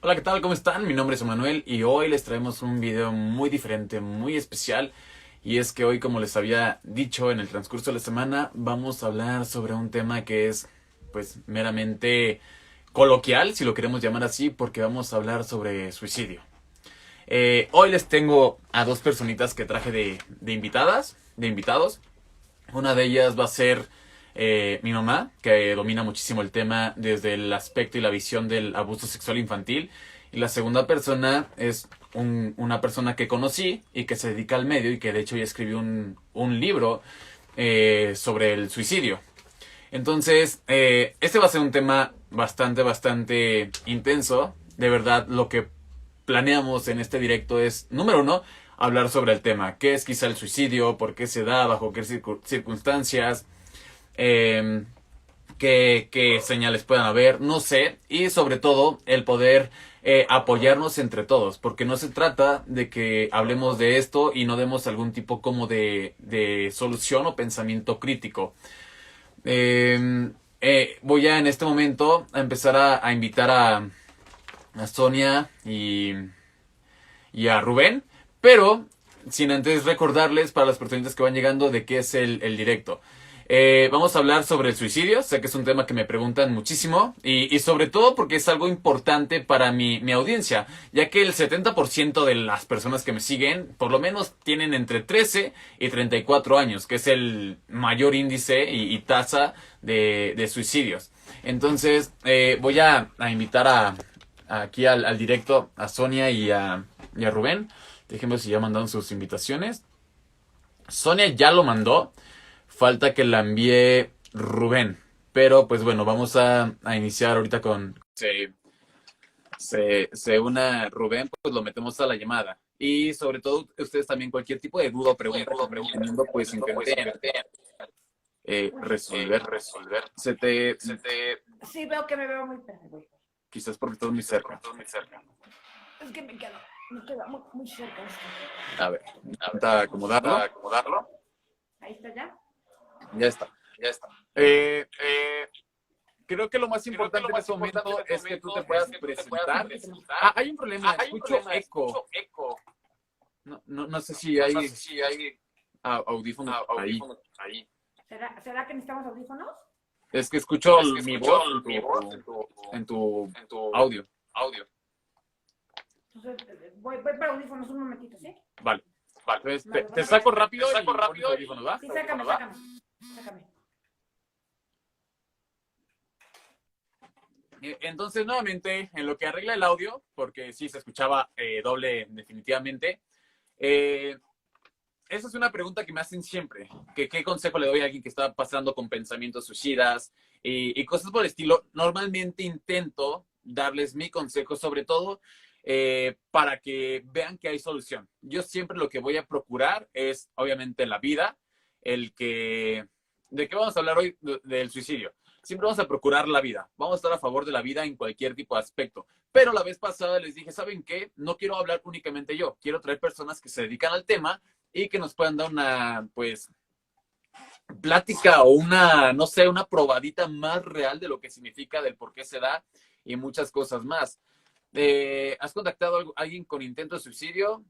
Hola, ¿qué tal? ¿Cómo están? Mi nombre es Emanuel y hoy les traemos un video muy diferente, muy especial. Y es que hoy, como les había dicho en el transcurso de la semana, vamos a hablar sobre un tema que es, pues, meramente coloquial, si lo queremos llamar así, porque vamos a hablar sobre suicidio. Hoy les tengo a dos personitas que traje de invitadas, de invitados. Una de ellas va a ser mi mamá, que domina muchísimo el tema desde el aspecto y la visión del abuso sexual infantil. Y la segunda persona es una persona que conocí y que se dedica al medio y que de hecho ya escribió un libro sobre el suicidio. Entonces, este va a ser un tema bastante intenso. De verdad, lo que planeamos en este directo es, número uno, hablar sobre el tema. ¿Qué es quizá el suicidio? ¿Por qué se da? ¿Bajo qué circunstancias? Eh, qué señales puedan haber? No sé. Y sobre todo, el poder apoyarnos entre todos. Porque no se trata de que hablemos de esto y no demos algún tipo como de solución o pensamiento crítico. Voy a en este momento a empezar a invitar a Sonia y a Rubén, pero sin antes recordarles para las personitas que van llegando de qué es el directo. Vamos a hablar sobre el suicidio, sé que es un tema que me preguntan muchísimo y sobre todo porque es algo importante para mi audiencia, ya que el 70% de las personas que me siguen por lo menos tienen entre 13 y 34 años, que es el mayor índice y tasa de suicidios. Entonces voy a invitar aquí al directo a Sonia y a Rubén. Déjenme ver si ya mandaron sus invitaciones. Sonia ya lo mandó. Falta que la envíe Rubén. Pero pues bueno, vamos a iniciar ahorita con... Se una Rubén, pues lo metemos a la llamada. Y sobre todo, ustedes también cualquier tipo de duda o pregunta que estén teniendo, pues intenten resolver. Sí, veo que me veo muy tarde, güey. Quizás porque estás muy cerca. Es que me queda muy cerca esto. A ver, intenta acomodarlo. Ahí está ya. Ya está. Eh, Creo que lo más importante en este momento es que tú te puedas presentar. Hay un problema, escucho eco. No sé si hay audífonos ahí. ¿Será que necesitamos audífonos? Es que escucho mi voz en tu audio. Entonces, voy para audífonos un momentito, ¿sí? Vale. Entonces, te saco rápido y pones audífonos, ¿va? Sí, sácame. Entonces, nuevamente, en lo que arregla el audio, porque sí se escuchaba doble definitivamente, esa es una pregunta que me hacen siempre. ¿Qué consejo le doy a alguien que está pasando con pensamientos suicidas y cosas por el estilo? Normalmente intento darles mi consejo, sobre todo para que vean que hay solución. Yo siempre lo que voy a procurar es, obviamente, la vida, ¿De qué vamos a hablar hoy? Del suicidio. Siempre vamos a procurar la vida. Vamos a estar a favor de la vida en cualquier tipo de aspecto. Pero la vez pasada les dije, ¿saben qué? No quiero hablar únicamente yo. Quiero traer personas que se dedican al tema y que nos puedan dar una, pues, plática o una, no sé, una probadita más real de lo que significa, del por qué se da y muchas cosas más. ¿Has contactado a alguien con intento de suicidio?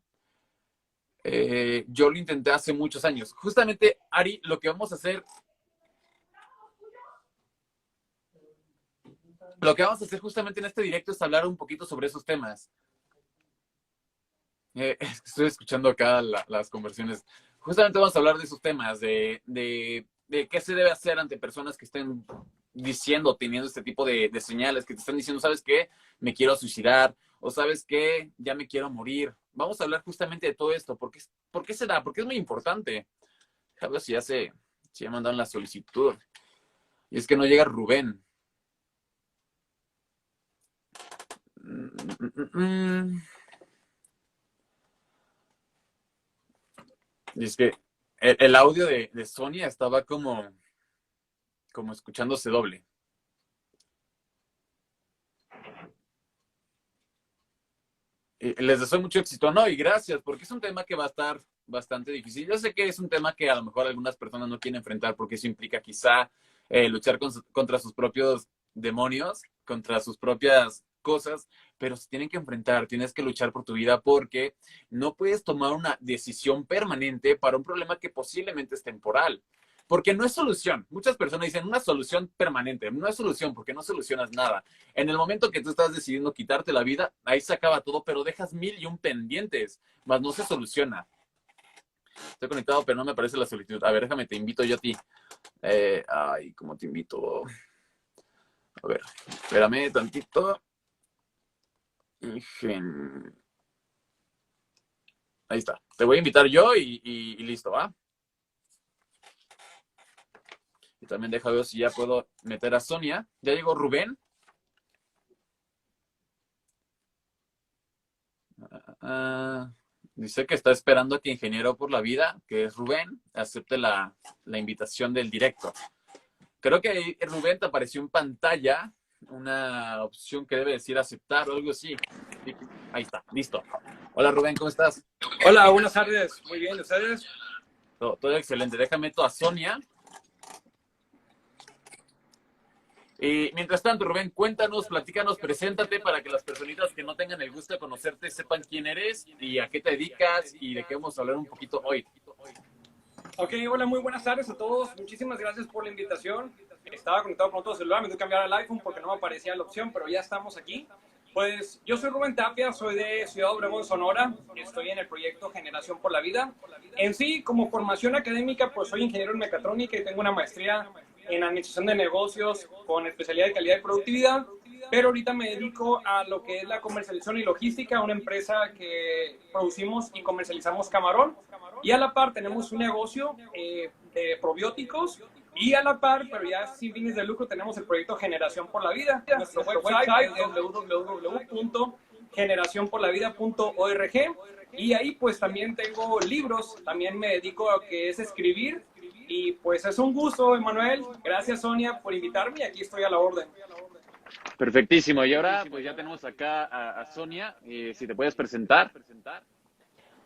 Yo lo intenté hace muchos años. Justamente, Ari, lo que vamos a hacer justamente en este directo es hablar un poquito sobre esos temas. Estoy escuchando acá las conversiones. Justamente vamos a hablar de esos temas, de qué se debe hacer ante personas que estén diciendo, teniendo este tipo de señales, que te están diciendo, ¿sabes qué? Me quiero suicidar, o ¿sabes qué? Ya me quiero morir. Vamos a hablar justamente de todo esto. ¿Por qué se da? Porque es muy importante. A ver si ya mandaron la solicitud. Y es que no llega Rubén. Y es que el audio de Sonia estaba como escuchándose doble. Y les deseo mucho éxito, ¿no? Y gracias, porque es un tema que va a estar bastante difícil. Yo sé que es un tema que a lo mejor algunas personas no quieren enfrentar porque eso implica quizá luchar contra sus propios demonios, contra sus propias cosas, pero se tienen que enfrentar, tienes que luchar por tu vida porque no puedes tomar una decisión permanente para un problema que posiblemente es temporal. Porque no es solución. Muchas personas dicen una solución permanente. No es solución porque no solucionas nada. En el momento que tú estás decidiendo quitarte la vida, ahí se acaba todo, pero dejas 1001 pendientes, más no se soluciona. Estoy conectado, pero no me aparece la solicitud. A ver, déjame, te invito yo a ti. Ay, ¿cómo te invito? A ver, espérame tantito. Ahí está. Te voy a invitar yo y listo, ¿va? Y también deja ver si ya puedo meter a Sonia. Ya llegó Rubén. Dice que está esperando a que Ingeniero por la Vida, que es Rubén, acepte la invitación del directo. Creo que Rubén te apareció en pantalla una opción que debe decir aceptar o algo así. Ahí está, listo. Hola Rubén, ¿cómo estás? Hola, buenas tardes. Muy bien, ¿ustedes? Todo excelente. Déjame meto a Sonia. Y mientras tanto, Rubén, cuéntanos, platícanos, preséntate para que las personitas que no tengan el gusto de conocerte sepan quién eres y a qué te dedicas y de qué vamos a hablar un poquito hoy. Ok, hola, muy buenas tardes a todos. Muchísimas gracias por la invitación. Estaba conectado con otro celular, me tuve que cambiar al iPhone porque no me aparecía la opción, pero ya estamos aquí. Pues yo soy Rubén Tapia, soy de Ciudad Obregón, Sonora. Estoy en el proyecto Generación por la Vida. En sí, como formación académica, pues soy ingeniero en mecatrónica y tengo una maestría en administración de negocios con especialidad de calidad y productividad. Pero ahorita me dedico a lo que es la comercialización y logística, una empresa que producimos y comercializamos camarón. Y a la par tenemos un negocio de probióticos. Y a la par, pero ya sin fines de lucro, tenemos el proyecto Generación por la Vida. Nuestro website es www.generacionporlavida.org. Y ahí pues también tengo libros, también me dedico a lo que es escribir. Y pues es un gusto, Emanuel. Gracias, Sonia, por invitarme y aquí estoy a la orden. Perfectísimo. Y ahora pues ya tenemos acá a Sonia. Si te puedes presentar.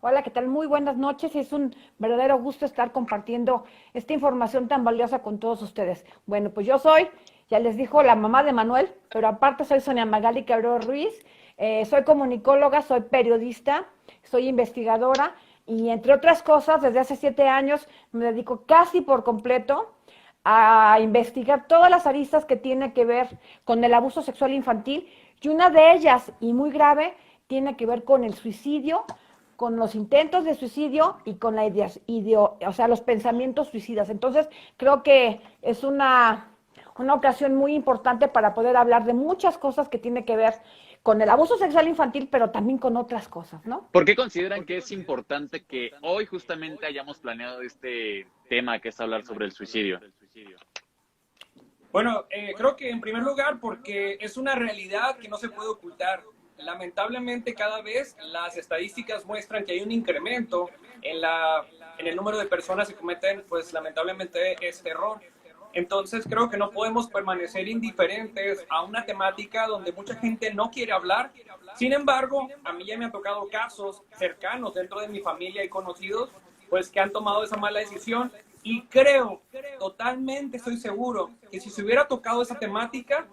Hola, ¿qué tal? Muy buenas noches. Es un verdadero gusto estar compartiendo esta información tan valiosa con todos ustedes. Bueno, pues yo soy, ya les dijo, la mamá de Manuel, pero aparte soy Sonia Magali Cabrera Ruiz. Soy comunicóloga, soy periodista, soy investigadora y entre otras cosas, desde hace 7 años me dedico casi por completo a investigar todas las aristas que tienen que ver con el abuso sexual infantil y una de ellas, y muy grave, tiene que ver con el suicidio, con los intentos de suicidio y con o sea, los pensamientos suicidas. Entonces, creo que es una ocasión muy importante para poder hablar de muchas cosas que tiene que ver con el abuso sexual infantil, pero también con otras cosas, ¿no? ¿Por qué consideran que es importante que hoy justamente hayamos planeado este tema que es hablar sobre el suicidio? Bueno, creo que en primer lugar porque es una realidad que no se puede ocultar. Lamentablemente cada vez las estadísticas muestran que hay un incremento en el número de personas que cometen, pues lamentablemente, este error. Entonces creo que no podemos permanecer indiferentes a una temática donde mucha gente no quiere hablar. Sin embargo, a mí ya me han tocado casos cercanos dentro de mi familia y conocidos, pues que han tomado esa mala decisión. Y creo, totalmente estoy seguro, que si se hubiera tocado esa temática,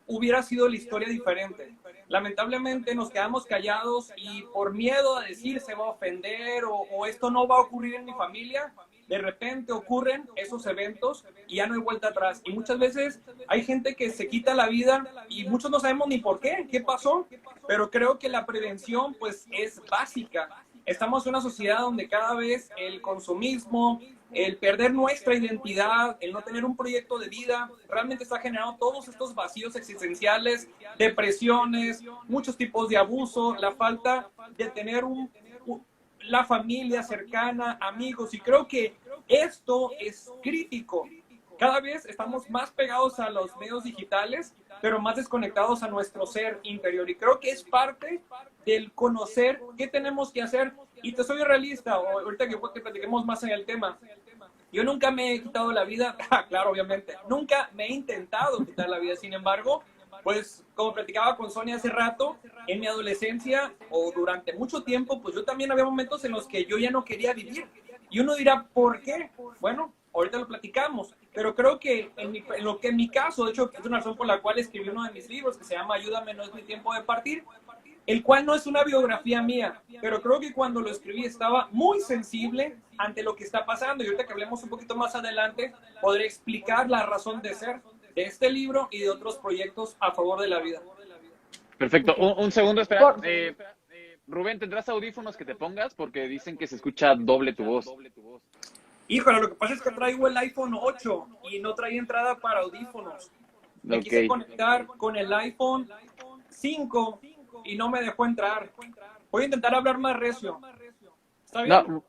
hubiera sido la historia diferente. Lamentablemente nos quedamos callados y por miedo a decir se va a ofender o esto no va a ocurrir en mi familia, de repente ocurren esos eventos y ya no hay vuelta atrás. Y muchas veces hay gente que se quita la vida y muchos no sabemos ni por qué pasó, pero creo que la prevención pues es básica. Estamos en una sociedad donde cada vez el consumismo, el perder nuestra identidad, el no tener un proyecto de vida, realmente está generando todos estos vacíos existenciales, depresiones, muchos tipos de abuso, la falta de tener la familia cercana, amigos, y creo que esto es crítico. Cada vez estamos más pegados a los medios digitales, pero más desconectados a nuestro ser interior. Y creo que es parte del conocer qué tenemos que hacer. Y te soy realista, ahorita que platiquemos más en el tema. Yo nunca me he quitado la vida, claro, obviamente. Nunca me he intentado quitar la vida. Sin embargo, pues como platicaba con Sonia hace rato, en mi adolescencia o durante mucho tiempo, pues yo también había momentos en los que yo ya no quería vivir. Y uno dirá, ¿por qué? Bueno, ahorita lo platicamos, pero creo que en mi caso, de hecho, es una razón por la cual escribí uno de mis libros que se llama Ayúdame, no es mi tiempo de partir, el cual no es una biografía mía, pero creo que cuando lo escribí estaba muy sensible ante lo que está pasando, y ahorita que hablemos un poquito más adelante, podré explicar la razón de ser de este libro y de otros proyectos a favor de la vida. Perfecto. Un segundo, espera. Rubén, ¿tendrás audífonos que te pongas? Porque dicen que se escucha doble tu voz. Híjole, lo que pasa es que traigo el iPhone 8 y no trae entrada para audífonos. Me quise conectar con el iPhone 5 y no me dejó entrar. Voy a intentar hablar más recio. ¿Está bien?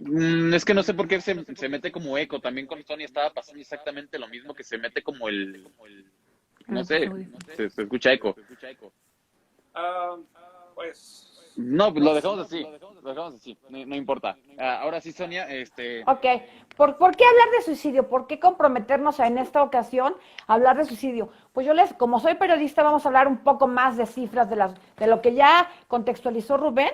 No, es que no sé por qué se mete como eco. También con Sony estaba pasando exactamente lo mismo, que se mete como no sé, se escucha eco. Pues... No, pues lo dejamos así, no importa. Ahora sí, Sonia, Ok, ¿Por qué hablar de suicidio? ¿Por qué comprometernos en esta ocasión a hablar de suicidio? Pues como soy periodista, vamos a hablar un poco más de cifras de lo que ya contextualizó Rubén.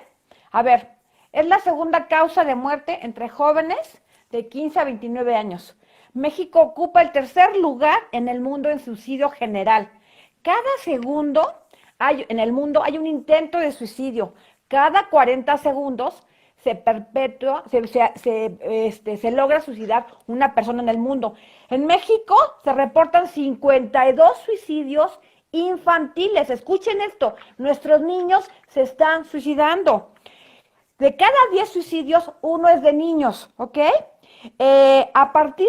A ver, es la segunda causa de muerte entre jóvenes de 15 a 29 años. México ocupa el tercer lugar en el mundo en suicidio general. Cada segundo en el mundo hay un intento de suicidio. Cada 40 segundos se logra suicidar una persona en el mundo. En México se reportan 52 suicidios infantiles. Escuchen esto, nuestros niños se están suicidando. De cada 10 suicidios, uno es de niños, ¿ok? A partir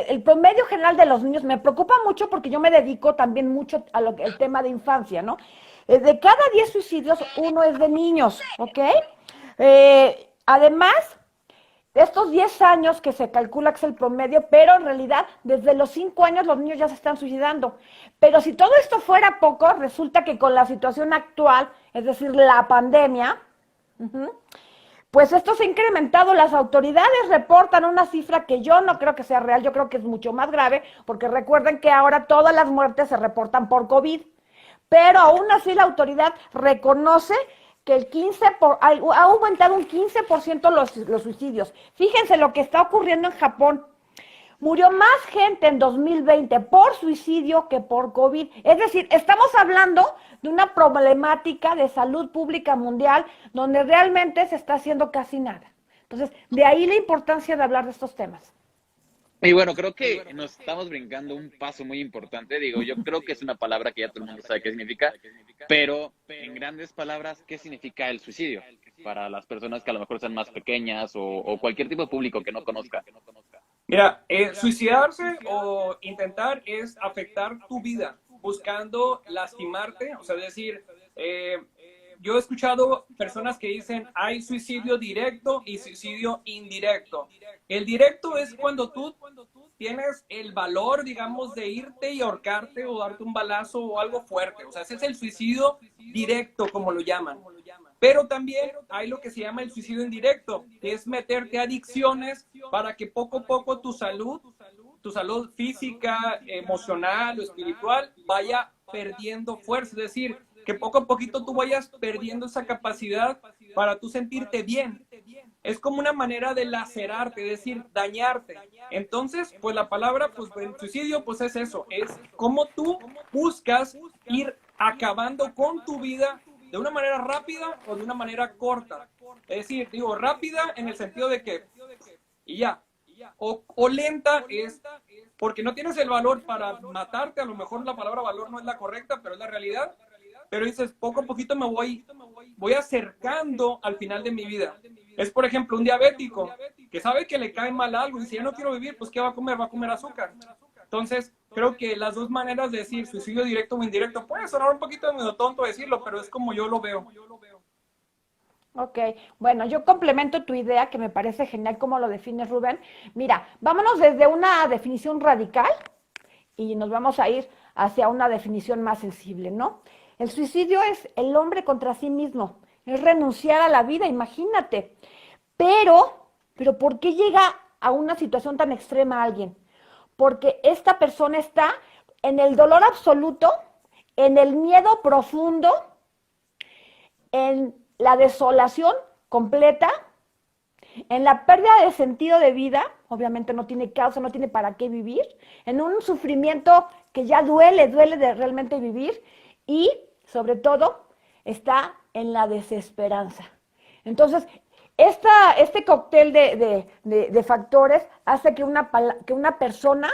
del promedio general de los niños, me preocupa mucho porque yo me dedico también mucho al tema de infancia, ¿no? De cada 10 suicidios, uno es de niños, ¿ok? Además, de estos 10 años que se calcula que es el promedio, pero en realidad desde los 5 años los niños ya se están suicidando. Pero si todo esto fuera poco, resulta que con la situación actual, es decir, la pandemia, pues esto se ha incrementado. Las autoridades reportan una cifra que yo no creo que sea real, yo creo que es mucho más grave, porque recuerden que ahora todas las muertes se reportan por COVID. Pero aún así la autoridad reconoce que ha aumentado un 15% los suicidios. Fíjense lo que está ocurriendo en Japón. Murió más gente en 2020 por suicidio que por COVID. Es decir, estamos hablando de una problemática de salud pública mundial donde realmente se está haciendo casi nada. Entonces, de ahí la importancia de hablar de estos temas. Y bueno, creo que nos estamos brincando un paso muy importante. Digo, yo creo que es una palabra que ya todo el mundo sabe qué significa, pero en grandes palabras, ¿qué significa el suicidio? Para las personas que a lo mejor sean más pequeñas o cualquier tipo de público que no conozca. Mira, suicidarse o intentar es afectar tu vida, buscando lastimarte, o sea, es decir, yo he escuchado personas que dicen hay suicidio directo y suicidio indirecto. El directo es cuando tú tienes el valor, digamos, de irte y ahorcarte o darte un balazo o algo fuerte. O sea, ese es el suicidio directo, como lo llaman. Pero también hay lo que se llama el suicidio indirecto, que es meterte a adicciones para que poco a poco tu salud física, emocional o espiritual vaya perdiendo fuerza. Es decir, que poco a poquito tú vayas perdiendo esa capacidad para tú sentirte bien. Es como una manera de lacerarte, es decir, dañarte. Entonces, pues la palabra, pues el suicidio, pues es eso, es como tú buscas ir acabando con tu vida de una manera rápida o de una manera corta. Es decir, digo, rápida en el sentido de que, y ya, o lenta es porque no tienes el valor para matarte. A lo mejor la palabra valor no es la correcta, pero es la realidad. Pero dices, poco a poquito me voy acercando al final de mi vida. Es, por ejemplo, un diabético que sabe que le cae mal algo y dice, ya no quiero vivir, pues ¿qué va a comer? Va a comer azúcar. Entonces, creo que las dos maneras de decir suicidio directo o indirecto, puede sonar un poquito medio tonto decirlo, pero es como yo lo veo. Ok, bueno, yo complemento tu idea, que me parece genial cómo lo defines, Rubén. Mira, vámonos desde una definición radical y nos vamos a ir hacia una definición más sensible, ¿no? El suicidio es el hombre contra sí mismo, es renunciar a la vida, imagínate. Pero ¿por qué llega a una situación tan extrema a alguien? Porque esta persona está en el dolor absoluto, en el miedo profundo, en la desolación completa, en la pérdida de sentido de vida, obviamente no tiene causa, no tiene para qué vivir, en un sufrimiento que ya duele de realmente vivir y sobre todo está en la desesperanza. Entonces, este cóctel de factores hace que una persona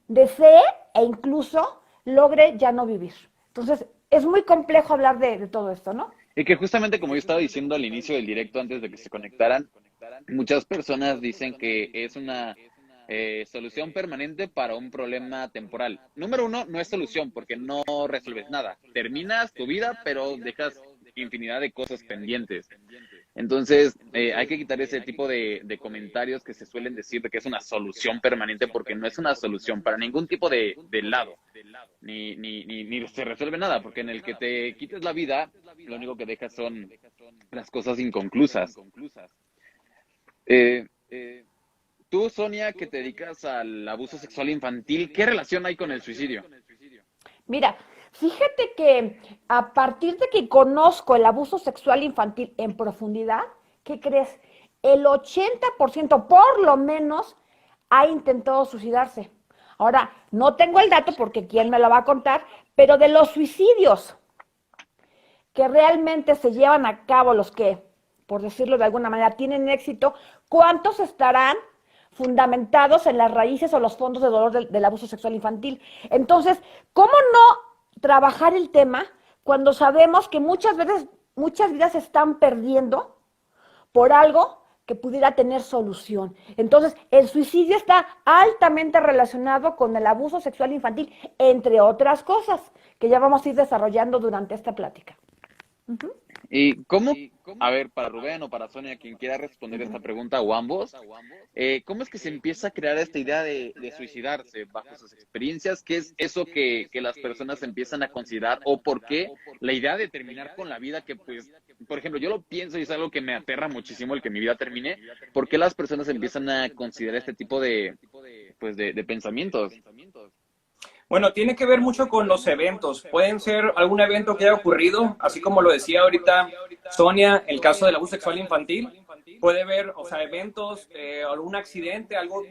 desee e incluso logre ya no vivir. Entonces, es muy complejo hablar de todo esto, ¿no? Y que justamente como yo estaba diciendo al inicio del directo, antes de que se conectaran, muchas personas dicen que es una solución permanente para un problema temporal. Número uno, no es solución porque no resuelves nada. Terminas tu vida, pero dejas infinidad de cosas pendientes. Entonces, hay que quitar ese tipo de comentarios que se suelen decir de que es una solución permanente, porque no es una solución para ningún tipo de lado. Ni se resuelve nada, porque en el que te quites la vida, lo único que dejas son las cosas inconclusas. Tú, Sonia, que te dedicas al abuso sexual infantil, ¿qué relación hay con el suicidio? Mira, fíjate que a partir de que conozco el abuso sexual infantil en profundidad, ¿qué crees? El 80% por lo menos ha intentado suicidarse. Ahora, no tengo el dato porque quién me lo va a contar, pero de los suicidios que realmente se llevan a cabo, los que, por decirlo de alguna manera, tienen éxito, ¿cuántos estarán fundamentados en las raíces o los fondos de dolor del abuso sexual infantil? Entonces, ¿cómo no trabajar el tema cuando sabemos que muchas veces muchas vidas se están perdiendo por algo que pudiera tener solución? Entonces, el suicidio está altamente relacionado con el abuso sexual infantil, entre otras cosas que ya vamos a ir desarrollando durante esta plática. ¿Y cómo? A ver, para Rubén o para Sonia, quien quiera responder esta pregunta, o ambos, ¿cómo es que se empieza a crear esta idea de suicidarse bajo sus experiencias? ¿Qué es eso que las personas empiezan a considerar? ¿O por qué la idea de terminar con la vida que, pues, por ejemplo, yo lo pienso y es algo que me aterra muchísimo el que mi vida termine? ¿Por qué las personas empiezan a considerar este tipo de pensamientos? Bueno, tiene que ver mucho con los eventos. Pueden ser algún evento que haya ocurrido, así como lo decía ahorita Sonia, el caso del abuso sexual infantil. Puede haber, o sea, eventos, algún accidente, algo,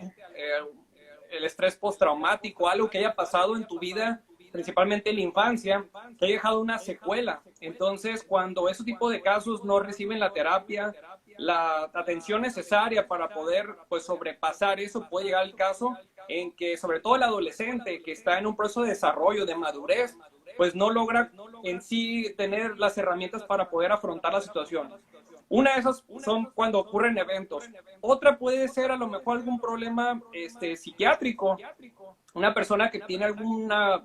el estrés postraumático, algo que haya pasado en tu vida, principalmente en la infancia, que haya dejado una secuela. Entonces, cuando ese tipo de casos no reciben la terapia, la atención necesaria para poder, pues, sobrepasar eso, puede llegar al caso en que, sobre todo el adolescente que está en un proceso de desarrollo, de madurez, pues no logra en sí tener las herramientas para poder afrontar la situación. Una de esas son cuando ocurren eventos. Otra puede ser a lo mejor algún problema psiquiátrico. Una persona que tiene alguna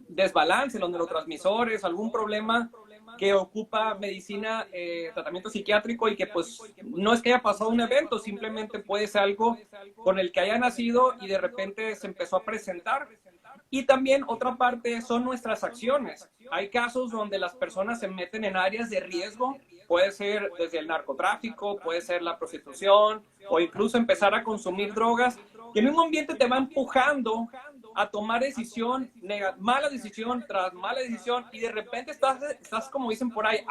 desbalance en los neurotransmisores, algún problema que ocupa medicina, tratamiento psiquiátrico y que pues no es que haya pasado un evento, simplemente puede ser algo con el que haya nacido y de repente se empezó a presentar. Y también otra parte son nuestras acciones. Hay casos donde las personas se meten en áreas de riesgo, puede ser desde el narcotráfico, puede ser la prostitución o incluso empezar a consumir drogas, que el mismo ambiente te va empujando a tomar mala decisión tras mala decisión y de repente estás como dicen por ahí,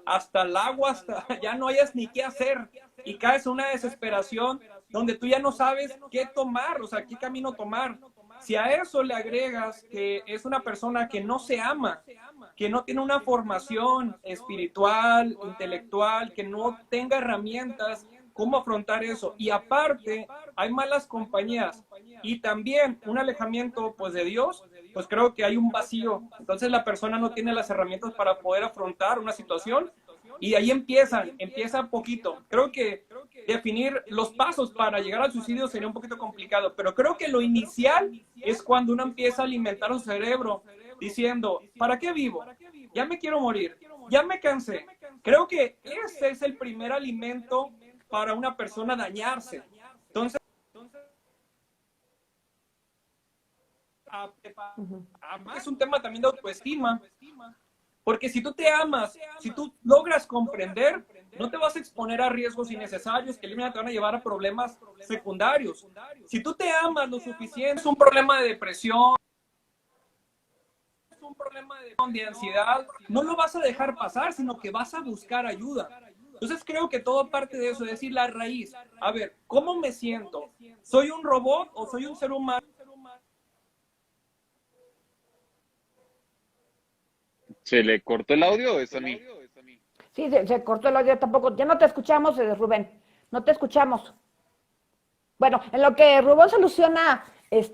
hasta el agua, ya no hayas ni qué hacer y caes en una desesperación donde tú ya no sabes qué tomar, o sea, qué camino tomar. Si a eso le agregas que es una persona que no se ama, que no tiene una formación espiritual, intelectual, que no tenga herramientas, cómo afrontar eso. Y aparte, hay malas compañías y también un alejamiento pues de Dios, pues creo que hay un vacío. Entonces la persona no tiene las herramientas para poder afrontar una situación y de ahí empieza poquito. Creo que definir los pasos para llegar al suicidio sería un poquito complicado, pero creo que lo inicial es cuando uno empieza a alimentar su cerebro diciendo, ¿para qué vivo? Ya me quiero morir, ya me cansé. Creo que ese es el primer alimento para una persona dañarse. Entonces, es un tema también de autoestima, porque si tú te amas, si tú logras comprender, no te vas a exponer a riesgos innecesarios que te van a llevar a problemas secundarios. Si tú te amas lo suficiente, es un problema de depresión, es un problema de ansiedad, no lo vas a dejar pasar, sino que vas a buscar ayuda. Entonces creo que todo parte de eso, es decir, la raíz. A ver, ¿cómo me siento? ¿Soy un robot o soy un ser humano? ¿Se le cortó el audio o es a mí? Sí, se cortó el audio tampoco. Ya no te escuchamos, Rubén. No te escuchamos. Bueno, en lo que Rubén soluciona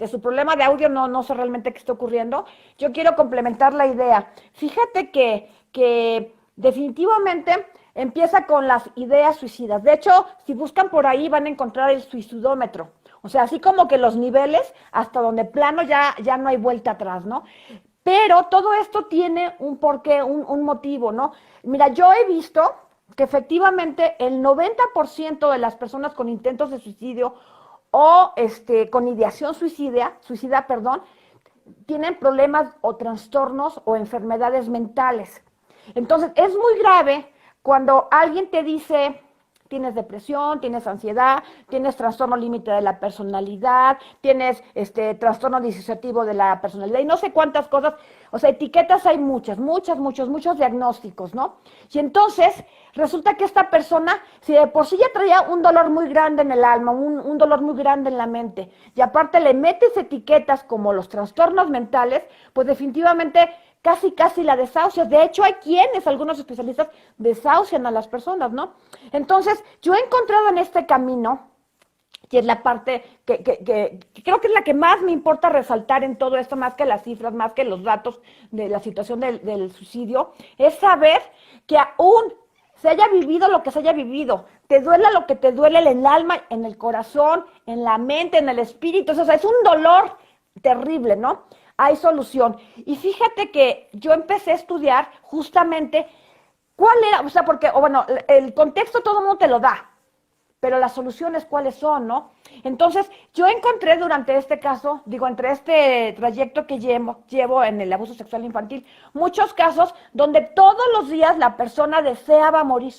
su problema de audio, no sé realmente qué está ocurriendo. Yo quiero complementar la idea. Fíjate que definitivamente empieza con las ideas suicidas. De hecho, si buscan por ahí van a encontrar el suicidómetro. O sea, así como que los niveles hasta donde plano ya no hay vuelta atrás, ¿no? Pero todo esto tiene un porqué, un motivo, ¿no? Mira, yo he visto que efectivamente el 90% de las personas con intentos de suicidio o con ideación suicida, tienen problemas o trastornos o enfermedades mentales. Entonces, es muy grave cuando alguien te dice, tienes depresión, tienes ansiedad, tienes trastorno límite de la personalidad, tienes trastorno disociativo de la personalidad y no sé cuántas cosas. O sea, etiquetas hay muchos diagnósticos, ¿no? Y entonces resulta que esta persona, si de por sí ya traía un dolor muy grande en el alma, un dolor muy grande en la mente, y aparte le metes etiquetas como los trastornos mentales, pues definitivamente casi la desahucias. De hecho, hay algunos especialistas desahucian a las personas, ¿no? Entonces, yo he encontrado en este camino, que es la parte que creo que es la que más me importa resaltar en todo esto, más que las cifras, más que los datos de la situación del suicidio, es saber que aún se haya vivido lo que se haya vivido, te duela lo que te duele en el alma, en el corazón, en la mente, en el espíritu, o sea, es un dolor terrible, ¿no? Hay solución. Y fíjate que yo empecé a estudiar justamente cuál era, o sea, porque, bueno, el contexto todo el mundo te lo da, pero las soluciones cuáles son, ¿no? Entonces, yo encontré durante este caso, entre este trayecto que llevo en el abuso sexual infantil, muchos casos donde todos los días la persona deseaba morir.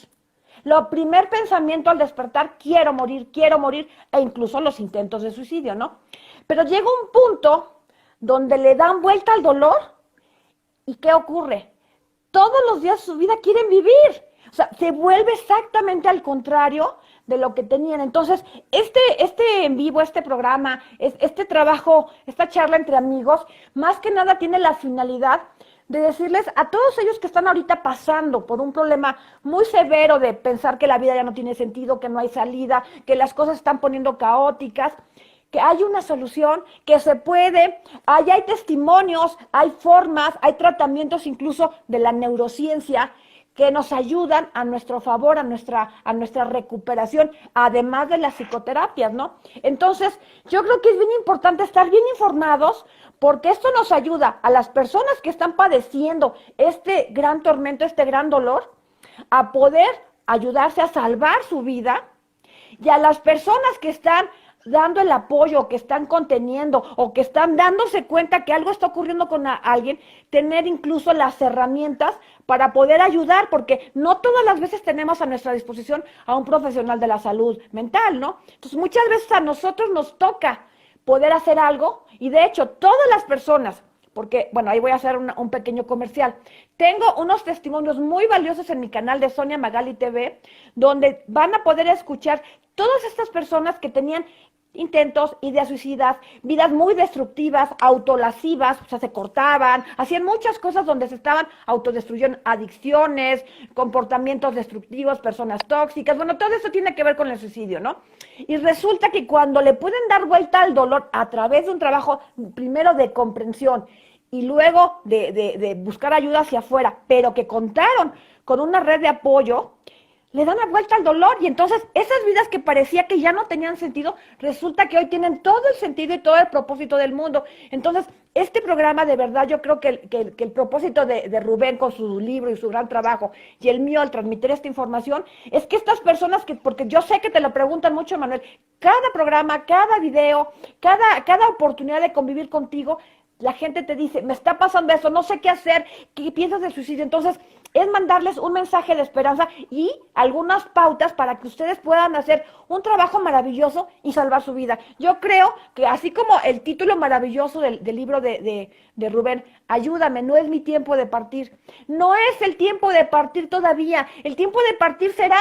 Lo primer pensamiento al despertar, quiero morir, e incluso los intentos de suicidio, ¿no? Pero llega un punto donde le dan vuelta al dolor, ¿y qué ocurre? Todos los días de su vida quieren vivir. O sea, se vuelve exactamente al contrario de lo que tenían. Entonces, este en vivo, este programa, este trabajo, esta charla entre amigos, más que nada tiene la finalidad de decirles a todos ellos que están ahorita pasando por un problema muy severo de pensar que la vida ya no tiene sentido, que no hay salida, que las cosas se están poniendo caóticas, que hay una solución, que se puede, hay testimonios, hay formas, hay tratamientos incluso de la neurociencia que nos ayudan a nuestro favor, a nuestra recuperación, además de las psicoterapias, ¿no? Entonces, yo creo que es bien importante estar bien informados, porque esto nos ayuda a las personas que están padeciendo este gran tormento, este gran dolor, a poder ayudarse a salvar su vida, y a las personas que están dando el apoyo, que están conteniendo o que están dándose cuenta que algo está ocurriendo con alguien, tener incluso las herramientas para poder ayudar, porque no todas las veces tenemos a nuestra disposición a un profesional de la salud mental, ¿no? Entonces muchas veces a nosotros nos toca poder hacer algo, y de hecho todas las personas, porque, bueno, ahí voy a hacer un pequeño comercial. Tengo unos testimonios muy valiosos en mi canal de Sonia Magali TV, donde van a poder escuchar todas estas personas que tenían intentos, ideas suicidas, vidas muy destructivas, autolasivas, o sea, se cortaban, hacían muchas cosas donde se estaban autodestruyendo, adicciones, comportamientos destructivos, personas tóxicas, bueno, todo eso tiene que ver con el suicidio, ¿no? Y resulta que cuando le pueden dar vuelta al dolor a través de un trabajo, primero de comprensión y luego de buscar ayuda hacia afuera, pero que contaron con una red de apoyo, le dan la vuelta al dolor, y entonces esas vidas que parecía que ya no tenían sentido, resulta que hoy tienen todo el sentido y todo el propósito del mundo. Entonces, este programa, de verdad, yo creo que el propósito de Rubén con su libro y su gran trabajo, y el mío al transmitir esta información, es que estas personas, porque yo sé que te lo preguntan mucho, Manuel, cada programa, cada video, cada oportunidad de convivir contigo, la gente te dice, me está pasando eso, no sé qué hacer, ¿qué piensas del suicidio? Entonces, es mandarles un mensaje de esperanza y algunas pautas para que ustedes puedan hacer un trabajo maravilloso y salvar su vida. Yo creo que así como el título maravilloso del libro de Rubén, ayúdame, no es mi tiempo de partir. No es el tiempo de partir todavía. El tiempo de partir será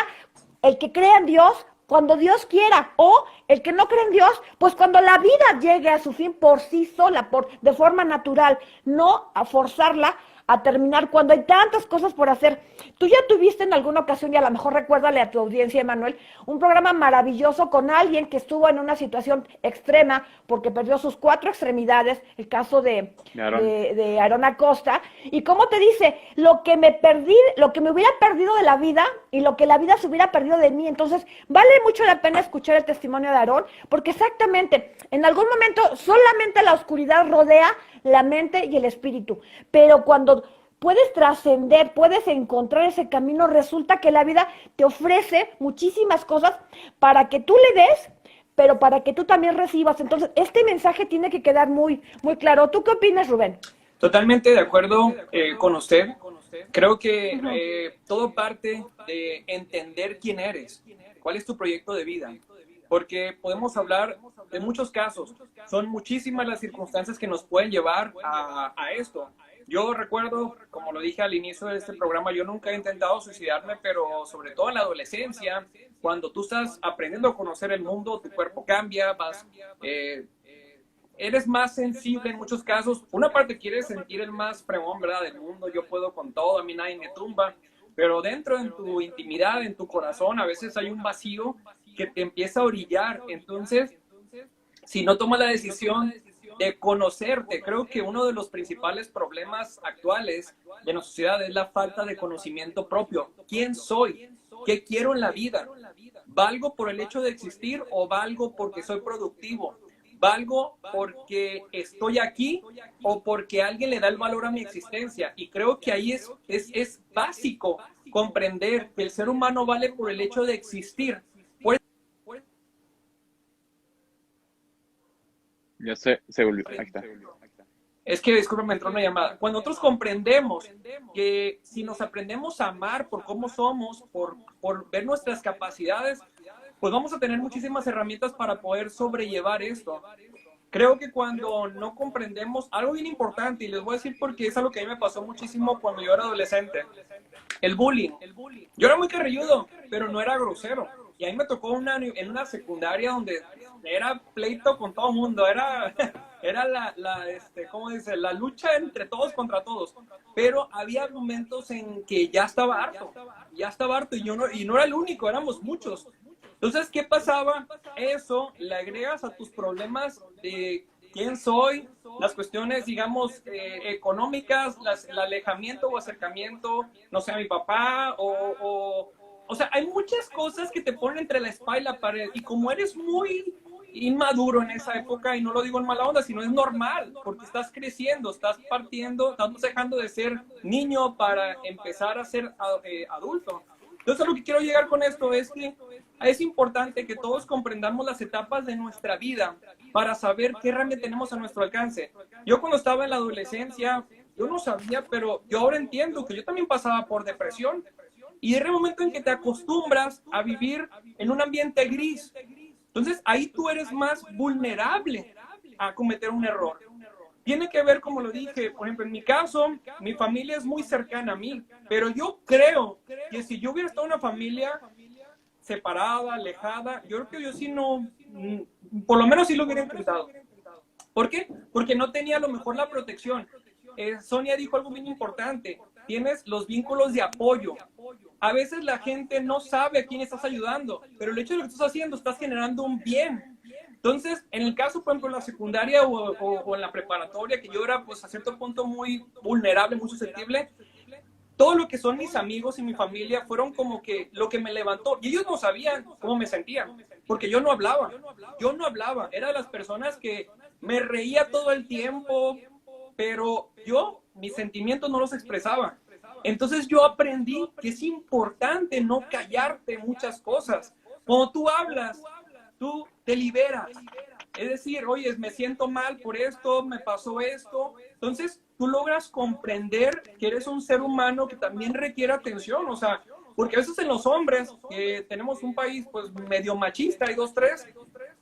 el que crea en Dios cuando Dios quiera, o el que no cree en Dios, pues cuando la vida llegue a su fin por sí sola, de forma natural, no a forzarla a terminar cuando hay tantas cosas por hacer. Tú ya tuviste en alguna ocasión, y a lo mejor recuérdale a tu audiencia, Emanuel, un programa maravilloso con alguien que estuvo en una situación extrema porque perdió sus 4 extremidades, el caso de Aarón Acosta, y cómo te dice, lo que me perdí, lo que me hubiera perdido de la vida y lo que la vida se hubiera perdido de mí. Entonces, vale mucho la pena escuchar el testimonio de Aarón, porque exactamente, en algún momento solamente la oscuridad rodea la mente y el espíritu, pero cuando puedes trascender, puedes encontrar ese camino, resulta que la vida te ofrece muchísimas cosas para que tú le des, pero para que tú también recibas. Entonces, este mensaje tiene que quedar muy, muy claro. ¿Tú qué opinas, Rubén? Totalmente de acuerdo con usted. Creo que todo parte de entender quién eres, cuál es tu proyecto de vida, porque podemos hablar de muchos casos. Son muchísimas las circunstancias que nos pueden llevar a esto. Yo recuerdo, como lo dije al inicio de este programa, yo nunca he intentado suicidarme, pero sobre todo en la adolescencia, cuando tú estás aprendiendo a conocer el mundo, tu cuerpo cambia, eres más sensible en muchos casos. Una parte quieres sentir el más fregón, ¿verdad?, del mundo. Yo puedo con todo, a mí nadie me tumba. Pero dentro, en tu intimidad, en tu corazón, a veces hay un vacío que te empieza a orillar. Entonces, si no tomas la decisión de conocerte, creo que uno de los principales problemas actuales de nuestra sociedad es la falta de conocimiento propio. ¿Quién soy? ¿Qué quiero en la vida? ¿Valgo por el hecho de existir o valgo porque soy productivo? ¿Valgo porque estoy aquí o porque alguien le da el valor a mi existencia? Y creo que ahí es básico comprender que el ser humano vale por el hecho de existir. Ya se volvió. Ahí está. Es que, disculpe, me entró una llamada. Cuando nosotros comprendemos que si nos aprendemos a amar por cómo somos, por ver nuestras capacidades, pues vamos a tener muchísimas herramientas para poder sobrellevar esto. Creo que cuando no comprendemos algo bien importante, y les voy a decir porque es algo que a mí me pasó muchísimo cuando yo era adolescente, el bullying. Yo era muy carrilludo, pero no era grosero. Y a mí me tocó en una secundaria donde era pleito con todo el mundo, era ¿cómo dice? La lucha entre todos contra todos. Pero había momentos en que ya estaba harto y no era el único, éramos muchos. Entonces, ¿qué pasaba? Eso le agregas a tus problemas de quién soy, las cuestiones, digamos, económicas, el alejamiento o acercamiento, no sé, a mi papá, o sea, hay muchas cosas que te ponen entre la espalda y la pared, y como eres muy inmaduro en esa época, y no lo digo en mala onda, sino es normal, porque estás creciendo, estás partiendo, estás dejando de ser niño para empezar a ser adulto. Entonces, lo que quiero llegar con esto es que es importante que todos comprendamos las etapas de nuestra vida para saber qué realmente tenemos a nuestro alcance. Yo cuando estaba en la adolescencia, yo no sabía, pero yo ahora entiendo que yo también pasaba por depresión. Y es el momento en que te acostumbras a vivir en un ambiente gris. Entonces, ahí tú eres más vulnerable a cometer un error. Tiene que ver, como lo dije, por ejemplo, en mi caso, mi familia es muy cercana a mí, pero yo creo que si yo hubiera estado en una familia separada, alejada, yo creo que yo sí no, por lo menos sí lo hubiera intentado. ¿Por qué? Porque no tenía a lo mejor la protección. Sonia dijo algo bien importante, tienes los vínculos de apoyo. A veces la gente no sabe a quién estás ayudando, pero el hecho de lo que estás haciendo, estás generando un bien. Entonces, en el caso, por ejemplo, en la secundaria o en la preparatoria, que yo era, pues, a cierto punto muy vulnerable, muy susceptible, todo lo que son mis amigos y mi familia fueron como que lo que me levantó. Y ellos no sabían cómo me sentía, porque yo no hablaba. Era de las personas que me reía todo el tiempo, pero mis sentimientos no los expresaba. Entonces yo aprendí que es importante no callarte muchas cosas. Cuando tú hablas, tú te liberas. Es decir, oye, me siento mal por esto, me pasó esto. Entonces, tú logras comprender que eres un ser humano que también requiere atención, o sea, porque a veces en los hombres, que tenemos un país pues medio machista, hay dos, tres,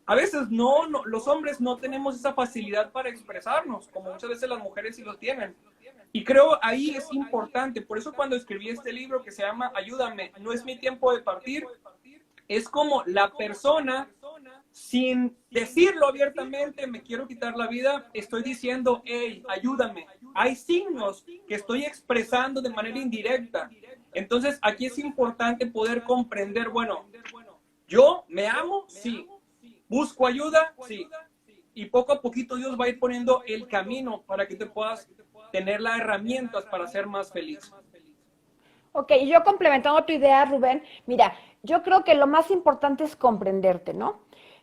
a veces los hombres no tenemos esa facilidad para expresarnos, como muchas veces las mujeres sí lo tienen. Y creo ahí es importante, por eso cuando escribí este libro que se llama Ayúdame, no es mi tiempo de partir, es como la persona, sin decirlo abiertamente, me quiero quitar la vida, estoy diciendo, hey, ayúdame. Hay signos que estoy expresando de manera indirecta. Entonces, aquí es importante poder comprender, bueno, yo me amo, sí. Busco ayuda, sí. Y poco a poquito Dios va a ir poniendo el camino para que te puedas tener las herramientas para ser más feliz. Ok, y yo complementando tu idea, Rubén, mira, yo creo que lo más importante es comprenderte, ¿no?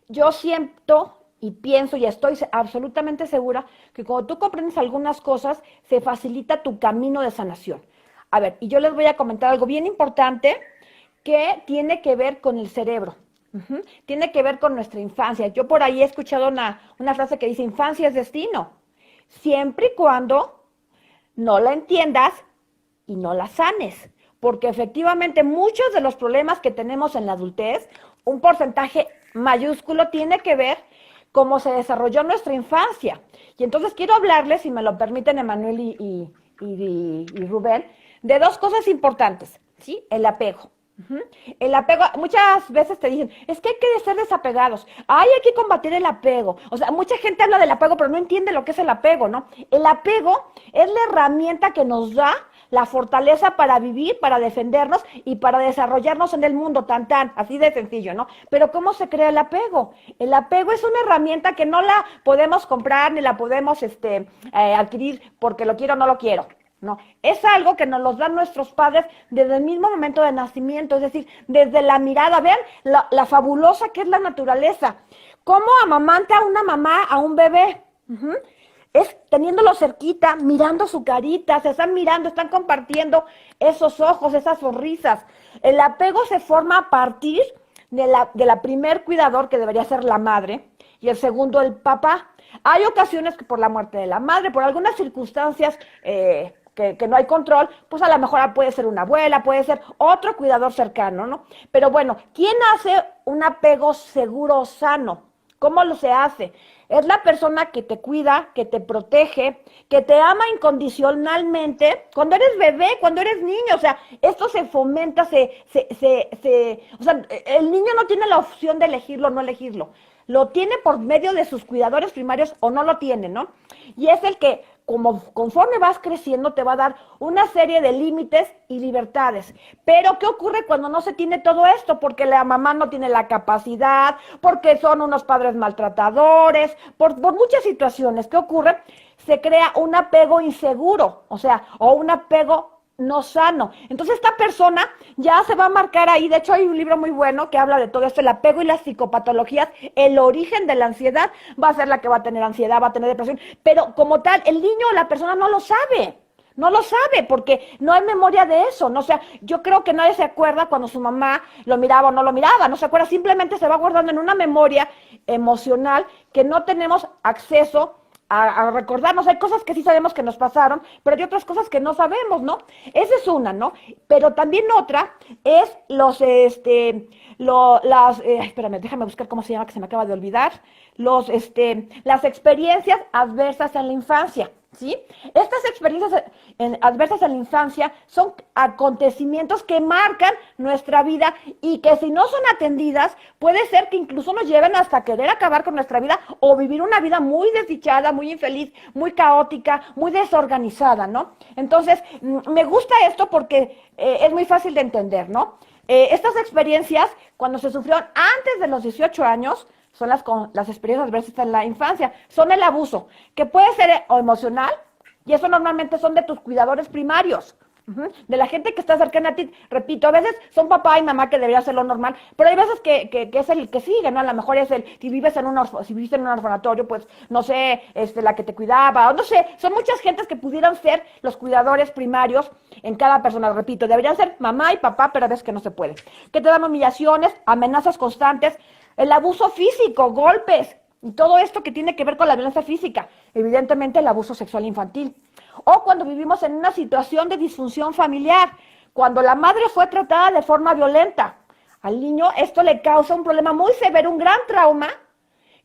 Yo siento y pienso y estoy absolutamente segura que cuando tú comprendes algunas cosas, se facilita tu camino de sanación. A ver, y yo les voy a comentar algo bien importante que tiene que ver con el cerebro. Tiene que ver con nuestra infancia. Yo por ahí he escuchado una frase que dice, infancia es destino, siempre y cuando no la entiendas y no la sanes. Porque efectivamente muchos de los problemas que tenemos en la adultez, un porcentaje mayúsculo tiene que ver cómo se desarrolló nuestra infancia. Y entonces quiero hablarles, si me lo permiten, Emanuel y Rubén, de dos cosas importantes, ¿sí? El apego. El apego, muchas veces te dicen, es que hay que ser desapegados, hay que combatir el apego. O sea, mucha gente habla del apego, pero no entiende lo que es el apego, ¿no? El apego es la herramienta que nos da la fortaleza para vivir, para defendernos y para desarrollarnos en el mundo, así de sencillo, ¿no? Pero ¿cómo se crea el apego? El apego es una herramienta que no la podemos comprar ni la podemos adquirir porque lo quiero o no lo quiero. No, es algo que nos los dan nuestros padres desde el mismo momento de nacimiento, es decir, desde la mirada. Vean la fabulosa que es la naturaleza. ¿Cómo amamanta una mamá a un bebé? Es teniéndolo cerquita, mirando su carita, se están mirando, están compartiendo esos ojos, esas sonrisas. El apego se forma a partir de la primer cuidador, que debería ser la madre, y el segundo el papá. Hay ocasiones que por la muerte de la madre, por algunas circunstancias que no hay control, pues a lo mejor puede ser una abuela, puede ser otro cuidador cercano, ¿no? Pero bueno, ¿quién hace un apego seguro, sano? ¿Cómo lo se hace? Es la persona que te cuida, que te protege, que te ama incondicionalmente, cuando eres bebé, cuando eres niño. O sea, esto se fomenta, o sea, el niño no tiene la opción de elegirlo o no elegirlo. Lo tiene por medio de sus cuidadores primarios o no lo tiene, ¿no? Y es el que, conforme vas creciendo, te va a dar una serie de límites y libertades. Pero, ¿qué ocurre cuando no se tiene todo esto? Porque la mamá no tiene la capacidad, porque son unos padres maltratadores, por muchas situaciones. ¿Qué ocurre? Se crea un apego inseguro, o sea, o un apego no sano. Entonces esta persona ya se va a marcar ahí. De hecho hay un libro muy bueno que habla de todo esto, el apego y las psicopatologías. El origen de la ansiedad va a ser la que va a tener ansiedad, va a tener depresión, pero como tal el niño o la persona no lo sabe. No lo sabe porque no hay memoria de eso, ¿no? O sea, yo creo que nadie se acuerda cuando su mamá lo miraba o no lo miraba, no se acuerda, simplemente se va guardando en una memoria emocional que no tenemos acceso a recordarnos. Hay cosas que sí sabemos que nos pasaron, pero hay otras cosas que no sabemos, ¿no? Esa es una, ¿no? Pero también otra es espérame, déjame buscar cómo se llama, que se me acaba de olvidar, las experiencias adversas en la infancia, ¿sí? Estas experiencias adversas en la infancia son acontecimientos que marcan nuestra vida y que si no son atendidas, puede ser que incluso nos lleven hasta querer acabar con nuestra vida o vivir una vida muy desdichada, muy infeliz, muy caótica, muy desorganizada, ¿no? Entonces, me gusta esto porque es muy fácil de entender, ¿no? Estas experiencias, cuando se sufrieron antes de los 18 años, son las experiencias adversas en la infancia, son el abuso, que puede ser o emocional, y eso normalmente son de tus cuidadores primarios, de la gente que está cercana a ti. Repito, a veces son papá y mamá, que debería ser lo normal, pero hay veces que es el que sigue, ¿no? A lo mejor es si viviste en un orfanatorio, pues, no sé, la que te cuidaba, o no sé, son muchas gentes que pudieran ser los cuidadores primarios en cada persona. Repito, deberían ser mamá y papá, pero a veces que no se puede. Que te dan humillaciones, amenazas constantes, el abuso físico, golpes, Y todo esto que tiene que ver con la violencia física, evidentemente el abuso sexual infantil. O cuando vivimos en una situación de disfunción familiar, cuando la madre fue tratada de forma violenta. Al niño esto le causa un problema muy severo, un gran trauma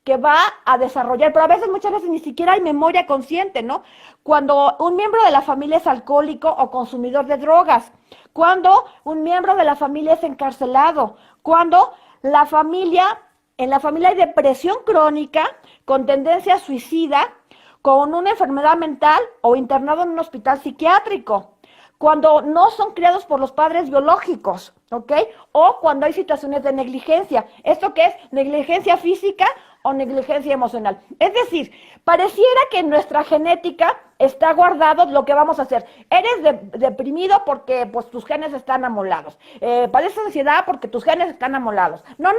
que va a desarrollar, pero a veces, muchas veces ni siquiera hay memoria consciente, ¿no? Cuando un miembro de la familia es alcohólico o consumidor de drogas, cuando un miembro de la familia es encarcelado, cuando en la familia hay depresión crónica con tendencia suicida, con una enfermedad mental o internado en un hospital psiquiátrico, cuando no son criados por los padres biológicos, ¿ok? O cuando hay situaciones de negligencia. ¿Esto qué es? Negligencia física o negligencia emocional. Es decir, pareciera que en nuestra genética está guardado lo que vamos a hacer. Eres deprimido porque pues tus genes están amolados. Padeces ansiedad porque tus genes están amolados. No.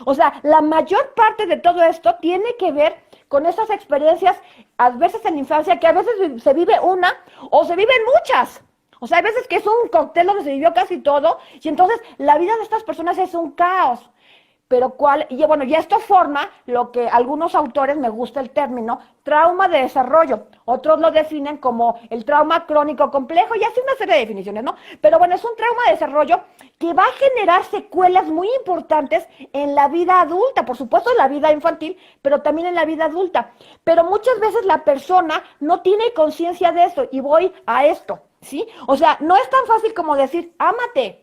O sea, la mayor parte de todo esto tiene que ver con esas experiencias adversas en la infancia que a veces se vive una o se viven muchas. O sea, hay veces que es un cóctel donde se vivió casi todo y entonces la vida de estas personas es un caos. Pero y esto forma lo que algunos autores, me gusta el término, trauma de desarrollo. Otros lo definen como el trauma crónico complejo y así una serie de definiciones, ¿no? Pero bueno, es un trauma de desarrollo que va a generar secuelas muy importantes en la vida adulta, por supuesto en la vida infantil, pero también en la vida adulta. Pero muchas veces la persona no tiene conciencia de esto y voy a esto, ¿sí? O sea, no es tan fácil como decir, ámate.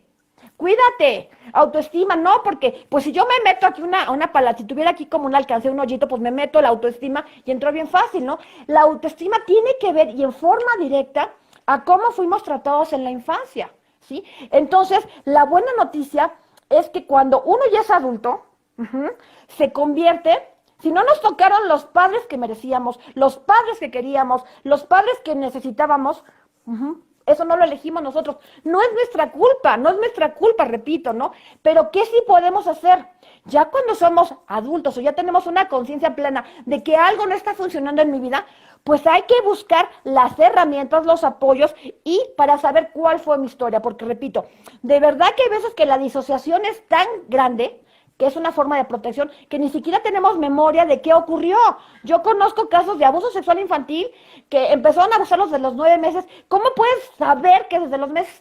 Cuídate, autoestima, no, porque pues si yo me meto aquí una pala, si tuviera aquí como un alcance, un hoyito, pues me meto la autoestima y entró bien fácil, ¿no? La autoestima tiene que ver y en forma directa a cómo fuimos tratados en la infancia, ¿sí? Entonces, la buena noticia es que cuando uno ya es adulto, se convierte, si no nos tocaron los padres que merecíamos, los padres que queríamos, los padres que necesitábamos, eso no lo elegimos nosotros, no es nuestra culpa, repito, ¿no? Pero ¿qué sí podemos hacer? Ya cuando somos adultos o ya tenemos una conciencia plena de que algo no está funcionando en mi vida, pues hay que buscar las herramientas, los apoyos y para saber cuál fue mi historia, porque repito, de verdad que hay veces que la disociación es tan grande que es una forma de protección, que ni siquiera tenemos memoria de qué ocurrió. Yo conozco casos de abuso sexual infantil que empezaron a abusarlos desde los 9 meses. ¿Cómo puedes saber que desde los meses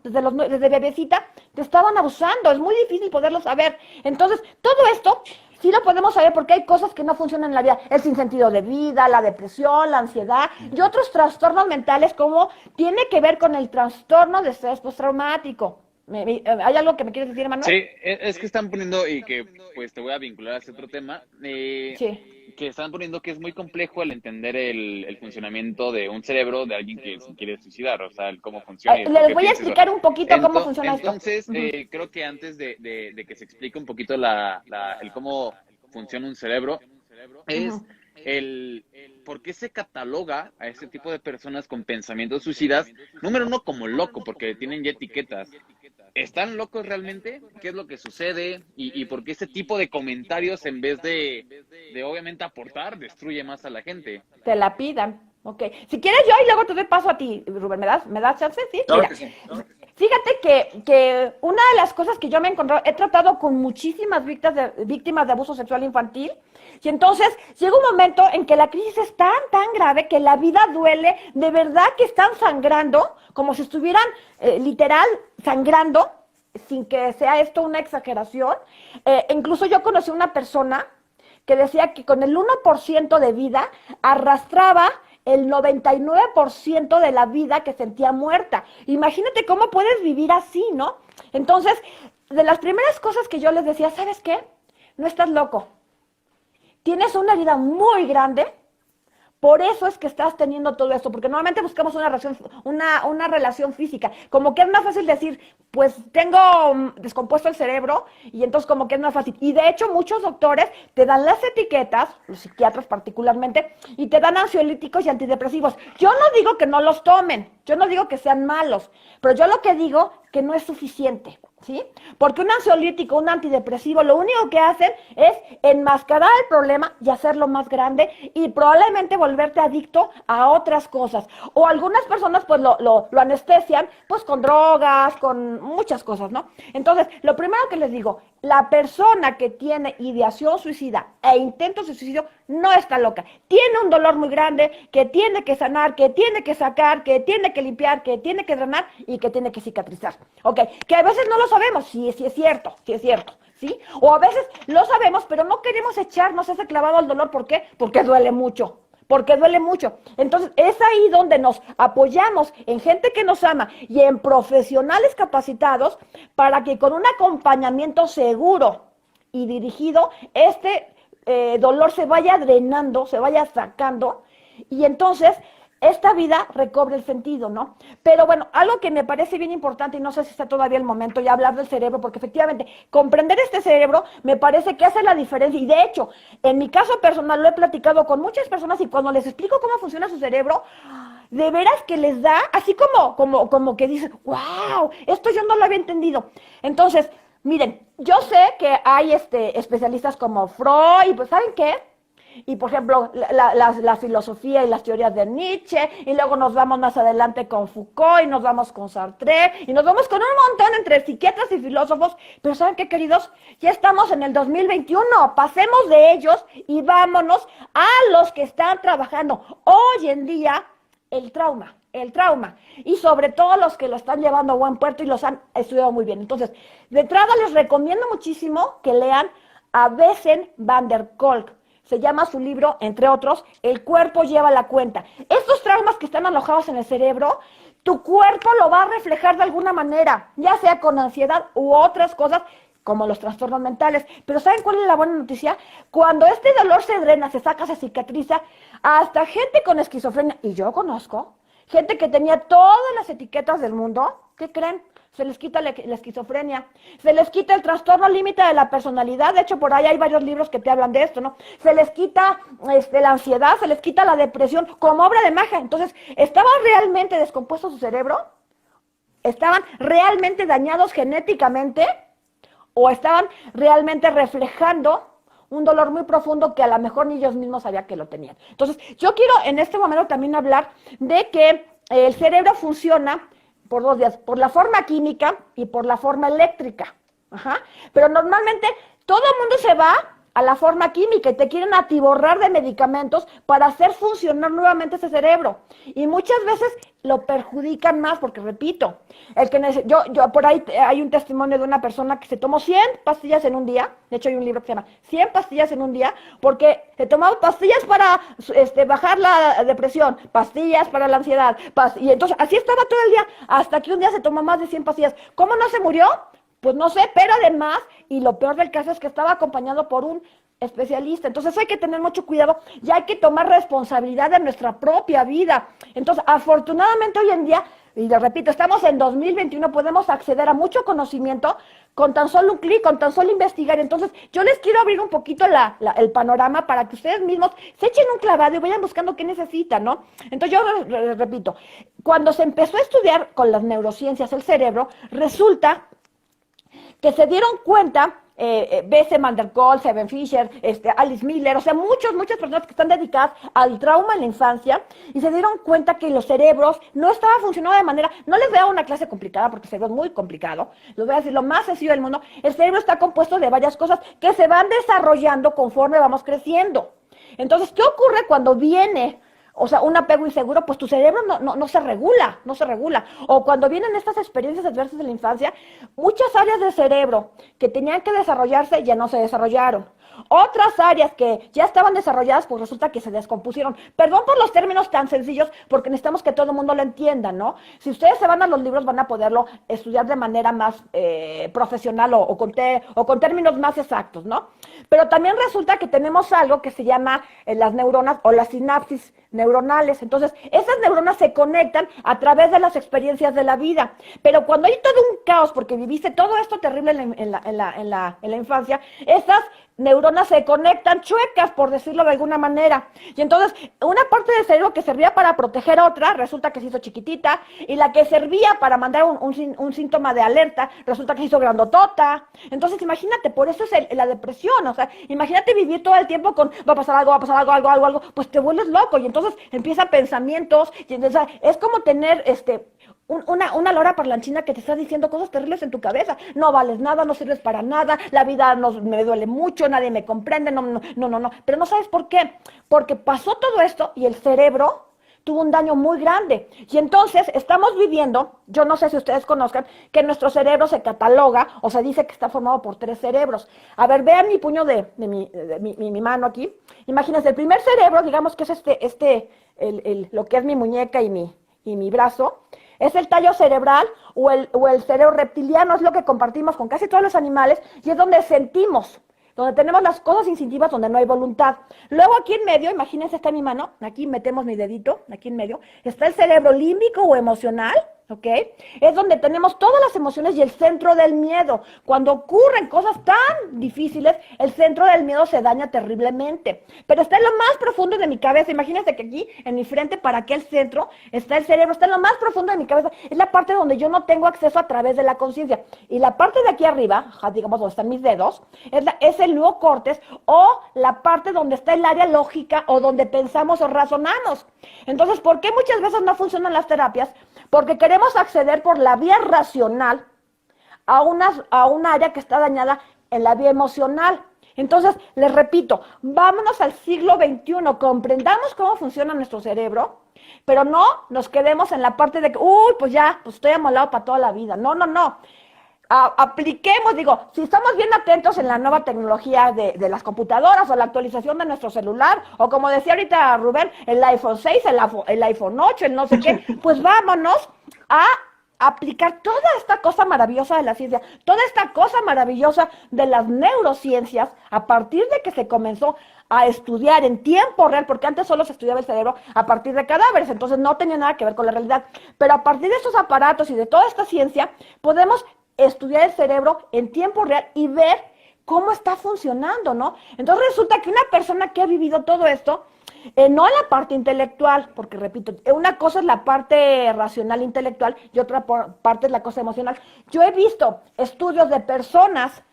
desde bebecita te estaban abusando? Es muy difícil poderlo saber. Entonces, todo esto sí lo podemos saber porque hay cosas que no funcionan en la vida. El sinsentido de vida, la depresión, la ansiedad y otros trastornos mentales como tiene que ver con el trastorno de estrés postraumático. ¿Hay algo que me quieres decir, Manuel? Sí, es que están poniendo, y que pues te voy a vincular a este otro tema, Sí. que están poniendo que es muy complejo el entender el funcionamiento de un cerebro de alguien que se quiere suicidar, o sea, el cómo funciona. Les voy a explicar un poquito cómo funciona esto. Entonces, creo que antes de que se explique un poquito el cómo funciona un cerebro, es el por qué se cataloga a ese tipo de personas con pensamientos suicidas, número uno, como loco, porque tienen ya etiquetas. ¿Están locos realmente? ¿Qué es lo que sucede? ¿Y por qué ese tipo de comentarios, en vez de obviamente aportar, destruye más a la gente? Te la pidan. Ok. Si quieres yo y luego te doy paso a ti, Rubén. ¿Me das chance? Sí. Claro Mira, que sí. fíjate que una de las cosas que yo me he encontrado, he tratado con muchísimas víctimas de abuso sexual infantil, y entonces llega un momento en que la crisis es tan grave que la vida duele, de verdad que están sangrando, como si estuvieran literal sangrando, sin que sea esto una exageración. Incluso yo conocí una persona que decía que con el 1% de vida arrastraba el 99% de la vida que sentía muerta. Imagínate cómo puedes vivir así, ¿no? Entonces, de las primeras cosas que yo les decía, ¿sabes qué? No estás loco. Tienes una herida muy grande, por eso es que estás teniendo todo esto, porque normalmente buscamos una relación física, como que es más fácil decir, pues tengo descompuesto el cerebro, y entonces como que es más fácil. Y de hecho muchos doctores te dan las etiquetas, los psiquiatras particularmente, y te dan ansiolíticos y antidepresivos. Yo no digo que no los tomen, yo no digo que sean malos, pero yo lo que digo que no es suficiente, ¿sí? Porque un ansiolítico, un antidepresivo, lo único que hacen es enmascarar el problema y hacerlo más grande y probablemente volverte adicto a otras cosas. O algunas personas pues lo anestesian pues con drogas, con muchas cosas, ¿no? Entonces, lo primero que les digo, la persona que tiene ideación suicida e intentos de suicidio no está loca. Tiene un dolor muy grande que tiene que sanar, que tiene que sacar, que tiene que limpiar, que tiene que drenar y que tiene que cicatrizar. Ok, que a veces no lo sabemos, sí, sí es cierto, sí es cierto. ¿Sí? O a veces lo sabemos, pero no queremos echarnos ese clavado al dolor. ¿Por qué? Porque duele mucho. Porque duele mucho. Entonces, es ahí donde nos apoyamos en gente que nos ama y en profesionales capacitados para que con un acompañamiento seguro y dirigido, dolor se vaya drenando, se vaya sacando, y entonces esta vida recobre el sentido, ¿no? Pero bueno, algo que me parece bien importante, y no sé si está todavía el momento ya hablar del cerebro, porque efectivamente comprender este cerebro me parece que hace la diferencia, y de hecho, en mi caso personal lo he platicado con muchas personas, y cuando les explico cómo funciona su cerebro, de veras que les da, así como que dicen, wow, esto yo no lo había entendido. Entonces, miren, yo sé que hay especialistas como Freud, y pues ¿saben qué? Y por ejemplo, la filosofía y las teorías de Nietzsche, y luego nos vamos más adelante con Foucault, y nos vamos con Sartre, y nos vamos con un montón entre psiquiatras y filósofos, pero ¿saben qué, queridos? Ya estamos en el 2021, pasemos de ellos y vámonos a los que están trabajando hoy en día el trauma, y sobre todo los que lo están llevando a buen puerto y los han estudiado muy bien. Entonces, de entrada les recomiendo muchísimo que lean a Bessel van der Kolk. Se llama su libro, entre otros, El cuerpo lleva la cuenta. Estos traumas que están alojados en el cerebro, tu cuerpo lo va a reflejar de alguna manera, ya sea con ansiedad u otras cosas, como los trastornos mentales. Pero ¿saben cuál es la buena noticia? Cuando este dolor se drena, se saca, se cicatriza, hasta gente con esquizofrenia, y yo conozco, gente que tenía todas las etiquetas del mundo, ¿qué creen? Se les quita la esquizofrenia, se les quita el trastorno límite de la personalidad. De hecho, por ahí hay varios libros que te hablan de esto, ¿no? Se les quita la ansiedad, se les quita la depresión, como obra de magia. Entonces, ¿estaba realmente descompuesto su cerebro? ¿Estaban realmente dañados genéticamente? ¿O estaban realmente reflejando un dolor muy profundo que a lo mejor ni ellos mismos sabían que lo tenían? Entonces, yo quiero en este momento también hablar de que el cerebro funciona por dos vías, por la forma química y por la forma eléctrica. Ajá. Pero normalmente todo el mundo se va a la forma química y te quieren atiborrar de medicamentos para hacer funcionar nuevamente ese cerebro. Y muchas veces lo perjudican más porque, repito, yo por ahí hay un testimonio de una persona que se tomó 100 pastillas en un día. De hecho, hay un libro que se llama 100 pastillas en un día, porque se tomaba pastillas para bajar la depresión, pastillas para la ansiedad, y entonces así estaba todo el día, hasta que un día se tomó más de 100 pastillas. ¿Cómo no se murió? Pues no sé, pero además, y lo peor del caso es que estaba acompañado por un especialista. Entonces hay que tener mucho cuidado y hay que tomar responsabilidad de nuestra propia vida. Entonces, afortunadamente hoy en día, y les repito, estamos en 2021, podemos acceder a mucho conocimiento con tan solo un clic, con tan solo investigar. Entonces, yo les quiero abrir un poquito el panorama para que ustedes mismos se echen un clavado y vayan buscando qué necesitan, ¿no? Entonces, yo les repito, cuando se empezó a estudiar con las neurociencias el cerebro, resulta que se dieron cuenta, Bessel van der Kolk, Steven Fisher, Alice Miller, o sea, muchas personas que están dedicadas al trauma en la infancia, y se dieron cuenta que los cerebros no estaban funcionando de manera, no les voy a dar una clase complicada porque el cerebro es muy complicado, les voy a decir lo más sencillo del mundo. El cerebro está compuesto de varias cosas que se van desarrollando conforme vamos creciendo. Entonces, ¿qué ocurre cuando viene un apego inseguro? Pues tu cerebro no se regula, no se regula. O cuando vienen estas experiencias adversas de la infancia, muchas áreas del cerebro que tenían que desarrollarse ya no se desarrollaron. Otras áreas que ya estaban desarrolladas, pues resulta que se descompusieron. Perdón por los términos tan sencillos, porque necesitamos que todo el mundo lo entienda, ¿no? Si ustedes se van a los libros, van a poderlo estudiar de manera más profesional o con términos más exactos, ¿no? Pero también resulta que tenemos algo que se llama las neuronas o las sinapsis neuronales. Entonces, esas neuronas se conectan a través de las experiencias de la vida. Pero cuando hay todo un caos, porque viviste todo esto terrible en la infancia, esas neuronas se conectan chuecas, por decirlo de alguna manera. Y entonces, una parte del cerebro que servía para proteger a otra, resulta que se hizo chiquitita, y la que servía para mandar un síntoma de alerta, resulta que se hizo grandotota. Entonces, imagínate, por eso es la depresión. O sea, imagínate vivir todo el tiempo con va a pasar algo, pues te vuelves loco, y entonces empiezan pensamientos, y entonces, es como tener una lora parlanchina que te está diciendo cosas terribles en tu cabeza. No vales nada, no sirves para nada, la vida me duele mucho, nadie me comprende, no. Pero no sabes por qué. Porque pasó todo esto y el cerebro tuvo un daño muy grande. Y entonces estamos viviendo, yo no sé si ustedes conozcan, que nuestro cerebro se cataloga o se dice que está formado por 3 cerebros. A ver, vean mi puño de mi mano aquí. Imagínense, el primer cerebro, digamos que es lo que es mi muñeca y mi brazo, es el tallo cerebral o el cerebro reptiliano, es lo que compartimos con casi todos los animales y es donde sentimos, donde tenemos las cosas instintivas, donde no hay voluntad. Luego aquí en medio, imagínense, está mi mano, aquí metemos mi dedito, aquí en medio, está el cerebro límbico o emocional, ¿ok? Es donde tenemos todas las emociones y el centro del miedo. Cuando ocurren cosas tan difíciles, el centro del miedo se daña terriblemente. Pero está en lo más profundo de mi cabeza. Imagínense que aquí, en mi frente, para aquel centro, está el cerebro, está en lo más profundo de mi cabeza. Es la parte donde yo no tengo acceso a través de la conciencia. Y la parte de aquí arriba, digamos donde están mis dedos, es el neocórtex o la parte donde está el área lógica o donde pensamos o razonamos. Entonces, ¿por qué muchas veces no funcionan las terapias? Porque queremos acceder por la vía racional a un área que está dañada en la vía emocional. Entonces, les repito, vámonos al siglo XXI, comprendamos cómo funciona nuestro cerebro, pero no nos quedemos en la parte de que, pues estoy amolado para toda la vida. No. Apliquemos, si estamos bien atentos en la nueva tecnología de las computadoras o la actualización de nuestro celular, o como decía ahorita Rubén, el iPhone 6, el iPhone 8, el no sé qué, pues vámonos a aplicar toda esta cosa maravillosa de la ciencia, toda esta cosa maravillosa de las neurociencias, a partir de que se comenzó a estudiar en tiempo real, porque antes solo se estudiaba el cerebro a partir de cadáveres, entonces no tenía nada que ver con la realidad, pero a partir de estos aparatos y de toda esta ciencia, podemos estudiar el cerebro en tiempo real y ver cómo está funcionando, ¿no? Entonces resulta que una persona que ha vivido todo esto, no en la parte intelectual, porque repito, una cosa es la parte racional intelectual y otra parte es la cosa emocional. Yo he visto estudios de personas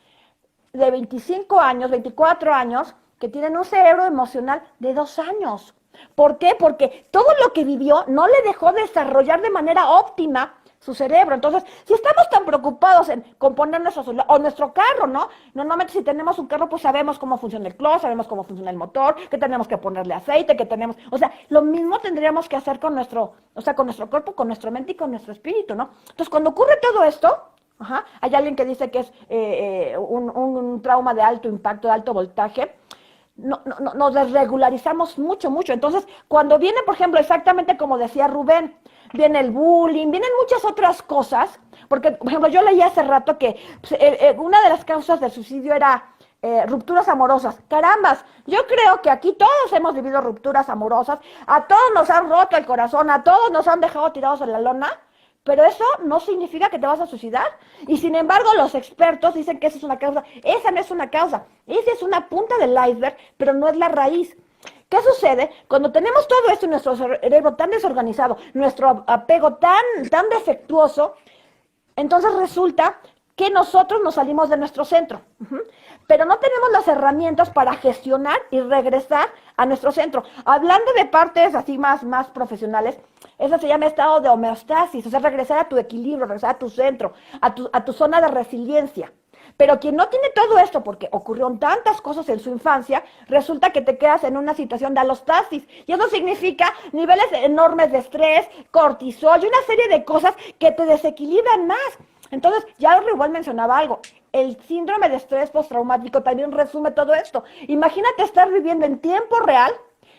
de 25 años, 24 años, que tienen un cerebro emocional de 2 años. ¿Por qué? Porque todo lo que vivió no le dejó desarrollar de manera óptima su cerebro. Entonces, si estamos tan preocupados en componer nuestro carro, ¿no? Normalmente si tenemos un carro, pues sabemos cómo funciona el clutch, sabemos cómo funciona el motor, que tenemos que ponerle aceite, o sea, lo mismo tendríamos que hacer con nuestro cuerpo, con nuestra mente y con nuestro espíritu, ¿no? Entonces, cuando ocurre todo esto, hay alguien que dice que es un trauma de alto impacto, de alto voltaje, nos desregularizamos mucho. Entonces, cuando viene, por ejemplo, exactamente como decía Rubén, viene el bullying, vienen muchas otras cosas, porque, por ejemplo, yo leí hace rato que una de las causas del suicidio era rupturas amorosas. Carambas, yo creo que aquí todos hemos vivido rupturas amorosas, a todos nos han roto el corazón, a todos nos han dejado tirados en la lona, pero eso no significa que te vas a suicidar. Y sin embargo, los expertos dicen que esa es una causa. Esa no es una causa. Esa es una punta del iceberg, pero no es la raíz. ¿Qué sucede? Cuando tenemos todo esto en nuestro cerebro tan desorganizado, nuestro apego tan defectuoso, entonces resulta que nosotros nos salimos de nuestro centro. Pero no tenemos las herramientas para gestionar y regresar a nuestro centro. Hablando de partes así más profesionales, eso se llama estado de homeostasis, o sea, regresar a tu equilibrio, regresar a tu centro, a tu zona de resiliencia. Pero quien no tiene todo esto, porque ocurrieron tantas cosas en su infancia, resulta que te quedas en una situación de alostasis. Y eso significa niveles enormes de estrés, cortisol y una serie de cosas que te desequilibran más. Entonces, ya Rubén mencionaba algo, el síndrome de estrés postraumático también resume todo esto. Imagínate estar viviendo en tiempo real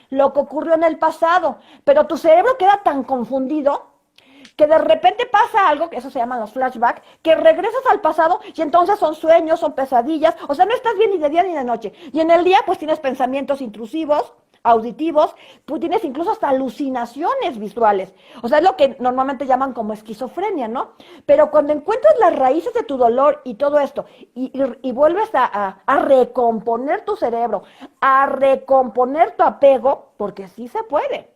lo que ocurrió en el pasado, pero tu cerebro queda tan confundido que de repente pasa algo, que eso se llaman los flashbacks, que regresas al pasado y entonces son sueños, son pesadillas, o sea, no estás bien ni de día ni de noche. Y en el día pues tienes pensamientos intrusivos, auditivos, pues tienes incluso hasta alucinaciones visuales. O sea, es lo que normalmente llaman como esquizofrenia, ¿no? Pero cuando encuentras las raíces de tu dolor y todo esto, y vuelves a recomponer tu cerebro, a recomponer tu apego, porque sí se puede.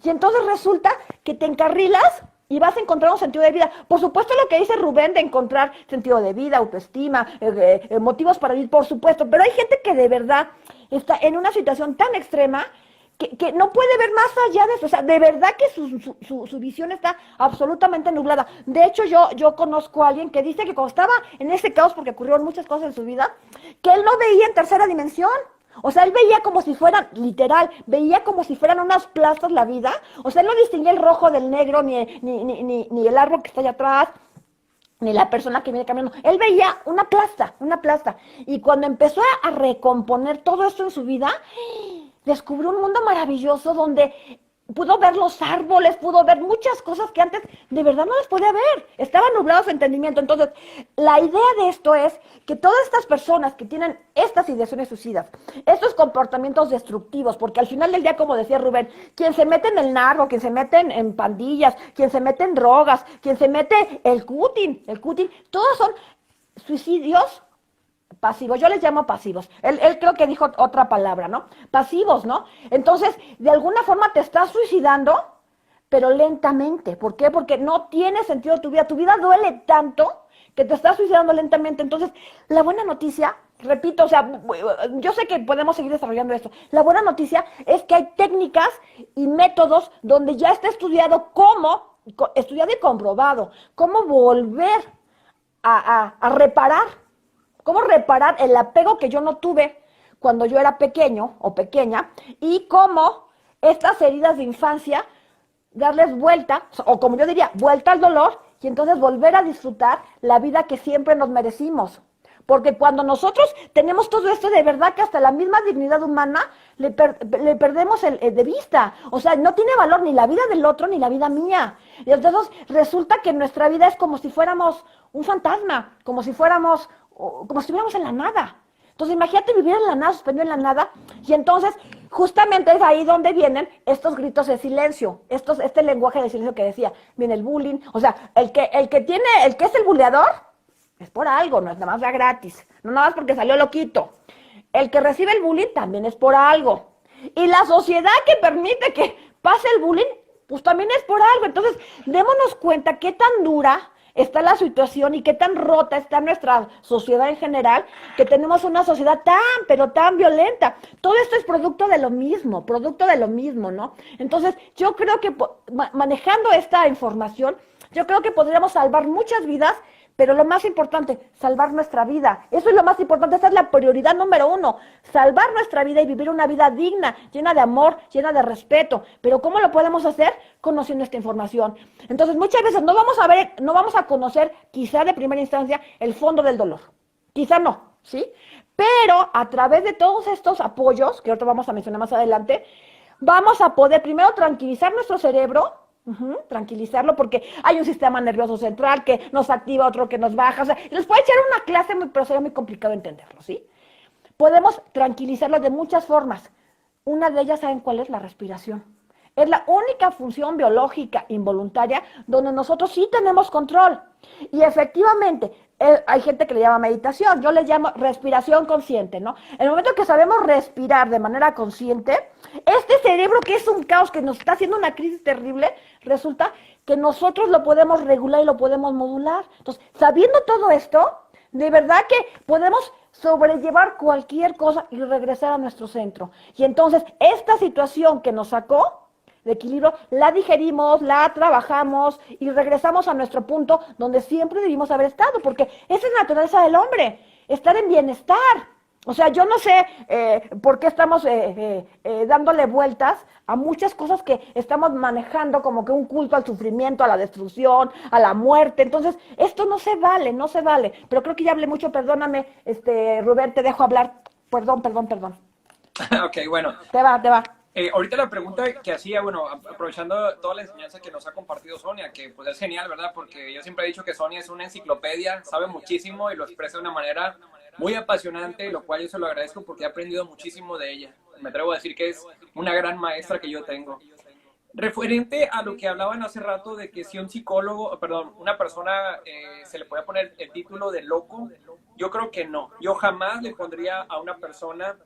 Y entonces resulta que te encarrilas y vas a encontrar un sentido de vida. Por supuesto lo que dice Rubén de encontrar sentido de vida, autoestima, motivos para vivir, por supuesto, pero hay gente que de verdad está en una situación tan extrema que no puede ver más allá de eso. O sea, de verdad que su visión está absolutamente nublada. De hecho, yo conozco a alguien que dice que cuando estaba en ese caos, porque ocurrieron muchas cosas en su vida, que él no veía en tercera dimensión. O sea, él veía como si fueran, literal, veía como si fueran unas plazas la vida. O sea, él no distinguía el rojo del negro, ni el árbol que está allá atrás, ni la persona que viene caminando. Él veía una plaza, una plaza. Y cuando empezó a recomponer todo esto en su vida, descubrió un mundo maravilloso donde pudo ver los árboles, pudo ver muchas cosas que antes de verdad no las podía ver. Estaba nublado su entendimiento. Entonces, la idea de esto es que todas estas personas que tienen estas ideaciones suicidas, estos comportamientos destructivos, porque al final del día, como decía Rubén, quien se mete en el narco, quien se mete en pandillas, quien se mete en drogas, quien se mete el cutting, todos son suicidios pasivos. Yo les llamo pasivos. Él creo que dijo otra palabra, ¿no? Pasivos, ¿no? Entonces, de alguna forma te estás suicidando, pero lentamente. ¿Por qué? Porque no tiene sentido tu vida. Tu vida duele tanto que te estás suicidando lentamente. Entonces, la buena noticia, repito, o sea, yo sé que podemos seguir desarrollando esto. La buena noticia es que hay técnicas y métodos donde ya está estudiado estudiado y comprobado, cómo volver a reparar. ¿Cómo reparar el apego que yo no tuve cuando yo era pequeño o pequeña? Y cómo estas heridas de infancia, darles vuelta, o como yo diría, vuelta al dolor, y entonces volver a disfrutar la vida que siempre nos merecimos. Porque cuando nosotros tenemos todo esto, de verdad que hasta la misma dignidad humana le perdemos de vista. O sea, no tiene valor ni la vida del otro ni la vida mía. Y entonces resulta que nuestra vida es como si fuéramos un fantasma, como si estuviéramos en la nada. Entonces imagínate vivir en la nada, suspendido en la nada, y entonces justamente es ahí donde vienen estos gritos de silencio, este lenguaje de silencio que decía, viene el bullying. O sea, el que es el buleador, es por algo, no es nada más de gratis, no nada más porque salió loquito. El que recibe el bullying también es por algo. Y la sociedad que permite que pase el bullying, pues también es por algo. Entonces, démonos cuenta qué tan dura está la situación y qué tan rota está nuestra sociedad en general, que tenemos una sociedad pero tan violenta. Todo esto es producto de lo mismo, ¿no? Entonces, yo creo que manejando esta información, yo creo que podríamos salvar muchas vidas, pero lo más importante, salvar nuestra vida. Eso es lo más importante, esa es la prioridad número 1. Salvar nuestra vida y vivir una vida digna, llena de amor, llena de respeto. Pero ¿cómo lo podemos hacer? Conociendo esta información. Entonces, muchas veces no vamos a conocer, quizá de primera instancia, el fondo del dolor. Quizá no, ¿sí? Pero a través de todos estos apoyos, que ahorita vamos a mencionar más adelante, vamos a poder primero tranquilizar nuestro cerebro, tranquilizarlo, porque hay un sistema nervioso central que nos activa, otro que nos baja. O sea, les puede echar una clase, pero sería muy complicado entenderlo, ¿sí? Podemos tranquilizarlo de muchas formas. Una de ellas, ¿saben cuál es? La respiración. Es la única función biológica involuntaria donde nosotros sí tenemos control. Y efectivamente, hay gente que le llama meditación, yo le llamo respiración consciente, ¿no? En el momento que sabemos respirar de manera consciente, este cerebro que es un caos, que nos está haciendo una crisis terrible, resulta que nosotros lo podemos regular y lo podemos modular. Entonces, sabiendo todo esto, de verdad que podemos sobrellevar cualquier cosa y regresar a nuestro centro. Y entonces, esta situación que nos sacó de equilibrio, la digerimos, la trabajamos y regresamos a nuestro punto donde siempre debimos haber estado, porque esa es la naturaleza del hombre, estar en bienestar. O sea, yo no sé por qué estamos dándole vueltas a muchas cosas que estamos manejando como que un culto al sufrimiento, a la destrucción, a la muerte. Entonces, esto no se vale. Pero creo que ya hablé mucho, perdóname, Rubén, te dejo hablar. Perdón. Ok, bueno. Te va. Ahorita la pregunta que hacía, bueno, aprovechando toda la enseñanza que nos ha compartido Sonia, que pues es genial, ¿verdad? Porque yo siempre he dicho que Sonia es una enciclopedia, sabe muchísimo y lo expresa de una manera muy apasionante, lo cual yo se lo agradezco porque he aprendido muchísimo de ella. Me atrevo a decir que es una gran maestra que yo tengo. Referente a lo que hablaban hace rato de que si una persona se le puede poner el título de loco, yo creo que no. Yo jamás le pondría a una persona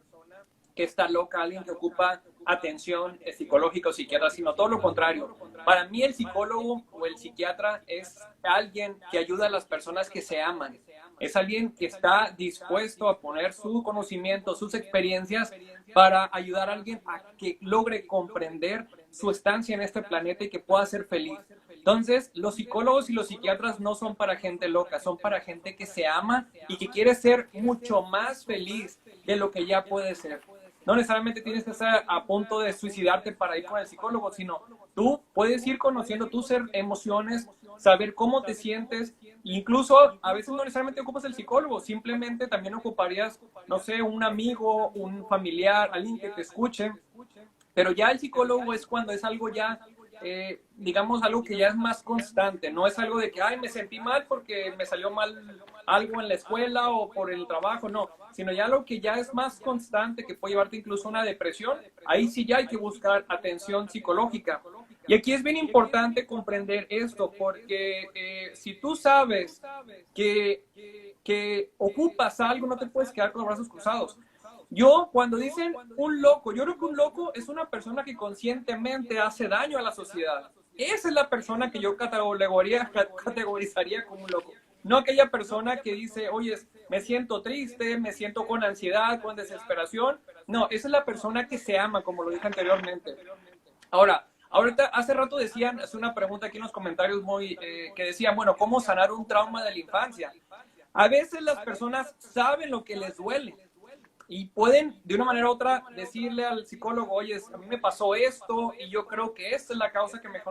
que está loca, alguien que ocupa atención psicológica o psiquiatra, sino todo lo contrario. Para mí el psicólogo o el psiquiatra es alguien que ayuda a las personas que se aman, Es alguien que está dispuesto a poner su conocimiento, sus experiencias para ayudar a alguien a que logre comprender su estancia en este planeta y que pueda ser feliz. Entonces, los psicólogos y los psiquiatras no son para gente loca, son para gente que se ama y que quiere ser mucho más feliz de lo que ya puede ser. No necesariamente tienes que estar a punto de suicidarte para ir con el psicólogo, sino tú puedes ir conociendo tus emociones, saber cómo te sientes. Incluso a veces no necesariamente ocupas el psicólogo, simplemente también ocuparías, no sé, un amigo, un familiar, alguien que te escuche. Pero ya el psicólogo es cuando es algo ya, digamos, algo que ya es más constante. No es algo de que, ay, me sentí mal porque me salió mal algo en la escuela o por el trabajo, no. Sino ya lo que ya es más constante, que puede llevarte incluso a una depresión, ahí sí ya hay que buscar atención psicológica. Y aquí es bien importante comprender esto, porque si tú sabes que ocupas algo, no te puedes quedar con los brazos cruzados. Yo, cuando dicen un loco, yo creo que un loco es una persona que conscientemente hace daño a la sociedad. Esa es la persona que yo categorizaría como un loco. No aquella persona que dice, oye, me siento triste, me siento con ansiedad, con desesperación. No, esa es la persona que se ama, como lo dije anteriormente. Ahora, ahorita, hace rato decían, es una pregunta aquí en los comentarios que decían, bueno, ¿cómo sanar un trauma de la infancia? A veces las personas saben lo que les duele y pueden, de una manera u otra, decirle al psicólogo, oye, a mí me pasó esto y yo creo que esta es la causa que me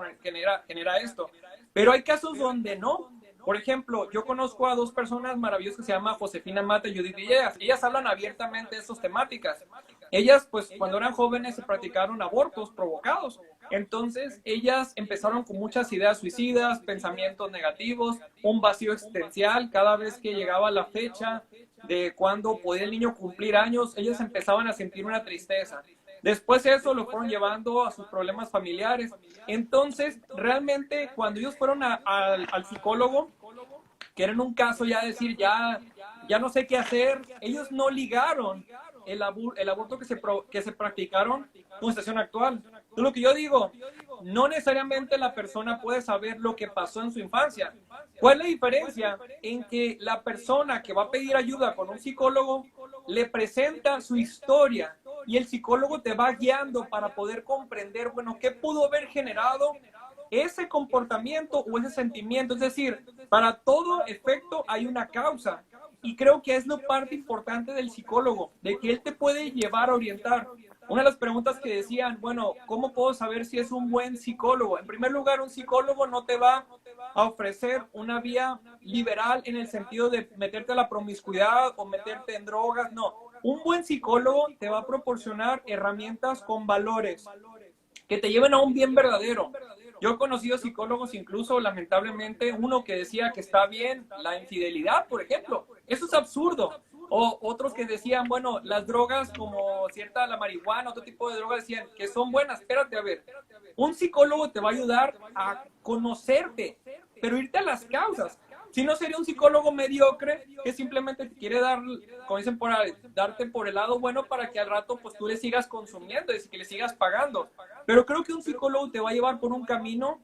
genera esto. Pero hay casos donde no. Por ejemplo, yo conozco a dos personas maravillosas que se llaman Josefina Mata y Judith Villegas. Ellas hablan abiertamente de estas temáticas. Ellas, pues, cuando eran jóvenes se practicaron abortos provocados. Entonces, ellas empezaron con muchas ideas suicidas, pensamientos negativos, un vacío existencial. Cada vez que llegaba la fecha de cuando podía el niño cumplir años, ellas empezaban a sentir una tristeza. Después eso lo fueron llevando a sus problemas familiares. Entonces, realmente, cuando ellos fueron al psicólogo, que era en un caso ya decir, ya no sé qué hacer, ellos no ligaron el aborto que se practicaron con la situación actual. Entonces, lo que yo digo, no necesariamente la persona puede saber lo que pasó en su infancia. ¿Cuál es la diferencia? En que la persona que va a pedir ayuda con un psicólogo le presenta su historia y el psicólogo te va guiando para poder comprender, bueno, qué pudo haber generado ese comportamiento o ese sentimiento. Es decir, para todo efecto hay una causa. Y creo que es lo parte importante del psicólogo, de que él te puede llevar a orientar. Una de las preguntas que decían, bueno, ¿cómo puedo saber si es un buen psicólogo? En primer lugar, un psicólogo no te va a ofrecer una vía liberal en el sentido de meterte a la promiscuidad o meterte en drogas, no. Un buen psicólogo te va a proporcionar herramientas con valores que te lleven a un bien verdadero. Yo he conocido psicólogos, incluso lamentablemente, uno que decía que está bien la infidelidad, por ejemplo. Eso es absurdo. O otros que decían, bueno, las drogas como la marihuana, otro tipo de drogas, decían que son buenas. Espérate, a ver. Un psicólogo te va a ayudar a conocerte, pero irte a las causas. Si no, sería un psicólogo mediocre que simplemente te quiere dar, como dicen, darte por el lado bueno para que al rato pues tú le sigas consumiendo y que le sigas pagando. Pero creo que un psicólogo te va a llevar por un camino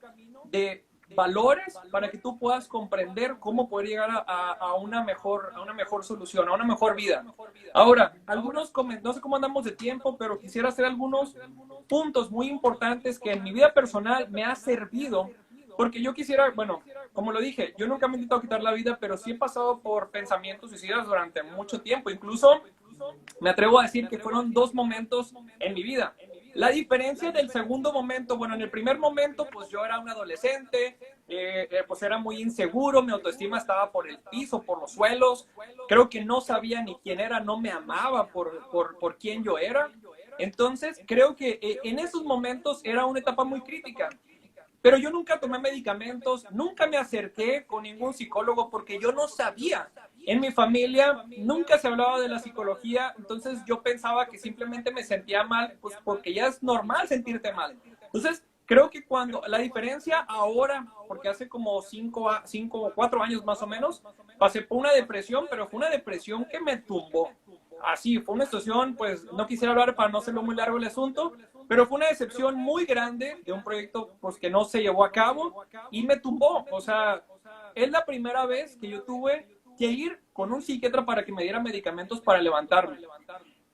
de valores para que tú puedas comprender cómo poder llegar a una mejor solución, a una mejor vida. Ahora, no sé cómo andamos de tiempo, pero quisiera hacer algunos puntos muy importantes que en mi vida personal me ha servido. Porque yo quisiera, bueno, como lo dije, yo nunca me he intentado quitar la vida, pero sí he pasado por pensamientos suicidas durante mucho tiempo. Incluso me atrevo a decir que fueron 2 momentos en mi vida. La diferencia del segundo momento, bueno, en el primer momento, pues yo era un adolescente, pues era muy inseguro, mi autoestima estaba por el piso, por los suelos. Creo que no sabía ni quién era, no me amaba por quién yo era. Entonces, creo que en esos momentos era una etapa muy crítica. Pero yo nunca tomé medicamentos, nunca me acerqué con ningún psicólogo porque yo no sabía. En mi familia nunca se hablaba de la psicología, entonces yo pensaba que simplemente me sentía mal, pues porque ya es normal sentirte mal. Entonces, creo que la diferencia ahora, porque hace como 5 o 4 años más o menos, pasé por una depresión, pero fue una depresión que me tumbó. Así, fue una situación, pues no quisiera hablar para no hacerlo muy largo el asunto, pero fue una decepción muy grande de un proyecto pues, que no se llevó a cabo y me tumbó. O sea, es la primera vez que yo tuve que ir con un psiquiatra para que me diera medicamentos para levantarme.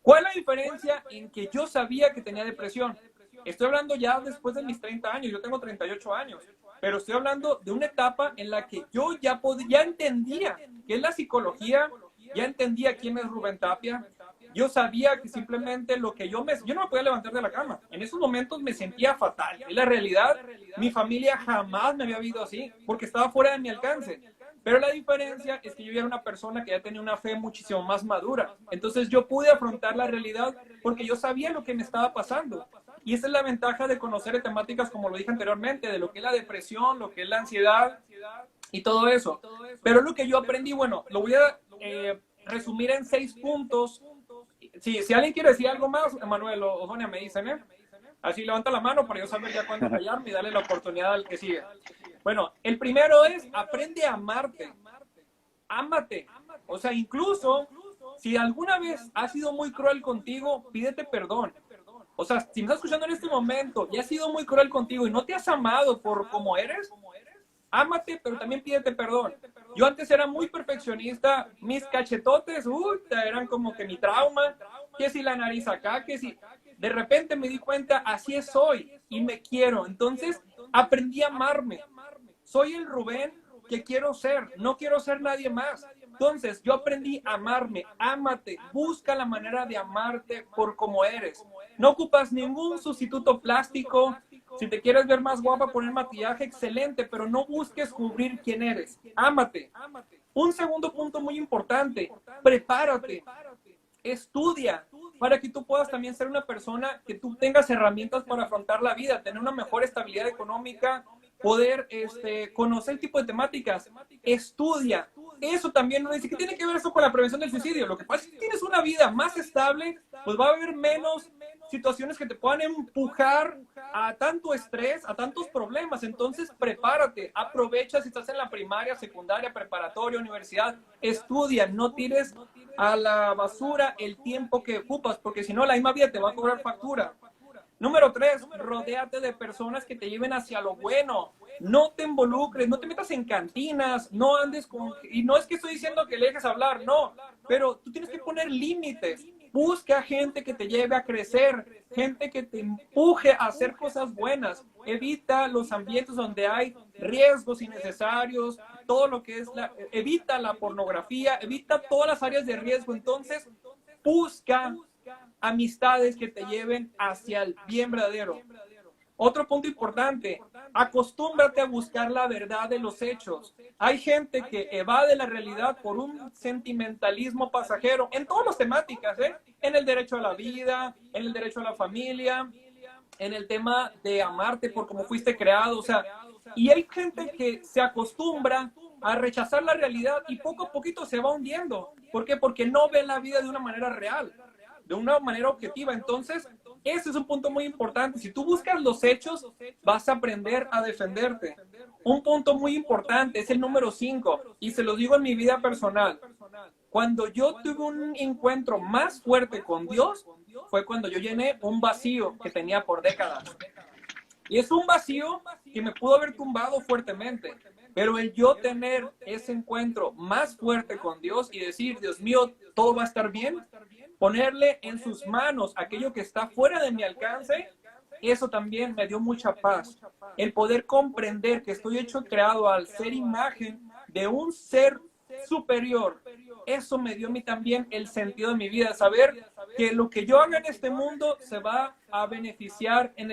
¿Cuál es la diferencia en que yo sabía que tenía depresión? Estoy hablando ya después de mis 30 años, yo tengo 38 años, pero estoy hablando de una etapa en la que yo ya entendía qué es la psicología, ya entendía quién es Rubén Tapia. Yo sabía que simplemente yo no me podía levantar de la cama. En esos momentos me sentía fatal. En la realidad, mi familia jamás me había visto así, porque estaba fuera de mi alcance. Pero la diferencia es que yo era una persona que ya tenía una fe muchísimo más madura. Entonces yo pude afrontar la realidad porque yo sabía lo que me estaba pasando. Y esa es la ventaja de conocer temáticas, como lo dije anteriormente, de lo que es la depresión, lo que es la ansiedad y todo eso. Pero lo que yo aprendí, bueno, lo voy a resumir en 6 puntos. Si alguien quiere decir algo más, Emanuel o Sonia me dicen, ¿eh? Así levanta la mano para yo saber ya cuándo callarme y darle la oportunidad al que sigue. Bueno, el primero es aprende a amarte. Ámate. O sea, incluso si alguna vez has sido muy cruel contigo, pídete perdón. O sea, si me estás escuchando en este momento y has sido muy cruel contigo y no te has amado por como eres, ámate, pero también pídete perdón. Yo antes era muy perfeccionista, mis cachetotes, eran como que mi trauma, que si la nariz acá, que si... De repente me di cuenta, así soy y me quiero. Entonces aprendí a amarme. Soy el Rubén que quiero ser, no quiero ser nadie más. Entonces yo aprendí a amarme, ámate, busca la manera de amarte por como eres. No ocupas ningún sustituto plástico. Si te quieres ver más guapa, poner maquillaje, excelente, pero no busques cubrir quién eres. Ámate. Un segundo punto muy importante, prepárate, estudia, para que tú puedas también ser una persona que tú tengas herramientas para afrontar la vida, tener una mejor estabilidad económica, poder conocer el tipo de temáticas. Estudia. Eso también no dice que tiene que ver eso con la prevención del suicidio. Lo que pasa es que si tienes una vida más estable, pues va a haber menos situaciones que te puedan empujar a tanto estrés, a tantos problemas. Entonces, prepárate, aprovecha si estás en la primaria, secundaria, preparatoria, universidad, estudia, no tires a la basura el tiempo que ocupas, porque si no, la misma vida te va a cobrar factura. Número 3, rodéate de personas que te lleven hacia lo bueno. No te involucres, no te metas en cantinas, no andes con... Y no es que estoy diciendo que le dejes hablar, no. Pero tú tienes que poner límites. Busca gente que te lleve a crecer, gente que te empuje a hacer cosas buenas. Evita los ambientes donde hay riesgos innecesarios, todo lo que es evita la pornografía, evita todas las áreas de riesgo. Entonces, busca amistades que te lleven hacia el bien verdadero. Otro punto importante, acostúmbrate a buscar la verdad de los hechos. Hay gente que evade la realidad por un sentimentalismo pasajero en todas las temáticas, en el derecho a la vida, en el derecho a la familia, en el tema de amarte por cómo fuiste creado. O sea, y hay gente que se acostumbra a rechazar la realidad y poco a poquito se va hundiendo. ¿Por qué? Porque no ve la vida de una manera real, de una manera objetiva. Entonces, ese es un punto muy importante. Si tú buscas los hechos, vas a aprender a defenderte. Un punto muy importante es el número 5, y se lo digo en mi vida personal. Cuando yo tuve un encuentro más fuerte con Dios, fue cuando yo llené un vacío que tenía por décadas. Y es un vacío que me pudo haber tumbado fuertemente. Pero el yo tener ese encuentro más fuerte con Dios y decir, Dios mío, todo va a estar bien, ponerle en sus manos aquello que está fuera de mi alcance, eso también me dio mucha paz. El poder comprender que estoy hecho creado al ser imagen de un ser superior, eso me dio a mí también el sentido de mi vida, saber que lo que yo haga en este mundo se va a beneficiar en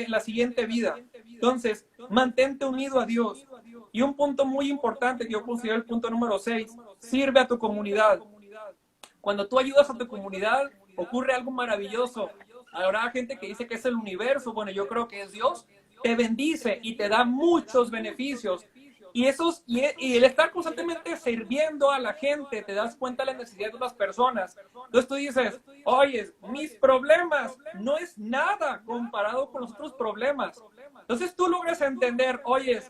la siguiente vida. Entonces, mantente unido a Dios. Y un punto muy importante que yo considero el punto número 6, sirve a tu comunidad. Cuando tú ayudas a tu comunidad, ocurre algo maravilloso. Habrá gente que dice que es el universo, bueno, yo creo que es Dios, te bendice y te da muchos beneficios. Y el estar constantemente sirviendo a la gente, te das cuenta de la necesidad de otras personas. Entonces tú dices, oye, mis problemas no es nada comparado con los otros problemas. Entonces tú logras entender, oye,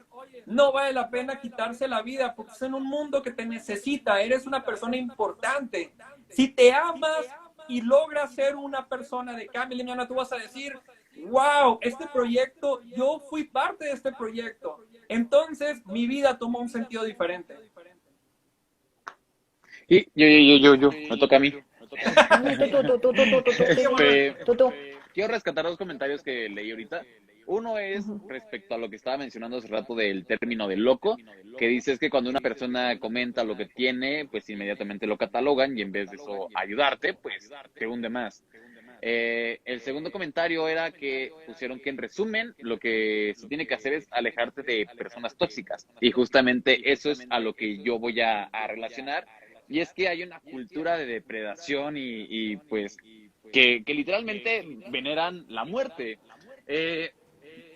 no vale la pena quitarse la vida porque es en un mundo que te necesita, eres una persona importante. Si te amas y logras ser una persona de cambio, mañana tú vas a decir, wow, este proyecto, yo fui parte de este proyecto. Entonces, mi vida tomó un sentido diferente. Y me toca a mí. Este, Tú. quiero rescatar dos comentarios que leí ahorita. Uno es respecto a lo que estaba mencionando hace rato del término de loco, que dices que cuando una persona comenta lo que tiene, pues inmediatamente lo catalogan y en vez de eso ayudarte, pues te hunde más. El segundo comentario era que pusieron que en resumen lo que se tiene que hacer es alejarte de personas tóxicas y justamente eso es a lo que yo voy a relacionar y es que hay una cultura de depredación y pues que literalmente veneran la muerte.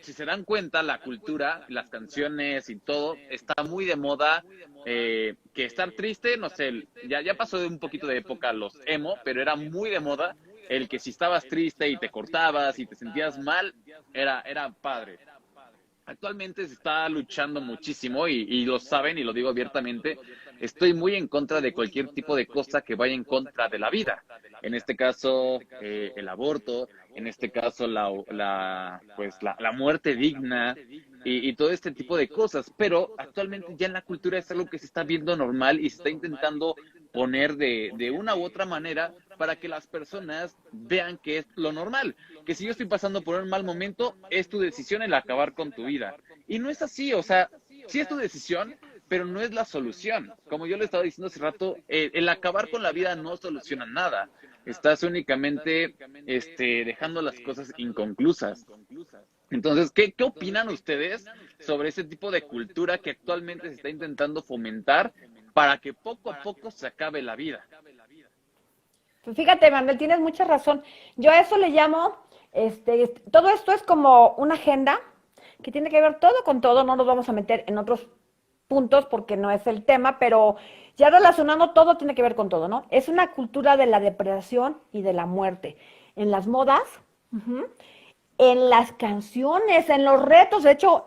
Si se dan cuenta, la cultura, las canciones y todo, está muy de moda, que estar triste, no sé, ya pasó de un poquito de época los emo, pero era muy de moda el que si estabas triste y te cortabas y te sentías mal, era padre. Actualmente se está luchando muchísimo y lo saben y lo digo abiertamente, estoy muy en contra de cualquier tipo de cosa que vaya en contra de la vida. En este caso, el aborto, en este caso la muerte digna y todo este tipo de cosas. Pero actualmente ya en la cultura es algo que se está viendo normal y se está intentando poner de una u otra manera para que las personas vean que es lo normal, que si yo estoy pasando por un mal momento, es tu decisión el acabar con tu vida. Y no es así, o sea, sí es tu decisión, pero no es la solución. Como yo le estaba diciendo hace rato, el acabar con la vida no soluciona nada. Estás únicamente dejando las cosas inconclusas. Entonces, ¿qué opinan ustedes sobre ese tipo de cultura que actualmente se está intentando fomentar para que poco a poco se acabe la vida? Pues fíjate, Manuel, tienes mucha razón. Yo a eso le llamo, todo esto es como una agenda que tiene que ver todo con todo, no nos vamos a meter en otros puntos porque no es el tema, pero ya relacionando todo tiene que ver con todo, ¿no? Es una cultura de la depredación y de la muerte. En las modas, en las canciones, en los retos. De hecho,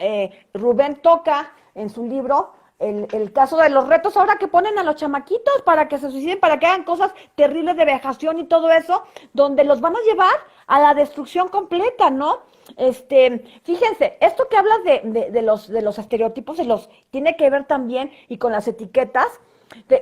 Rubén toca en su libro el caso de los retos ahora que ponen a los chamaquitos para que se suiciden, para que hagan cosas terribles de vejación y todo eso, donde los van a llevar a la destrucción completa, ¿no? Fíjense, esto que hablas de los estereotipos, tiene que ver también y con las etiquetas.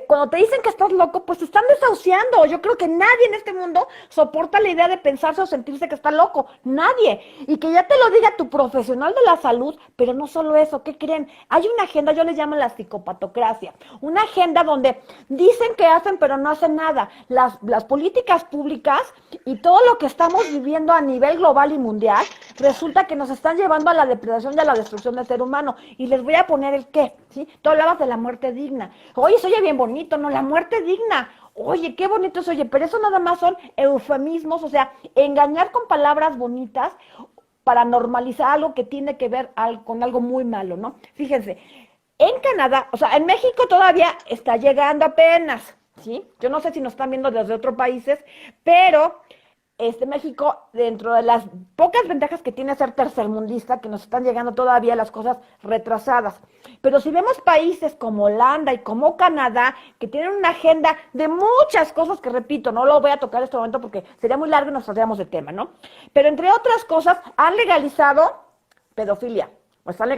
Cuando te dicen que estás loco, pues te están desahuciando. Yo creo que nadie en este mundo soporta la idea de pensarse o sentirse que está loco. Nadie. Y que ya te lo diga tu profesional de la salud, pero no solo eso, ¿qué creen? Hay una agenda, yo le llamo la psicopatocracia. Una agenda donde dicen que hacen, pero no hacen nada. Las políticas públicas y todo lo que estamos viviendo a nivel global y mundial, resulta que nos están llevando a la depredación y a la destrucción del ser humano. Y les voy a poner el qué, ¿sí? Tú hablabas de la muerte digna. Oye, soy bien bonito, ¿no? La muerte digna. Oye, qué bonito es, oye, pero eso nada más son eufemismos, o sea, engañar con palabras bonitas para normalizar algo que tiene que ver con algo muy malo, ¿no? Fíjense, en Canadá, o sea, en México todavía está llegando apenas, ¿sí? Yo no sé si nos están viendo desde otros países, pero México, dentro de las pocas ventajas que tiene ser tercermundista, que nos están llegando todavía las cosas retrasadas. Pero si vemos países como Holanda y como Canadá, que tienen una agenda de muchas cosas que, repito, no lo voy a tocar en este momento porque sería muy largo y nos saldríamos del tema, ¿no? Pero entre otras cosas, han legalizado pedofilia, pues han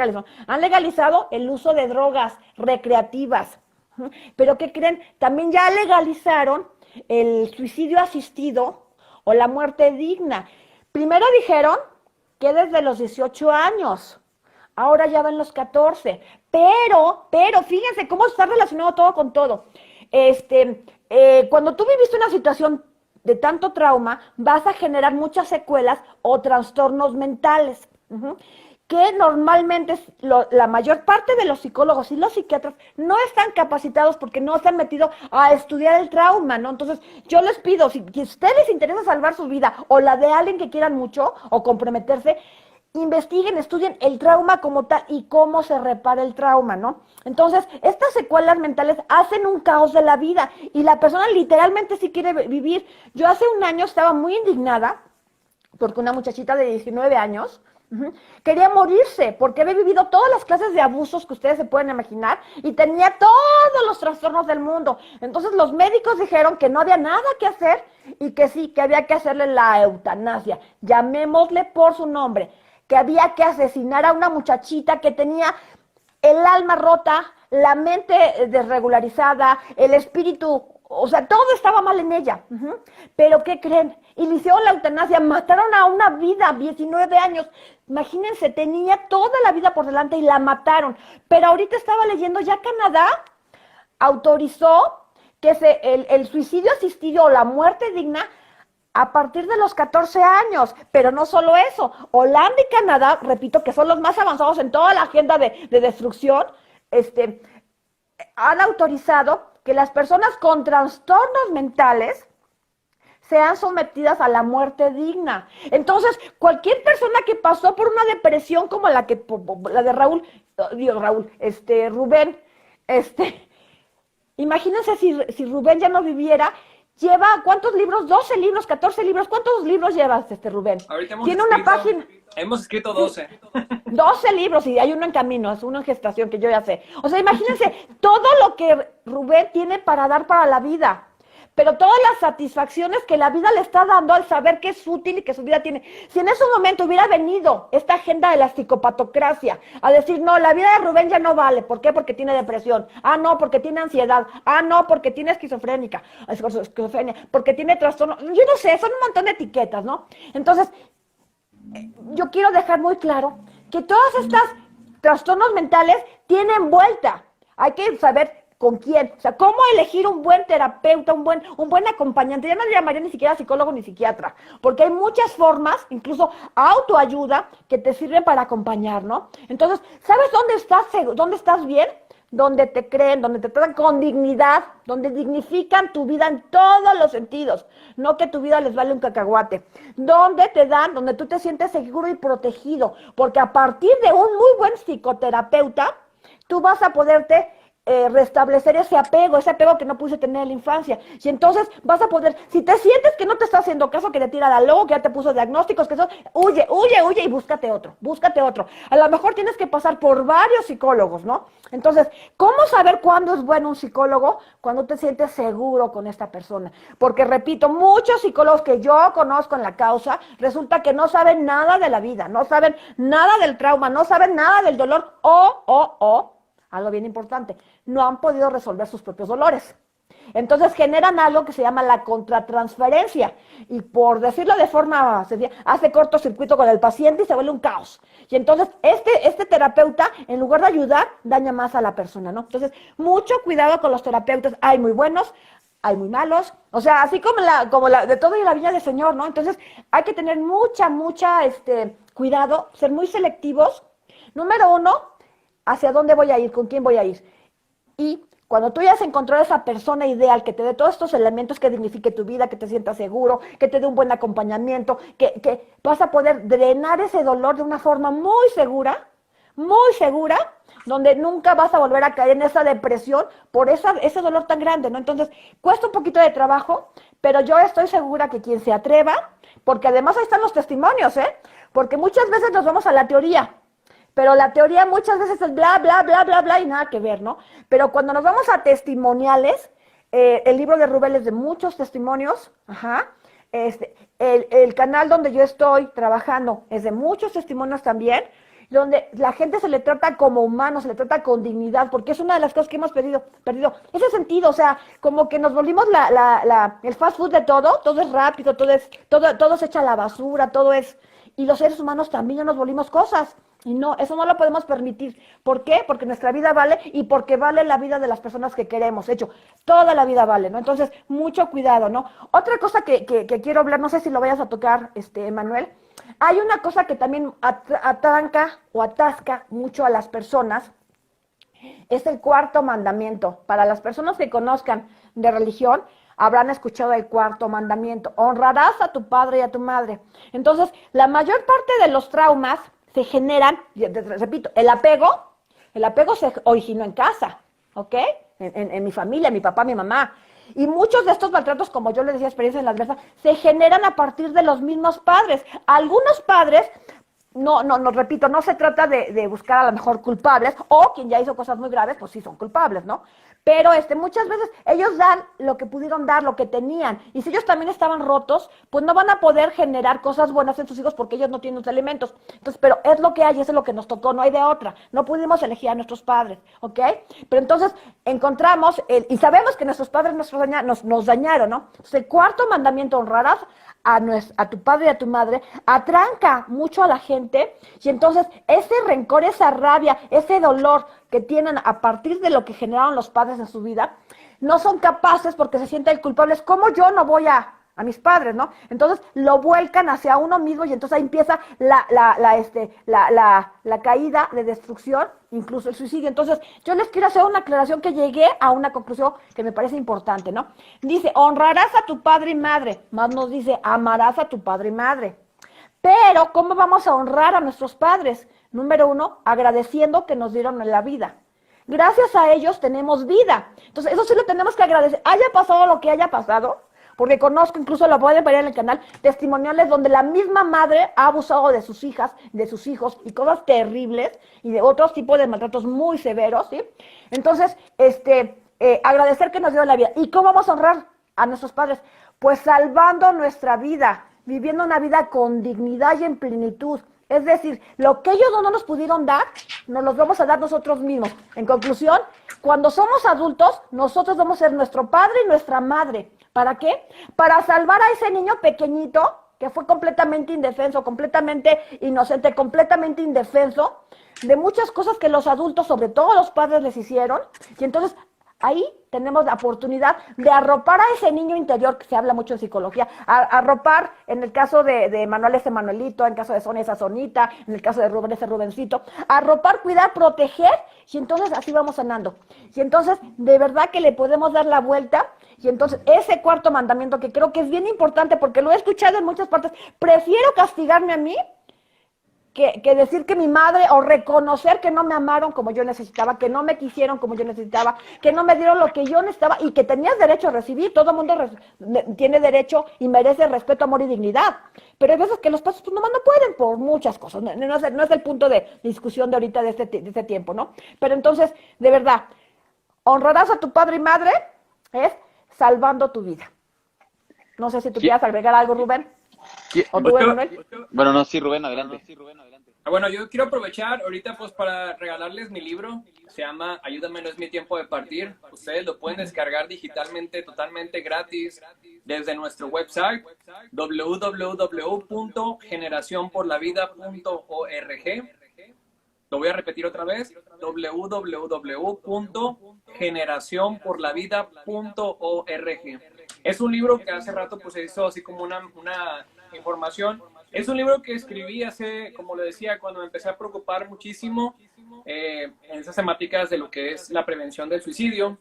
legalizado el uso de drogas recreativas. Pero ¿qué creen? También ya legalizaron el suicidio asistido o la muerte digna. Primero dijeron que desde los 18 años, ahora ya van los 14, pero, fíjense cómo está relacionado todo con todo. Cuando tú viviste una situación de tanto trauma, vas a generar muchas secuelas o trastornos mentales. Que normalmente la mayor parte de los psicólogos y los psiquiatras no están capacitados porque no se han metido a estudiar el trauma, ¿no? Entonces, yo les pido, si a ustedes les interesa salvar su vida o la de alguien que quieran mucho o comprometerse, investiguen, estudien el trauma como tal y cómo se repara el trauma, ¿no? Entonces, estas secuelas mentales hacen un caos de la vida y la persona literalmente sí quiere vivir. Yo hace un año estaba muy indignada porque una muchachita de 19 años quería morirse porque había vivido todas las clases de abusos que ustedes se pueden imaginar y tenía todos los trastornos del mundo. Entonces los médicos dijeron que no había nada que hacer y que sí, que había que hacerle la eutanasia, llamémosle por su nombre, que había que asesinar a una muchachita que tenía el alma rota, la mente desregularizada, el espíritu O sea, todo estaba mal en ella. Pero ¿qué creen? Y le hicieron la eutanasia, mataron a una vida, 19 años. Imagínense, tenía toda la vida por delante y la mataron. Pero ahorita estaba leyendo, ya Canadá autorizó que el suicidio asistido o la muerte digna a partir de los 14 años. Pero no solo eso, Holanda y Canadá, repito, que son los más avanzados en toda la agenda de destrucción, han autorizado que las personas con trastornos mentales sean sometidas a la muerte digna. Entonces, cualquier persona que pasó por una depresión como la de Rubén, imagínense si Rubén ya no viviera. Lleva, ¿cuántos libros? 12 libros, 14 libros. ¿Cuántos libros llevas, Rubén? Ahorita Tiene una página. Hemos escrito 12. 12 libros y hay uno en camino, es uno en gestación que yo ya sé. O sea, imagínense todo lo que Rubén tiene para dar para la vida, pero todas las satisfacciones que la vida le está dando al saber que es útil y que su vida tiene. Si en ese momento hubiera venido esta agenda de la psicopatocracia a decir, no, la vida de Rubén ya no vale. ¿Por qué? Porque tiene depresión. Ah, no, porque tiene ansiedad. Ah, no, porque tiene esquizofrenia, porque tiene trastorno. Yo no sé, son un montón de etiquetas, ¿no? Entonces, yo quiero dejar muy claro que todas estas trastornos mentales tienen vuelta. Hay que saber con quién, o sea, cómo elegir un buen terapeuta, un buen acompañante. Ya no le llamaría ni siquiera psicólogo ni psiquiatra, porque hay muchas formas, incluso autoayuda, que te sirven para acompañar, ¿no? Entonces, ¿sabes dónde estás bien? Donde te creen, donde te tratan con dignidad, donde dignifican tu vida en todos los sentidos, no que tu vida les vale un cacahuate, donde tú te sientes seguro y protegido, porque a partir de un muy buen psicoterapeuta, tú vas a poderte restablecer ese apego que no pudiste tener en la infancia. Y entonces vas a poder, si te sientes que no te está haciendo caso, que te tira la logo, que ya te puso diagnósticos, que son, huye y búscate otro. A lo mejor tienes que pasar por varios psicólogos, ¿no? Entonces, ¿cómo saber cuándo es bueno un psicólogo? Cuando te sientes seguro con esta persona. Porque, repito, muchos psicólogos que yo conozco en la causa, resulta que no saben nada de la vida, no saben nada del trauma, no saben nada del dolor, o algo bien importante, no han podido resolver sus propios dolores. Entonces generan algo que se llama la contratransferencia. Y por decirlo de forma sencilla, hace cortocircuito con el paciente y se vuelve un caos. Y entonces este terapeuta, en lugar de ayudar, daña más a la persona, ¿no? Entonces, mucho cuidado con los terapeutas. Hay muy buenos, hay muy malos. O sea, así como la de todo y la viña del Señor, ¿no? Entonces, hay que tener mucha cuidado, ser muy selectivos. Número 1, hacia dónde voy a ir, con quién voy a ir. Y cuando tú ya has encontrado esa persona ideal que te dé todos estos elementos que dignifique tu vida, que te sientas seguro, que te dé un buen acompañamiento, que vas a poder drenar ese dolor de una forma muy segura, donde nunca vas a volver a caer en esa depresión por ese dolor tan grande, ¿no? Entonces, cuesta un poquito de trabajo, pero yo estoy segura que quien se atreva, porque además ahí están los testimonios, porque muchas veces nos vamos a la teoría, pero la teoría muchas veces es bla, bla, bla, bla, bla y nada que ver, ¿no? Pero cuando nos vamos a testimoniales, el libro de Rubén es de muchos testimonios, el canal donde yo estoy trabajando es de muchos testimonios también, donde la gente se le trata como humano, se le trata con dignidad, porque es una de las cosas que hemos perdido ese sentido, o sea, como que nos volvimos el fast food de todo es rápido, todo se echa a la basura, y los seres humanos también nos volvimos cosas. Y no, eso no lo podemos permitir. ¿Por qué? Porque nuestra vida vale y porque vale la vida de las personas que queremos. De hecho, toda la vida vale, ¿no? Entonces, mucho cuidado, ¿no? Otra cosa que quiero hablar, no sé si lo vayas a tocar, Manuel. Hay una cosa que también atranca o atasca mucho a las personas, es el cuarto mandamiento. Para las personas que conozcan de religión, habrán escuchado el cuarto mandamiento. Honrarás a tu padre y a tu madre. Entonces, la mayor parte de los traumas se generan, repito, el apego se originó en casa, ¿ok? En mi familia, mi papá, mi mamá. Y muchos de estos maltratos, como yo les decía, experiencias en la adversa, se generan a partir de los mismos padres. Algunos padres, no, repito, no se trata de buscar a lo mejor culpables, o quien ya hizo cosas muy graves, pues sí son culpables, ¿no? Pero muchas veces ellos dan lo que pudieron dar, lo que tenían. Y si ellos también estaban rotos, pues no van a poder generar cosas buenas en sus hijos porque ellos no tienen los elementos. Entonces, pero es lo que hay, eso es lo que nos tocó, no hay de otra. No pudimos elegir a nuestros padres, ¿ok? Pero entonces, encontramos, y sabemos que nuestros padres nos dañaron, ¿no? Entonces, el cuarto mandamiento, honrarás a tu padre y a tu madre, atranca mucho a la gente, y entonces ese rencor, esa rabia, ese dolor que tienen a partir de lo que generaron los padres en su vida, no son capaces porque se sienten culpables. ¿Cómo yo no voy a mis padres, ¿no? Entonces lo vuelcan hacia uno mismo y entonces ahí empieza la caída de destrucción, incluso el suicidio. Entonces yo les quiero hacer una aclaración que llegué a una conclusión que me parece importante, ¿no? Dice, honrarás a tu padre y madre, más nos dice, amarás a tu padre y madre. Pero, ¿cómo vamos a honrar a nuestros padres? Número 1, agradeciendo que nos dieron la vida. Gracias a ellos tenemos vida. Entonces, eso sí lo tenemos que agradecer. Haya pasado lo que haya pasado, porque conozco, incluso lo pueden ver en el canal, testimoniales donde la misma madre ha abusado de sus hijas, de sus hijos, y cosas terribles, y de otros tipos de maltratos muy severos, ¿sí? Entonces, agradecer que nos dio la vida. ¿Y cómo vamos a honrar a nuestros padres? Pues salvando nuestra vida, viviendo una vida con dignidad y en plenitud. Es decir, lo que ellos no nos pudieron dar, nos los vamos a dar nosotros mismos. En conclusión, cuando somos adultos, nosotros vamos a ser nuestro padre y nuestra madre. ¿Para qué? Para salvar a ese niño pequeñito que fue completamente indefenso, completamente inocente, completamente indefenso de muchas cosas que los adultos, sobre todo los padres, les hicieron. Y entonces ahí tenemos la oportunidad de arropar a ese niño interior, que se habla mucho en psicología, arropar, en el caso de Manuel ese Manuelito, en el caso de Sonia esa Sonita, en el caso de Rubén ese Rubencito, arropar, cuidar, proteger, y entonces así vamos sanando. Y entonces, de verdad que le podemos dar la vuelta, y entonces ese cuarto mandamiento que creo que es bien importante, porque lo he escuchado en muchas partes, prefiero castigarme a mí, que decir que mi madre, o reconocer que no me amaron como yo necesitaba, que no me quisieron como yo necesitaba, que no me dieron lo que yo necesitaba y que tenías derecho a recibir. Todo el mundo tiene derecho y merece respeto, amor y dignidad. Pero hay veces que los padres pues, nomás no pueden por muchas cosas. No es el punto de discusión de ahorita de este tiempo, ¿no? Pero entonces, de verdad, honrarás a tu padre y madre es salvando tu vida. No sé si tú quieras agregar algo, Rubén. ¿O tú, Manuel? Bueno, no, sí, Rubén, adelante. Bueno, yo quiero aprovechar ahorita pues para regalarles mi libro. Se llama Ayúdame, no es mi tiempo de partir. Ustedes lo pueden descargar digitalmente, totalmente gratis, desde nuestro website www.generacionporlavida.org. Lo voy a repetir otra vez, www.generacionporlavida.org. Es un libro que hace rato pues se hizo así como una información. Es un libro que escribí hace, como le decía, cuando me empecé a preocupar muchísimo en esas temáticas de lo que es la prevención del suicidio.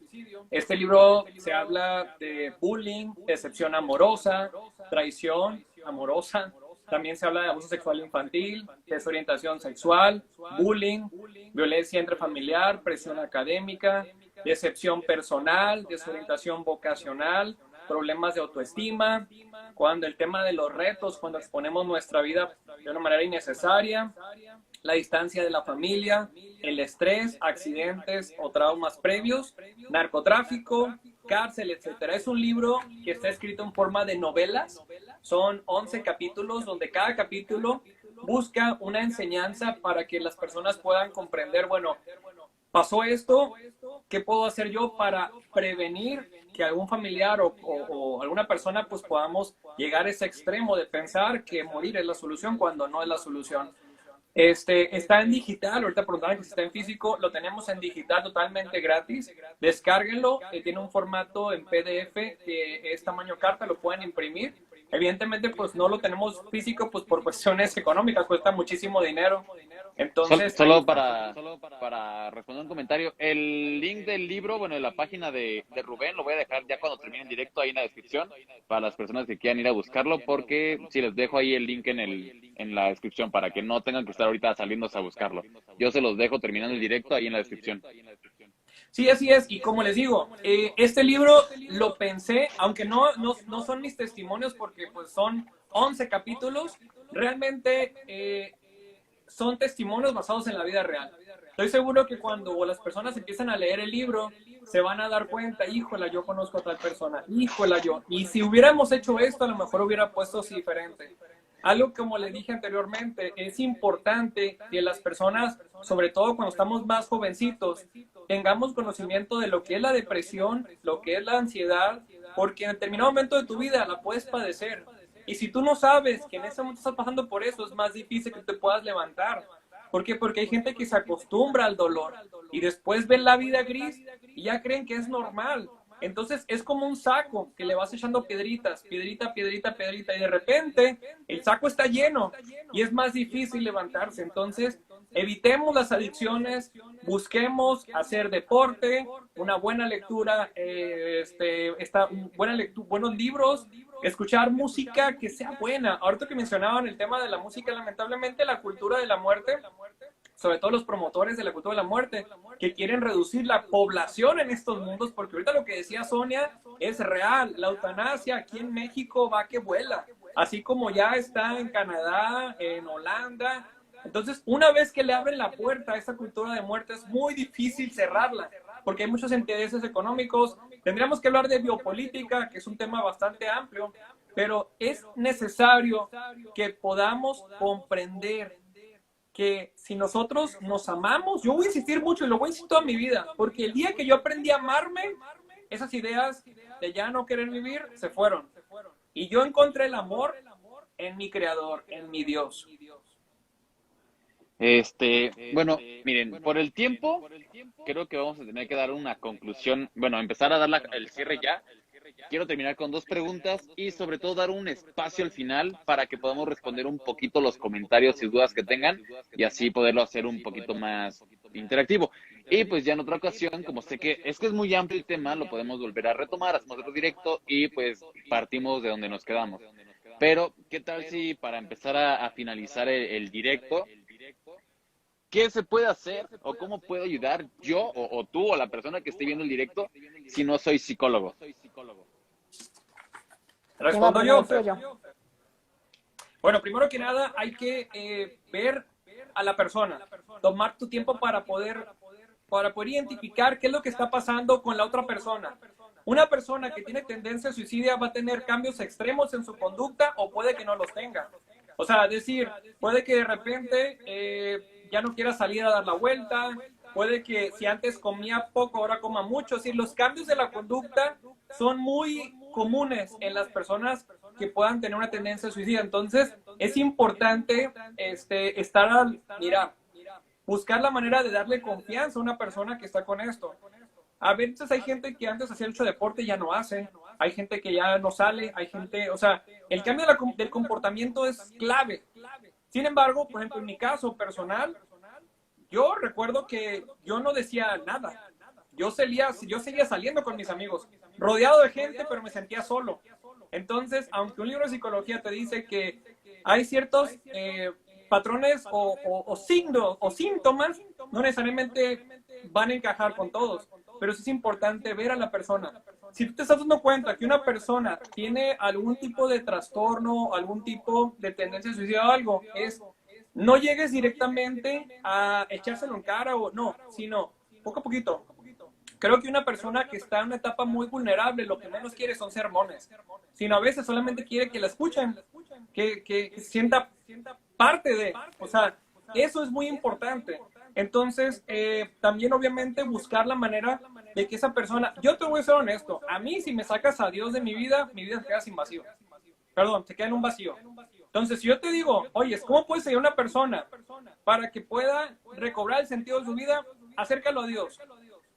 Este libro se habla de bullying, decepción amorosa, traición amorosa. También se habla de abuso sexual infantil, desorientación sexual, bullying, violencia intrafamiliar, presión académica, decepción personal, desorientación vocacional, problemas de autoestima, cuando el tema de los retos, cuando exponemos nuestra vida de una manera innecesaria, la distancia de la familia, el estrés, accidentes o traumas previos, narcotráfico, cárcel, etcétera. Es un libro que está escrito en forma de novelas. Son 11 capítulos donde cada capítulo busca una enseñanza para que las personas puedan comprender, bueno, pasó esto, ¿qué puedo hacer yo para prevenir que algún familiar o alguna persona pues podamos llegar a ese extremo de pensar que morir es la solución cuando no es la solución? Está en digital, ahorita preguntaban que si está en físico, lo tenemos en digital totalmente gratis. Descárguenlo, tiene un formato en PDF que es tamaño carta, lo pueden imprimir. Evidentemente, pues no lo tenemos físico, pues por cuestiones económicas, cuesta muchísimo dinero. Entonces, solo para responder un comentario, el link del libro, bueno, de la página de Rubén, lo voy a dejar ya cuando termine el directo ahí en la descripción, para las personas que quieran ir a buscarlo, porque si les dejo ahí el link en la descripción, para que no tengan que estar ahorita saliéndose a buscarlo. Yo se los dejo terminando el directo ahí en la descripción. Sí, así es, y como les digo, este libro lo pensé, aunque no son mis testimonios, porque pues son 11 capítulos, realmente son testimonios basados en la vida real. Estoy seguro que cuando las personas empiezan a leer el libro, se van a dar cuenta, híjola, yo conozco a tal persona, híjola yo, y si hubiéramos hecho esto, a lo mejor hubiera puesto así diferente. Algo como les dije anteriormente, es importante que las personas, sobre todo cuando estamos más jovencitos, tengamos conocimiento de lo que es la depresión, lo que es la ansiedad, porque en determinado momento de tu vida la puedes padecer. Y si tú no sabes que en ese momento estás pasando por eso, es más difícil que te puedas levantar. ¿Por qué? Porque hay gente que se acostumbra al dolor y después ven la vida gris y ya creen que es normal. Entonces es como un saco que le vas echando piedritas, piedrita, piedrita, piedrita, y de repente el saco está lleno y es más difícil levantarse. Entonces evitemos las adicciones, busquemos hacer deporte, una buena lectura, buenos libros, escuchar música que sea buena. Ahorita que mencionaban el tema de la música, lamentablemente la cultura de la muerte, sobre todo los promotores de la cultura de la muerte, que quieren reducir la población en estos mundos, porque ahorita lo que decía Sonia es real. La eutanasia aquí en México va que vuela, así como ya está en Canadá, en Holanda. Entonces, una vez que le abren la puerta a esta cultura de muerte, es muy difícil cerrarla, porque hay muchos intereses económicos. Tendríamos que hablar de biopolítica, que es un tema bastante amplio, pero es necesario que podamos comprender que si nosotros nos amamos, yo voy a insistir mucho y lo voy a insistir toda mi vida, porque el día que yo aprendí a amarme, esas ideas de ya no querer vivir se fueron. Y yo encontré el amor en mi creador, en mi Dios. Bueno, miren, por el tiempo, creo que vamos a tener que dar una conclusión, bueno, empezar a dar el cierre ya. Quiero terminar con 2 preguntas y sobre todo dar un espacio al final para que podamos responder un poquito los comentarios y dudas que tengan y así poderlo hacer un poquito más interactivo. Y pues ya en otra ocasión, como sé que es muy amplio el tema, lo podemos volver a retomar, hacemos otro directo y pues partimos de donde nos quedamos. Pero, ¿qué tal si para empezar a finalizar el directo, qué se puede hacer o cómo puedo ayudar yo o tú o la persona que esté viendo el directo si no soy psicólogo? Respondo yo. Bueno, primero que nada hay que ver a la persona, tomar tu tiempo para poder identificar qué es lo que está pasando con la otra persona. Una persona que tiene tendencia a suicidia va a tener cambios extremos en su conducta o puede que no los tenga. O sea, decir, puede que de repente ya no quiera salir a dar la vuelta, puede que si antes comía poco, ahora coma mucho. Es decir, los cambios de la conducta son muy comunes en las personas que puedan tener una tendencia suicida. Entonces, es importante buscar la manera de darle confianza a una persona que está con esto. A veces hay gente que antes hacía mucho deporte y ya no hace. Hay gente que ya no sale, hay gente, o sea, el cambio del comportamiento es clave. Sin embargo, por ejemplo, en mi caso personal, yo recuerdo que yo no decía nada. Yo seguía saliendo con mis amigos, rodeado de gente, pero me sentía solo. Entonces, aunque un libro de psicología te dice que hay ciertos patrones o signos o síntomas, no necesariamente van a encajar con todos, pero sí es importante ver a la persona. Si tú te estás dando cuenta que una persona tiene algún tipo de trastorno, algún tipo de tendencia a suicidio o algo, no llegues directamente a echárselo en cara o no, sino poco a poquito. Creo que una persona que está en una etapa muy vulnerable, lo que menos quiere son sermones, sino a veces solamente quiere que la escuchen, que se sienta parte de, o sea, eso es muy importante. Entonces, también obviamente buscar la manera de que esa persona, yo te voy a ser honesto, a mí si me sacas a Dios de mi vida se queda sin vacío. Perdón, se queda en un vacío. Entonces, si yo te digo, oye, ¿cómo puedes seguir a una persona para que pueda recobrar el sentido de su vida? Acércalo a Dios.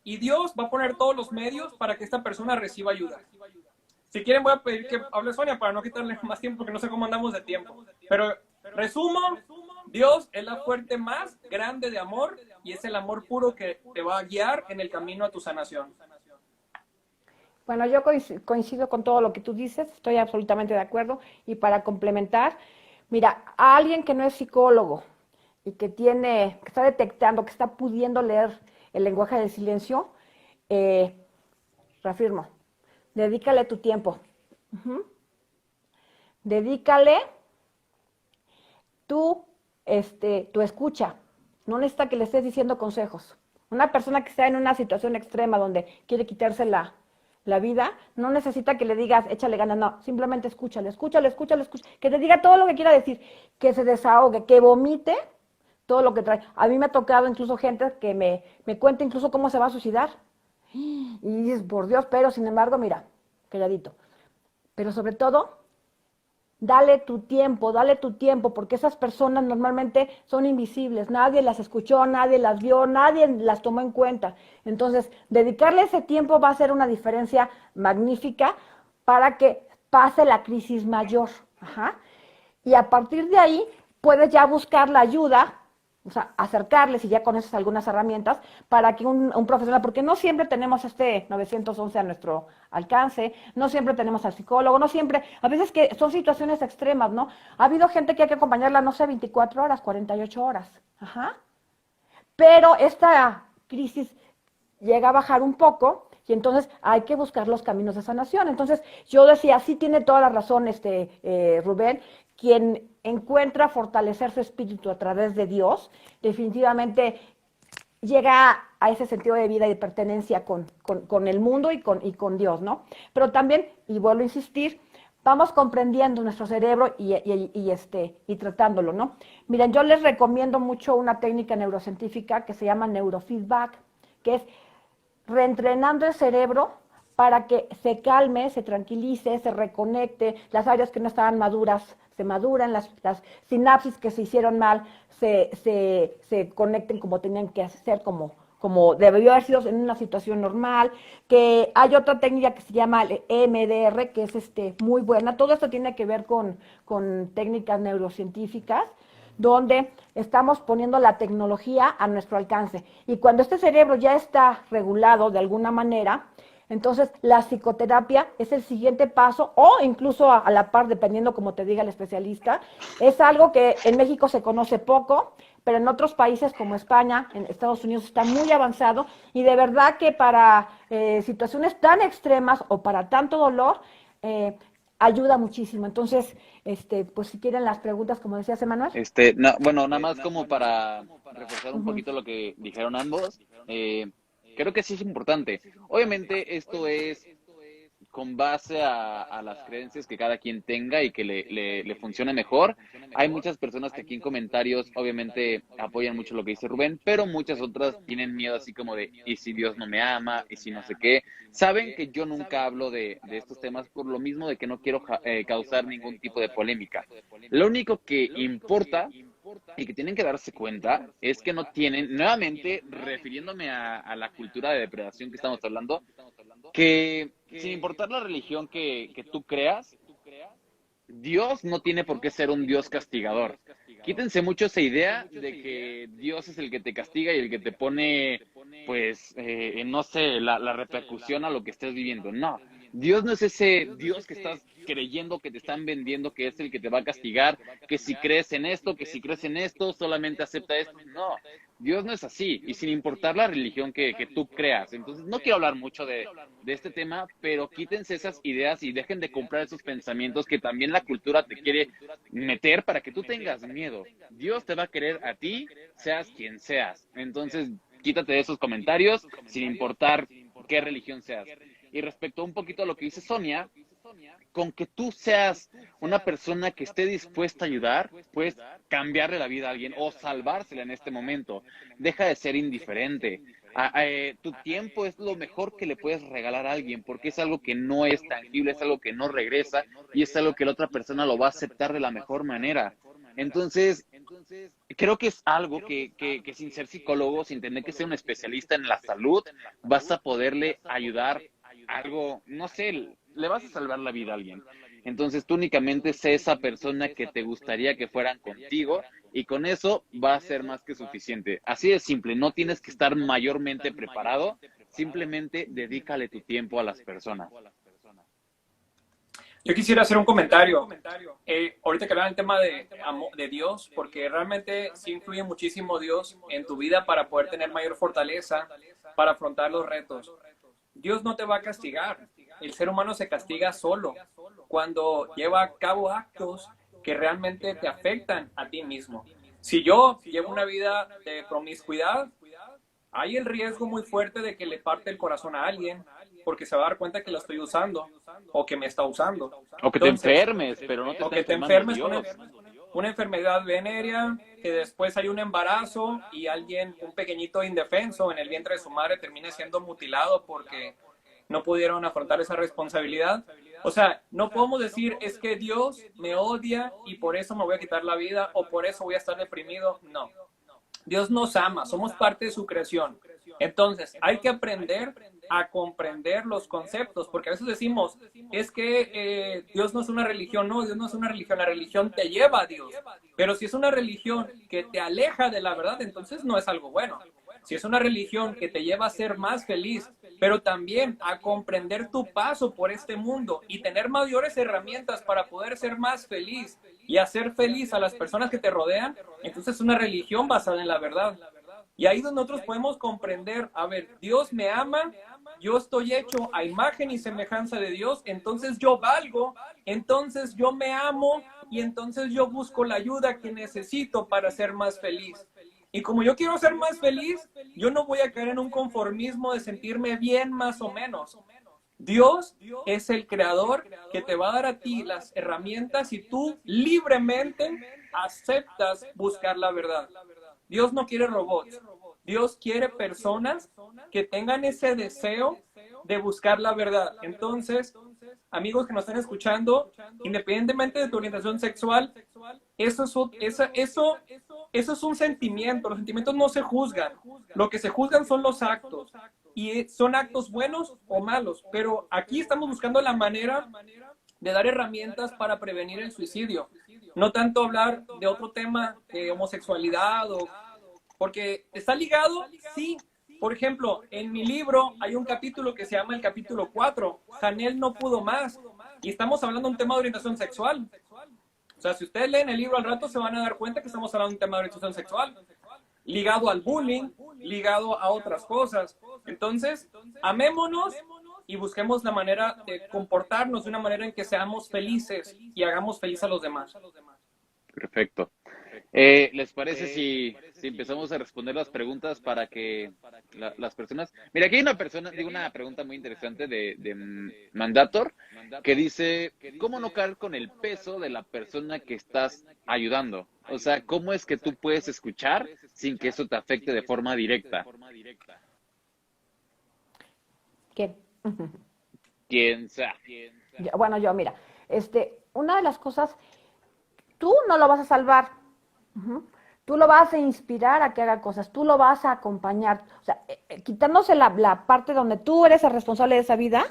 Y Dios va a poner todos los medios para que esta persona reciba ayuda. Si quieren, voy a pedir que hable Sonia para no quitarle más tiempo, porque no sé cómo andamos de tiempo. Pero, resumo, Dios es la fuente más grande de amor y es el amor puro que te va a guiar en el camino a tu sanación. Bueno, yo coincido con todo lo que tú dices, estoy absolutamente de acuerdo. Y para complementar, mira, a alguien que no es psicólogo y que está detectando, que está pudiendo leer el lenguaje del silencio, reafirmo, dedícale tu tiempo. Dedícale tu escucha. No necesita que le estés diciendo consejos. Una persona que está en una situación extrema donde quiere quitarse la vida, no necesita que le digas, échale ganas, no, simplemente escúchale, que te diga todo lo que quiera decir, que se desahogue, que vomite todo lo que trae. A mí me ha tocado incluso gente que me cuenta incluso cómo se va a suicidar. Y dices, por Dios, pero sin embargo, mira, calladito. Pero sobre todo, dale tu tiempo, porque esas personas normalmente son invisibles. Nadie las escuchó, nadie las vio, nadie las tomó en cuenta. Entonces, dedicarle ese tiempo va a ser una diferencia magnífica para que pase la crisis mayor. Ajá. Y a partir de ahí, puedes ya buscar la ayuda, o sea, acercarles y ya conoces algunas herramientas para que un profesional, porque no siempre tenemos este 911 a nuestro alcance, no siempre tenemos al psicólogo, no siempre, a veces que son situaciones extremas, ¿no? Ha habido gente que hay que acompañarla, no sé, 24 horas, 48 horas, ajá. Pero esta crisis llega a bajar un poco y entonces hay que buscar los caminos de sanación. Entonces yo decía, sí tiene toda la razón Rubén, quien encuentra fortalecer su espíritu a través de Dios, definitivamente llega a ese sentido de vida y de pertenencia con el mundo y con Dios, ¿no? Pero también, y vuelvo a insistir, vamos comprendiendo nuestro cerebro y tratándolo, ¿no? Miren, yo les recomiendo mucho una técnica neurocientífica que se llama neurofeedback, que es reentrenando el cerebro para que se calme, se tranquilice, se reconecte, las áreas que no estaban maduras se maduran, las sinapsis que se hicieron mal se conecten como tenían que ser, como debió haber sido en una situación normal, que hay otra técnica que se llama el EMDR, que es muy buena. Todo esto tiene que ver con técnicas neurocientíficas, donde estamos poniendo la tecnología a nuestro alcance. Y cuando este cerebro ya está regulado de alguna manera, entonces la psicoterapia es el siguiente paso, o incluso a la par, dependiendo como te diga el especialista. Es algo que en México se conoce poco, pero en otros países como España, en Estados Unidos está muy avanzado, y de verdad que para situaciones tan extremas o para tanto dolor, ayuda muchísimo. Entonces, pues si quieren las preguntas, como decías, Emanuel. No, bueno, nada más como para reforzar un poquito lo que dijeron ambos, creo que sí es importante. Obviamente esto es con base a las creencias que cada quien tenga y que le funcione mejor. Hay muchas personas que aquí en comentarios obviamente apoyan mucho lo que dice Rubén, pero muchas otras tienen miedo así como de, ¿y si Dios no me ama? ¿Y si no sé qué? Saben que yo nunca hablo de estos temas por lo mismo de que no quiero causar ningún tipo de polémica. Lo único que importa y que tienen que darse cuenta es que no tienen, nuevamente refiriéndome a la cultura de depredación que estamos hablando, que sin importar la religión que tú creas, Dios no tiene por qué ser un Dios castigador. Quítense mucho esa idea de que Dios es el que te castiga y el que te pone, pues, no sé, la repercusión a lo que estés viviendo. No, Dios no es ese Dios que estás creyendo, que te están vendiendo, que es el que te va a castigar, que si crees en esto, solamente acepta esto. No, Dios no es así, y sin importar la religión que tú creas. Entonces, no quiero hablar mucho de este tema, pero quítense esas ideas y dejen de comprar esos pensamientos que también la cultura te quiere meter para que tú tengas miedo. Dios te va a querer a ti, seas quien seas. Entonces, quítate de esos comentarios sin importar qué religión seas. Y respecto a un poquito a lo que dice Sonia, con que tú seas una persona que esté dispuesta a ayudar, puedes cambiarle la vida a alguien o salvársela en este momento. Deja de ser indiferente. Tu tiempo es lo mejor que le puedes regalar a alguien, porque es algo que no es tangible, es algo que no regresa y es algo que la otra persona lo va a aceptar de la mejor manera. Entonces, creo que es algo que sin ser psicólogo, sin tener que ser un especialista en la salud, vas a poderle ayudar algo, no sé, le vas a salvar la vida a alguien. Entonces tú únicamente sé esa persona que te gustaría que fueran contigo y con eso va a ser más que suficiente. Así de simple, no tienes que estar mayormente preparado, simplemente dedícale tu tiempo a las personas. Yo quisiera hacer un comentario. Ahorita que hablan del tema de Dios, porque realmente sí influye muchísimo Dios en tu vida para poder tener mayor fortaleza, para afrontar los retos. Dios no te va a castigar. El ser humano se castiga solo cuando lleva a cabo actos que realmente te afectan a ti mismo. Si yo llevo una vida de promiscuidad, hay el riesgo muy fuerte de que le parte el corazón a alguien porque se va a dar cuenta que la estoy usando o que me está usando. O que te enfermes, pero no te o que te enfermes enfermes con una enfermedad venérea, que después hay un embarazo y alguien, un pequeñito indefenso en el vientre de su madre termina siendo mutilado porque no pudieron afrontar esa responsabilidad. O sea, no podemos decir es que Dios me odia y por eso me voy a quitar la vida o por eso voy a estar deprimido. No. Dios nos ama, somos parte de su creación. Entonces, hay que aprender a comprender los conceptos, porque a veces decimos, es que Dios no es una religión. No, Dios no es una religión, la religión te lleva a Dios. Pero si es una religión que te aleja de la verdad, entonces no es algo bueno. Si es una religión que te lleva a ser más feliz, pero también a comprender tu paso por este mundo y tener mayores herramientas para poder ser más feliz y hacer feliz a las personas que te rodean, entonces es una religión basada en la verdad. Y ahí es donde nosotros podemos comprender, a ver, Dios me ama, yo estoy hecho a imagen y semejanza de Dios, entonces yo valgo, entonces yo me amo y entonces yo busco la ayuda que necesito para ser más feliz. Y como yo quiero ser más feliz, yo no voy a caer en un conformismo de sentirme bien más o menos. Dios es el creador que te va a dar a ti las herramientas y tú libremente aceptas buscar la verdad. Dios no quiere robots. Dios quiere personas que tengan ese deseo de buscar la verdad. Entonces, amigos que nos están escuchando, independientemente de tu orientación sexual, eso es un sentimiento. Los sentimientos no se juzgan. Lo que se juzgan son los actos. Y son actos buenos o malos. Pero aquí estamos buscando la manera de dar herramientas para prevenir el suicidio. No tanto hablar de otro tema de homosexualidad, porque está ligado, sí. Por ejemplo, en mi libro hay un capítulo que se llama el capítulo 4, Janel no pudo más, y estamos hablando de un tema de orientación sexual. O sea, si ustedes leen el libro al rato se van a dar cuenta que estamos hablando de un tema de orientación sexual, ligado al bullying, ligado a otras cosas. Entonces, amémonos y busquemos la manera de comportarnos de una manera en que seamos felices y hagamos feliz a los demás. Perfecto. ¿Les parece si empezamos a responder las preguntas para que las personas... Mira, aquí hay una pregunta muy interesante de Mandator, que dice, ¿cómo no caer con el peso de la persona que estás ayudando? O sea, ¿cómo es que tú puedes escuchar sin que eso te afecte de forma directa? ¿Quién? Quien sea. Bueno, yo, mira, una de las cosas, tú no lo vas a salvar. Tú lo vas a inspirar a que haga cosas, tú lo vas a acompañar. O sea, quitándose la parte donde tú eres el responsable de esa vida,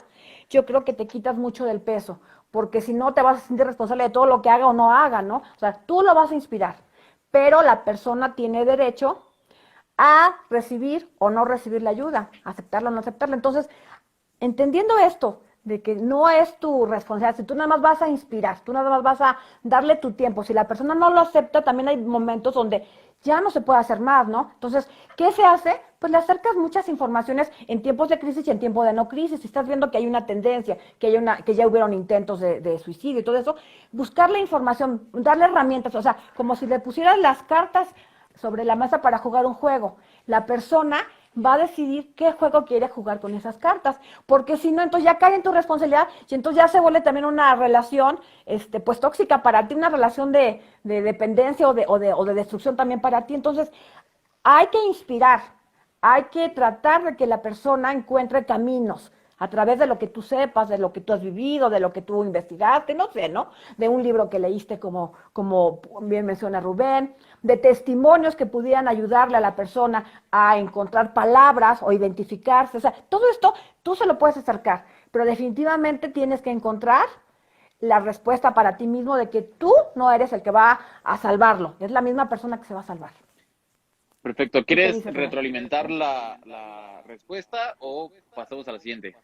yo creo que te quitas mucho del peso, porque si no te vas a sentir responsable de todo lo que haga o no haga, ¿no? O sea, tú lo vas a inspirar, pero la persona tiene derecho a recibir o no recibir la ayuda, aceptarla o no aceptarla. Entonces, entendiendo esto, de que no es tu responsabilidad, si tú nada más vas a inspirar, tú nada más vas a darle tu tiempo, si la persona no lo acepta, también hay momentos donde ya no se puede hacer más, ¿no? Entonces, ¿qué se hace? Pues le acercas muchas informaciones en tiempos de crisis y en tiempos de no crisis, si estás viendo que hay una tendencia, que ya hubieron intentos de suicidio y todo eso, buscar la información, darle herramientas, o sea, como si le pusieras las cartas sobre la mesa para jugar un juego. La persona va a decidir qué juego quiere jugar con esas cartas, porque si no, entonces ya cae en tu responsabilidad y entonces ya se vuelve también una relación pues tóxica para ti, una relación de dependencia o de destrucción también para ti. Entonces hay que inspirar, hay que tratar de que la persona encuentre caminos a través de lo que tú sepas, de lo que tú has vivido, de lo que tú investigaste, no sé, ¿no? De un libro que leíste como bien menciona Rubén, de testimonios que pudieran ayudarle a la persona a encontrar palabras o identificarse. O sea, todo esto tú se lo puedes acercar, pero definitivamente tienes que encontrar la respuesta para ti mismo de que tú no eres el que va a salvarlo, es la misma persona que se va a salvar. Perfecto. ¿Quieres retroalimentar la respuesta o pasamos a la siguiente?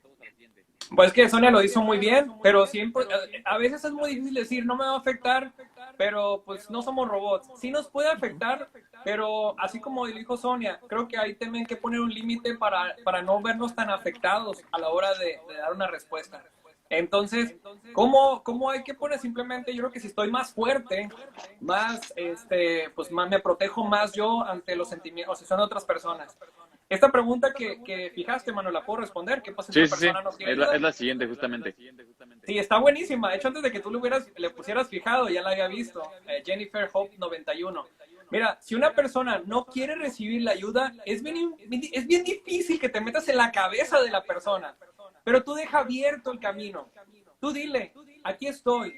Pues que Sonia lo hizo muy bien, pero siempre, a veces es muy difícil decir, no me va a afectar, pero pues no somos robots. Sí nos puede afectar, pero así como dijo Sonia, creo que ahí también que poner un límite para no vernos tan afectados a la hora de dar una respuesta. Entonces, ¿cómo hay que poner? Simplemente yo creo que si estoy más fuerte, más, pues más me protejo más yo ante los sentimientos, si son otras personas. Esta pregunta que fijaste, Manuel, ¿la puedo responder? ¿Qué pasa si Sí, una sí, sí. persona no quiere ayuda? Es la siguiente, justamente. Sí, está buenísima. De hecho, antes de que tú le pusieras fijado, ya la había visto. Jennifer Hope 91. Mira, si una persona no quiere recibir la ayuda, es bien difícil que te metas en la cabeza de la persona. Pero tú deja abierto el camino. Tú dile, aquí estoy.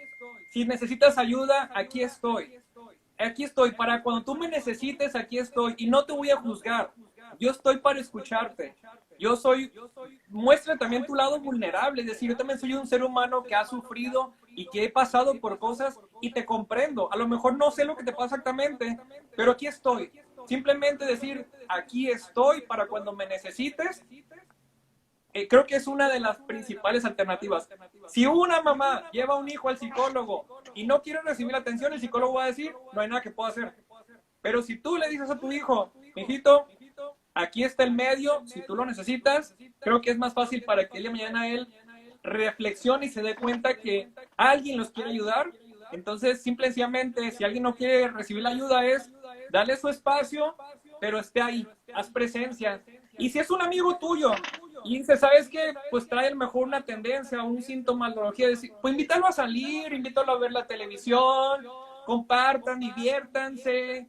Si necesitas ayuda, aquí estoy. Aquí estoy. Para cuando tú me necesites, aquí estoy. Y no te voy a juzgar. Yo estoy para escucharte. Muestra también tu lado vulnerable, es decir, yo también soy un ser humano que ha sufrido y que he pasado por cosas y te comprendo. A lo mejor no sé lo que te pasa exactamente, pero aquí estoy. Simplemente decir, aquí estoy para cuando me necesites. Creo que es una de las principales alternativas. Si una mamá lleva a un hijo al psicólogo y no quiere recibir atención, el psicólogo va a decir, no hay nada que pueda hacer. Pero si tú le dices a tu hijo, hijito, aquí está el medio, si tú lo necesitas, creo que es más fácil para que el día de mañana él reflexione y se dé cuenta que alguien los quiere ayudar. Entonces, simplemente, si alguien no quiere recibir la ayuda, es darle su espacio, pero esté ahí, haz presencia. Y si es un amigo tuyo y dice, ¿sabes qué? Pues trae a lo mejor una tendencia, un síntoma, pues invítalo a salir, invítalo a ver la televisión, compartan, diviértanse,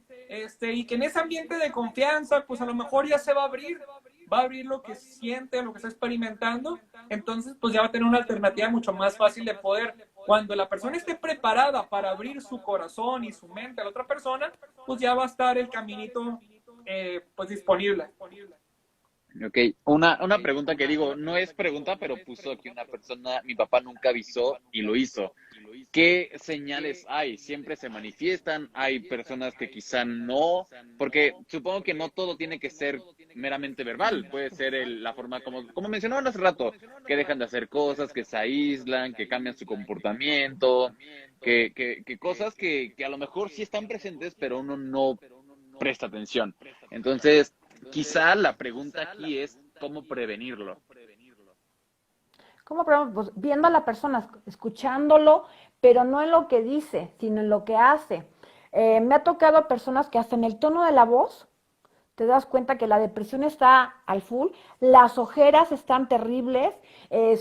y que en ese ambiente de confianza, pues a lo mejor ya se va a abrir lo que siente, lo que está experimentando, entonces pues ya va a tener una alternativa mucho más fácil de poder, cuando la persona esté preparada para abrir su corazón y su mente a la otra persona, pues ya va a estar el caminito pues disponible. Ok, una pregunta que digo, no es pregunta, pero puso aquí una persona, mi papá nunca avisó y lo hizo. ¿Qué señales hay? ¿Siempre se manifiestan? ¿Hay personas que quizá no? Porque supongo que no todo tiene que ser meramente verbal, puede ser la forma como mencionaban hace rato, que dejan de hacer cosas, que se aíslan, que cambian su comportamiento, que cosas que a lo mejor sí están presentes, pero uno no presta atención. Entonces, quizá la pregunta aquí es cómo prevenirlo. ¿Cómo? Pues viendo a la persona, escuchándolo, pero no en lo que dice, sino en lo que hace. Me ha tocado personas que hasta en el tono de la voz te das cuenta que la depresión está al full, las ojeras están terribles,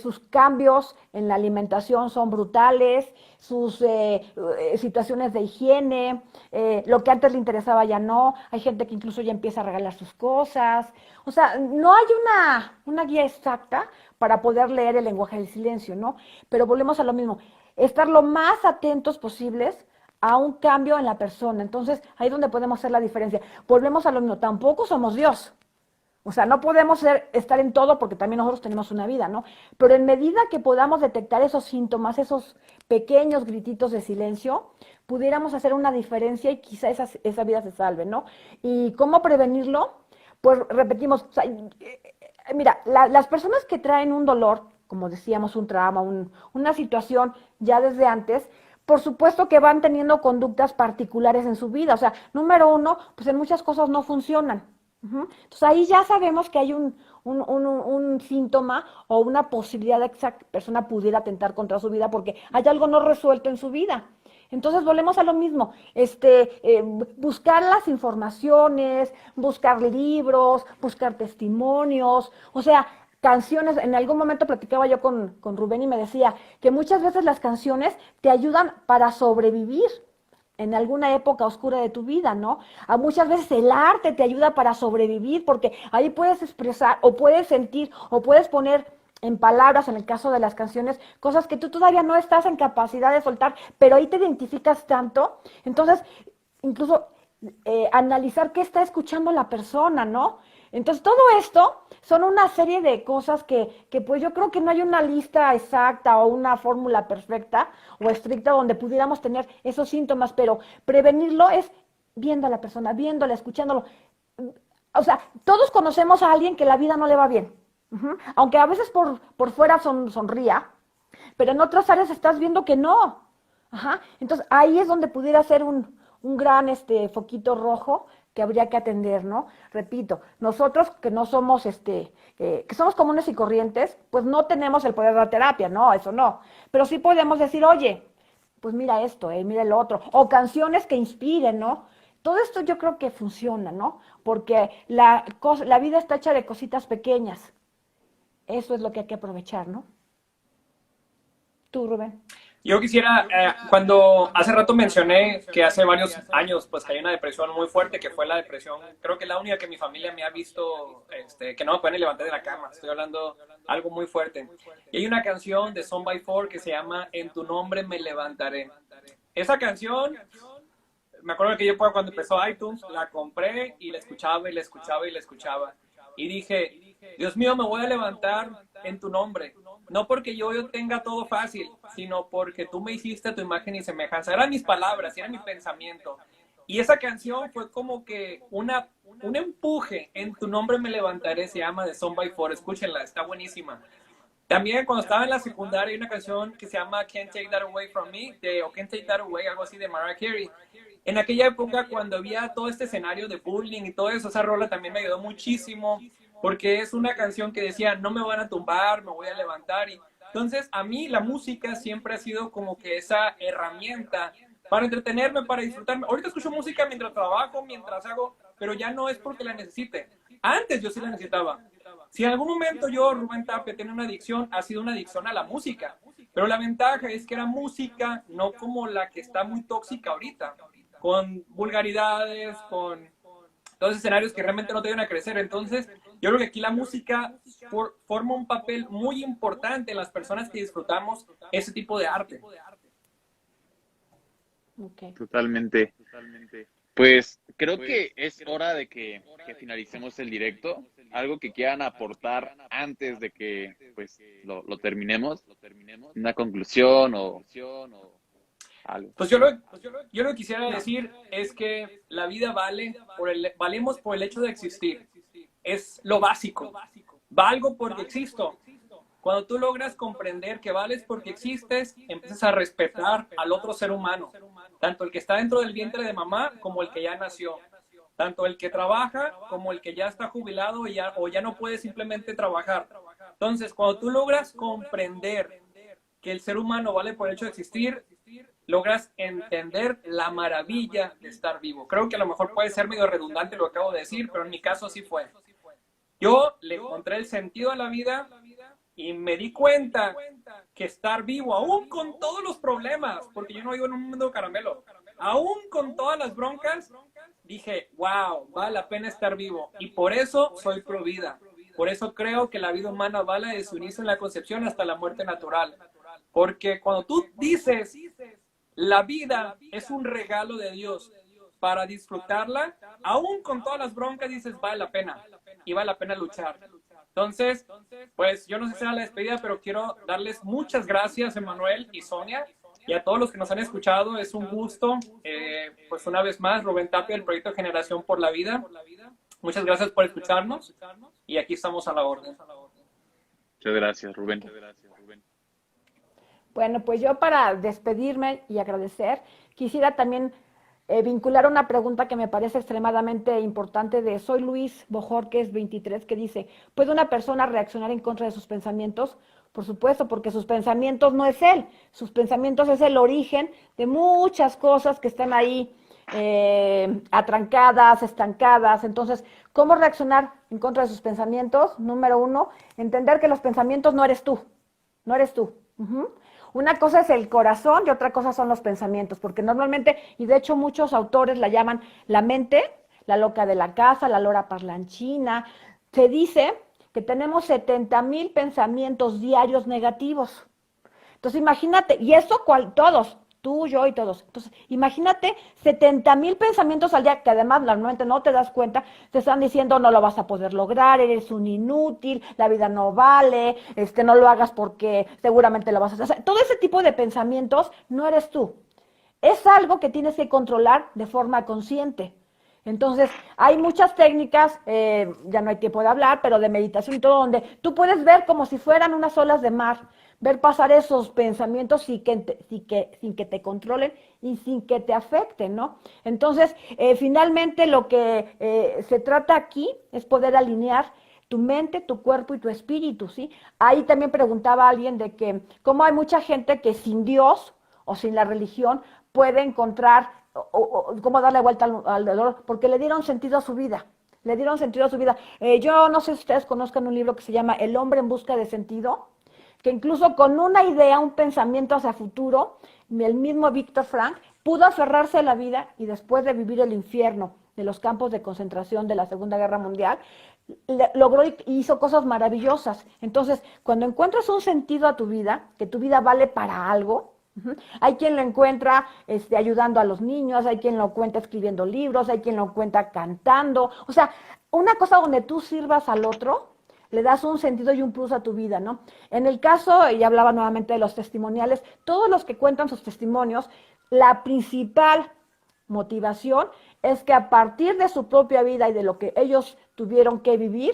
sus cambios en la alimentación son brutales, sus situaciones de higiene, lo que antes le interesaba ya no, hay gente que incluso ya empieza a regalar sus cosas, o sea, no hay una guía exacta para poder leer el lenguaje del silencio, ¿no? Pero volvemos a lo mismo, estar lo más atentos posibles a un cambio en la persona. Entonces, ahí es donde podemos hacer la diferencia. Volvemos a lo mismo, tampoco somos Dios. O sea, no podemos estar en todo porque también nosotros tenemos una vida, ¿no? Pero en medida que podamos detectar esos síntomas, esos pequeños grititos de silencio, pudiéramos hacer una diferencia y quizá esa vida se salve, ¿no? ¿Y cómo prevenirlo? Pues repetimos, o sea, mira, las personas que traen un dolor, como decíamos, un trauma, una situación ya desde antes, por supuesto que van teniendo conductas particulares en su vida. O sea, número uno, pues en muchas cosas no funcionan. Entonces ahí ya sabemos que hay un síntoma o una posibilidad de que esa persona pudiera atentar contra su vida porque hay algo no resuelto en su vida. Entonces volvemos a lo mismo, buscar las informaciones, buscar libros, buscar testimonios, o sea, canciones. En algún momento platicaba yo con Rubén y me decía que muchas veces las canciones te ayudan para sobrevivir en alguna época oscura de tu vida, ¿no? Muchas veces el arte te ayuda para sobrevivir porque ahí puedes expresar o puedes sentir o puedes poner en palabras, en el caso de las canciones, cosas que tú todavía no estás en capacidad de soltar, pero ahí te identificas tanto. Entonces, incluso analizar qué está escuchando la persona, ¿no? Entonces, todo esto son una serie de cosas que pues yo creo que no hay una lista exacta o una fórmula perfecta o estricta donde pudiéramos tener esos síntomas, pero prevenirlo es viendo a la persona, viéndola, escuchándolo. O sea, todos conocemos a alguien que la vida no le va bien. Aunque a veces por fuera sonría, pero en otras áreas estás viendo que no. Entonces, ahí es donde pudiera ser un gran foquito rojo que habría que atender, ¿no? Repito, nosotros que no somos, que somos comunes y corrientes, pues no tenemos el poder de la terapia, no, eso no. Pero sí podemos decir, oye, pues mira esto, mira el otro. O canciones que inspiren, ¿no? Todo esto yo creo que funciona, ¿no? Porque la vida está hecha de cositas pequeñas. Eso es lo que hay que aprovechar, ¿no? Tú, Rubén. Yo quisiera, cuando hace rato mencioné que hace varios años pues hay una depresión muy fuerte, que fue la depresión, creo que la única que mi familia me ha visto, que no me pueden levantar de la cama, estoy hablando algo muy fuerte. Y hay una canción de Son by Four que se llama En tu nombre me levantaré. Esa canción, me acuerdo que yo cuando empezó iTunes, la compré y la escuchaba y la escuchaba y la escuchaba. Y dije, Dios mío, me voy a levantar en tu nombre. No porque yo tenga todo fácil, sino porque tú me hiciste a tu imagen y semejanza. Eran mis palabras, era mi pensamiento. Y esa canción fue como que un empuje. En tu nombre me levantaré, se llama de Son by Four. Escúchenla, está buenísima. También cuando estaba en la secundaria hay una canción que se llama Can't Take That Away From Me, o Can't Take That Away, algo así de Mariah Carey. En aquella época, cuando había todo este escenario de bullying y todo eso, esa rola también me ayudó muchísimo, porque es una canción que decía, no me van a tumbar, me voy a levantar. Y entonces, a mí la música siempre ha sido como que esa herramienta para entretenerme, para disfrutarme. Ahorita escucho música mientras trabajo, mientras hago, pero ya no es porque la necesite. Antes yo sí la necesitaba. Si en algún momento yo, Rubén Tapia, tenía una adicción, ha sido una adicción a la música. Pero la ventaja es que era música no como la que está muy tóxica ahorita, con vulgaridades, con todos escenarios que realmente no te ayudan a crecer. Entonces, yo creo que aquí la música forma un papel muy importante en las personas que disfrutamos ese tipo de arte. Okay. Totalmente. Pues creo que es hora de que finalicemos el directo. Algo que quieran aportar antes de que pues lo terminemos. Una conclusión o algo. Pues yo lo que quisiera decir es que la vida valemos por el hecho de existir. Es lo básico. Valgo porque existo. Cuando tú logras comprender que vales porque existes, empiezas a respetar al otro ser humano, tanto el que está dentro del vientre de mamá como el que ya nació, tanto el que trabaja como el que ya está jubilado o ya no puede simplemente trabajar. Entonces, cuando tú logras comprender que el ser humano vale por el hecho de existir, logras entender la maravilla de estar vivo. Creo que a lo mejor puede ser medio redundante lo que acabo de decir, pero en mi caso así fue. Yo le encontré el sentido a la vida y me di cuenta que estar vivo, aún con todos los problemas, porque yo no vivo en un mundo caramelo, aún con todas las broncas, dije, wow, vale la pena estar vivo. Y por eso soy pro vida. Por eso creo que la vida humana vale desde su inicio en la concepción hasta la muerte natural. Porque cuando tú dices, la vida es un regalo de Dios para disfrutarla, aún con todas las broncas dices, vale la pena. Y vale la pena luchar. Entonces, pues yo no sé si será la despedida, pero quiero darles muchas gracias, Emanuel y Sonia, y a todos los que nos han escuchado. Es un gusto. Pues una vez más, Rubén Tapia, del proyecto Generación por la Vida. Muchas gracias por escucharnos y aquí estamos a la orden. Muchas gracias, Rubén. Bueno, pues yo para despedirme y agradecer, quisiera también vincular una pregunta que me parece extremadamente importante de Soy Luis Bojorquez 23, que dice, ¿puede una persona reaccionar en contra de sus pensamientos? Por supuesto, porque sus pensamientos no es él, sus pensamientos es el origen de muchas cosas que están ahí atrancadas, estancadas. Entonces, ¿cómo reaccionar en contra de sus pensamientos? Número 1, entender que los pensamientos no eres tú, no eres tú. Una cosa es el corazón y otra cosa son los pensamientos, porque normalmente, y de hecho muchos autores la llaman la mente, la loca de la casa, la lora parlanchina. Se dice que tenemos 70,000 pensamientos diarios negativos. Entonces imagínate, y eso todos, tú, yo y todos. Entonces imagínate 70,000 pensamientos al día, que además normalmente no te das cuenta, te están diciendo no lo vas a poder lograr, eres un inútil, la vida no vale, no lo hagas porque seguramente lo vas a hacer. Todo ese tipo de pensamientos no eres tú. Es algo que tienes que controlar de forma consciente. Entonces, hay muchas técnicas, ya no hay tiempo de hablar, pero de meditación y todo, donde tú puedes ver como si fueran unas olas de mar, ver pasar esos pensamientos sin que te controlen y sin que te afecten, ¿no? Entonces, finalmente lo que se trata aquí es poder alinear tu mente, tu cuerpo y tu espíritu, ¿sí? Ahí también preguntaba alguien de que cómo hay mucha gente que sin Dios o sin la religión puede encontrar cómo darle vuelta al dolor, porque le dieron sentido a su vida. Le dieron sentido a su vida. Yo no sé si ustedes conozcan un libro que se llama El hombre en busca de sentido, que incluso con una idea, un pensamiento hacia futuro, el mismo Víctor Frank pudo aferrarse a la vida y después de vivir el infierno de los campos de concentración de la Segunda Guerra Mundial, logró y hizo cosas maravillosas. Entonces, cuando encuentras un sentido a tu vida, que tu vida vale para algo, hay quien lo encuentra ayudando a los niños, hay quien lo encuentra escribiendo libros, hay quien lo encuentra cantando. O sea, una cosa donde tú sirvas al otro, le das un sentido y un plus a tu vida, ¿no? En el caso, y hablaba nuevamente de los testimoniales, todos los que cuentan sus testimonios, la principal motivación es que a partir de su propia vida y de lo que ellos tuvieron que vivir,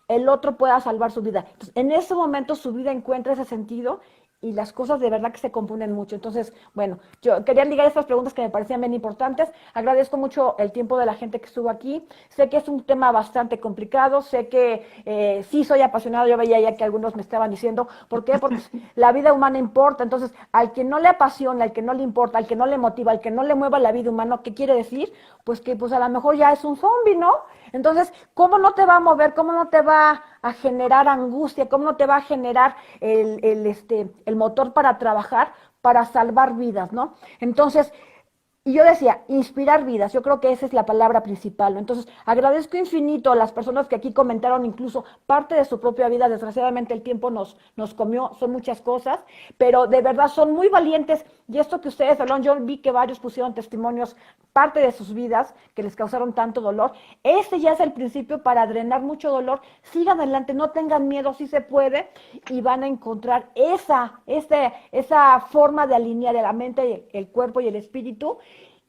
el otro pueda salvar su vida. Entonces, en ese momento su vida encuentra ese sentido y las cosas de verdad que se componen mucho. Entonces, bueno, yo quería ligar estas preguntas que me parecían bien importantes. Agradezco mucho el tiempo de la gente que estuvo aquí. Sé que es un tema bastante complicado, sé que sí soy apasionado. Yo veía ya que algunos me estaban diciendo, ¿por qué? Porque la vida humana importa. Entonces, al que no le apasiona, al que no le importa, al que no le motiva, al que no le mueva la vida humana, ¿qué quiere decir? Pues que pues a lo mejor ya es un zombie, ¿no? Entonces, ¿cómo no te va a mover? ¿Cómo no te va a generar angustia? ¿Cómo no te va a generar el motor para trabajar, para salvar vidas, ¿no? Entonces, y yo decía, inspirar vidas, yo creo que esa es la palabra principal, ¿no? Entonces, agradezco infinito a las personas que aquí comentaron incluso parte de su propia vida. Desgraciadamente el tiempo nos comió, son muchas cosas, pero de verdad son muy valientes, y esto que ustedes hablaron, yo vi que varios pusieron testimonios, parte de sus vidas, que les causaron tanto dolor. Este ya es el principio para drenar mucho dolor. Sigan adelante, no tengan miedo, sí se puede, y van a encontrar esa forma de alinear la mente, el cuerpo y el espíritu,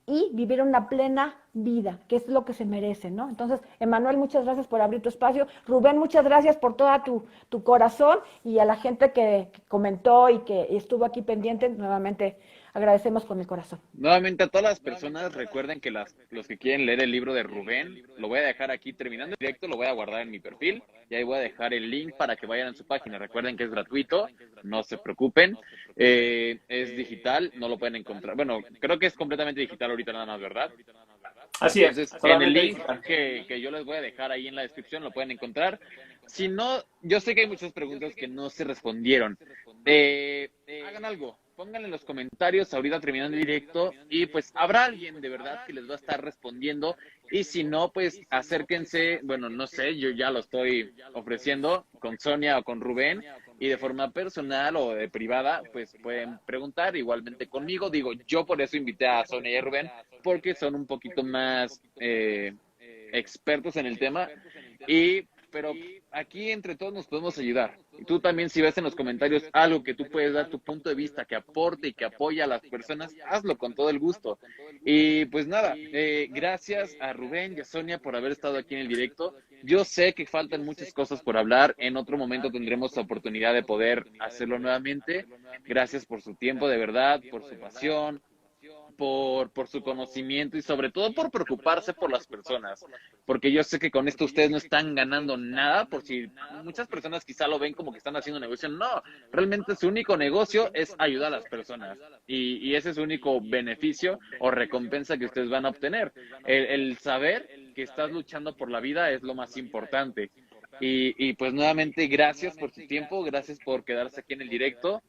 y vivir una plena vida, que es lo que se merece, ¿no? Entonces, Emanuel, muchas gracias por abrir tu espacio. Rubén, muchas gracias por toda tu corazón, y a la gente que comentó y que estuvo aquí pendiente, nuevamente agradecemos con el corazón. Nuevamente a todas las personas, recuerden que los que quieren leer el libro de Rubén, lo voy a dejar aquí terminando el directo, lo voy a guardar en mi perfil y ahí voy a dejar el link para que vayan a su página. Recuerden que es gratuito, no se preocupen, es digital, no lo pueden encontrar. Bueno, creo que es completamente digital ahorita nada más, ¿verdad? Así es. Entonces, en el link que yo les voy a dejar ahí en la descripción lo pueden encontrar. Si no, yo sé que hay muchas preguntas que no se respondieron. Hagan algo, pónganle en los comentarios ahorita terminando el directo y pues habrá alguien de verdad que les va a estar respondiendo, y si no, pues acérquense, bueno, no sé, yo ya lo estoy ofreciendo con Sonia o con Rubén, y de forma personal o de privada, pues pueden preguntar igualmente conmigo. Digo, yo por eso invité a Sonia y a Rubén, porque son un poquito más expertos en el tema, pero aquí entre todos nos podemos ayudar. Y tú también, si ves en los comentarios algo que tú puedes dar tu punto de vista, que aporte y que apoye a las personas, hazlo con todo el gusto. Y pues nada, gracias a Rubén y a Sonia por haber estado aquí en el directo. Yo sé que faltan muchas cosas por hablar. En otro momento tendremos la oportunidad de poder hacerlo nuevamente. Gracias por su tiempo, de verdad, por su pasión, por su conocimiento y sobre todo por preocuparse por las personas, porque yo sé que con esto ustedes no están ganando nada. Por si muchas personas quizá lo ven como que están haciendo negocio, no, realmente su único negocio es ayudar a las personas, y ese es su único beneficio o recompensa que ustedes van a obtener. El saber que estás luchando por la vida es lo más importante. Y pues nuevamente gracias por su tiempo, gracias por quedarse aquí en el directo.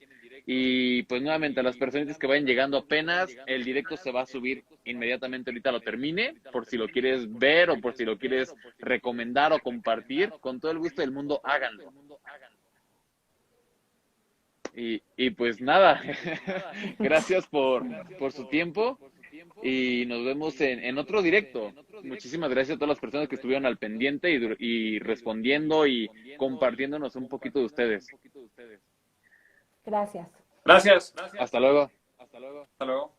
Y pues nuevamente a las personas que vayan llegando apenas, el directo se va a subir inmediatamente ahorita lo termine, por si lo quieres ver o por si lo quieres recomendar o compartir, con todo el gusto del mundo háganlo. Y pues nada, gracias por su tiempo y nos vemos en otro directo. Muchísimas gracias a todas las personas que estuvieron al pendiente y respondiendo y compartiéndonos un poquito de ustedes. Gracias. Gracias. Hasta luego. Hasta luego.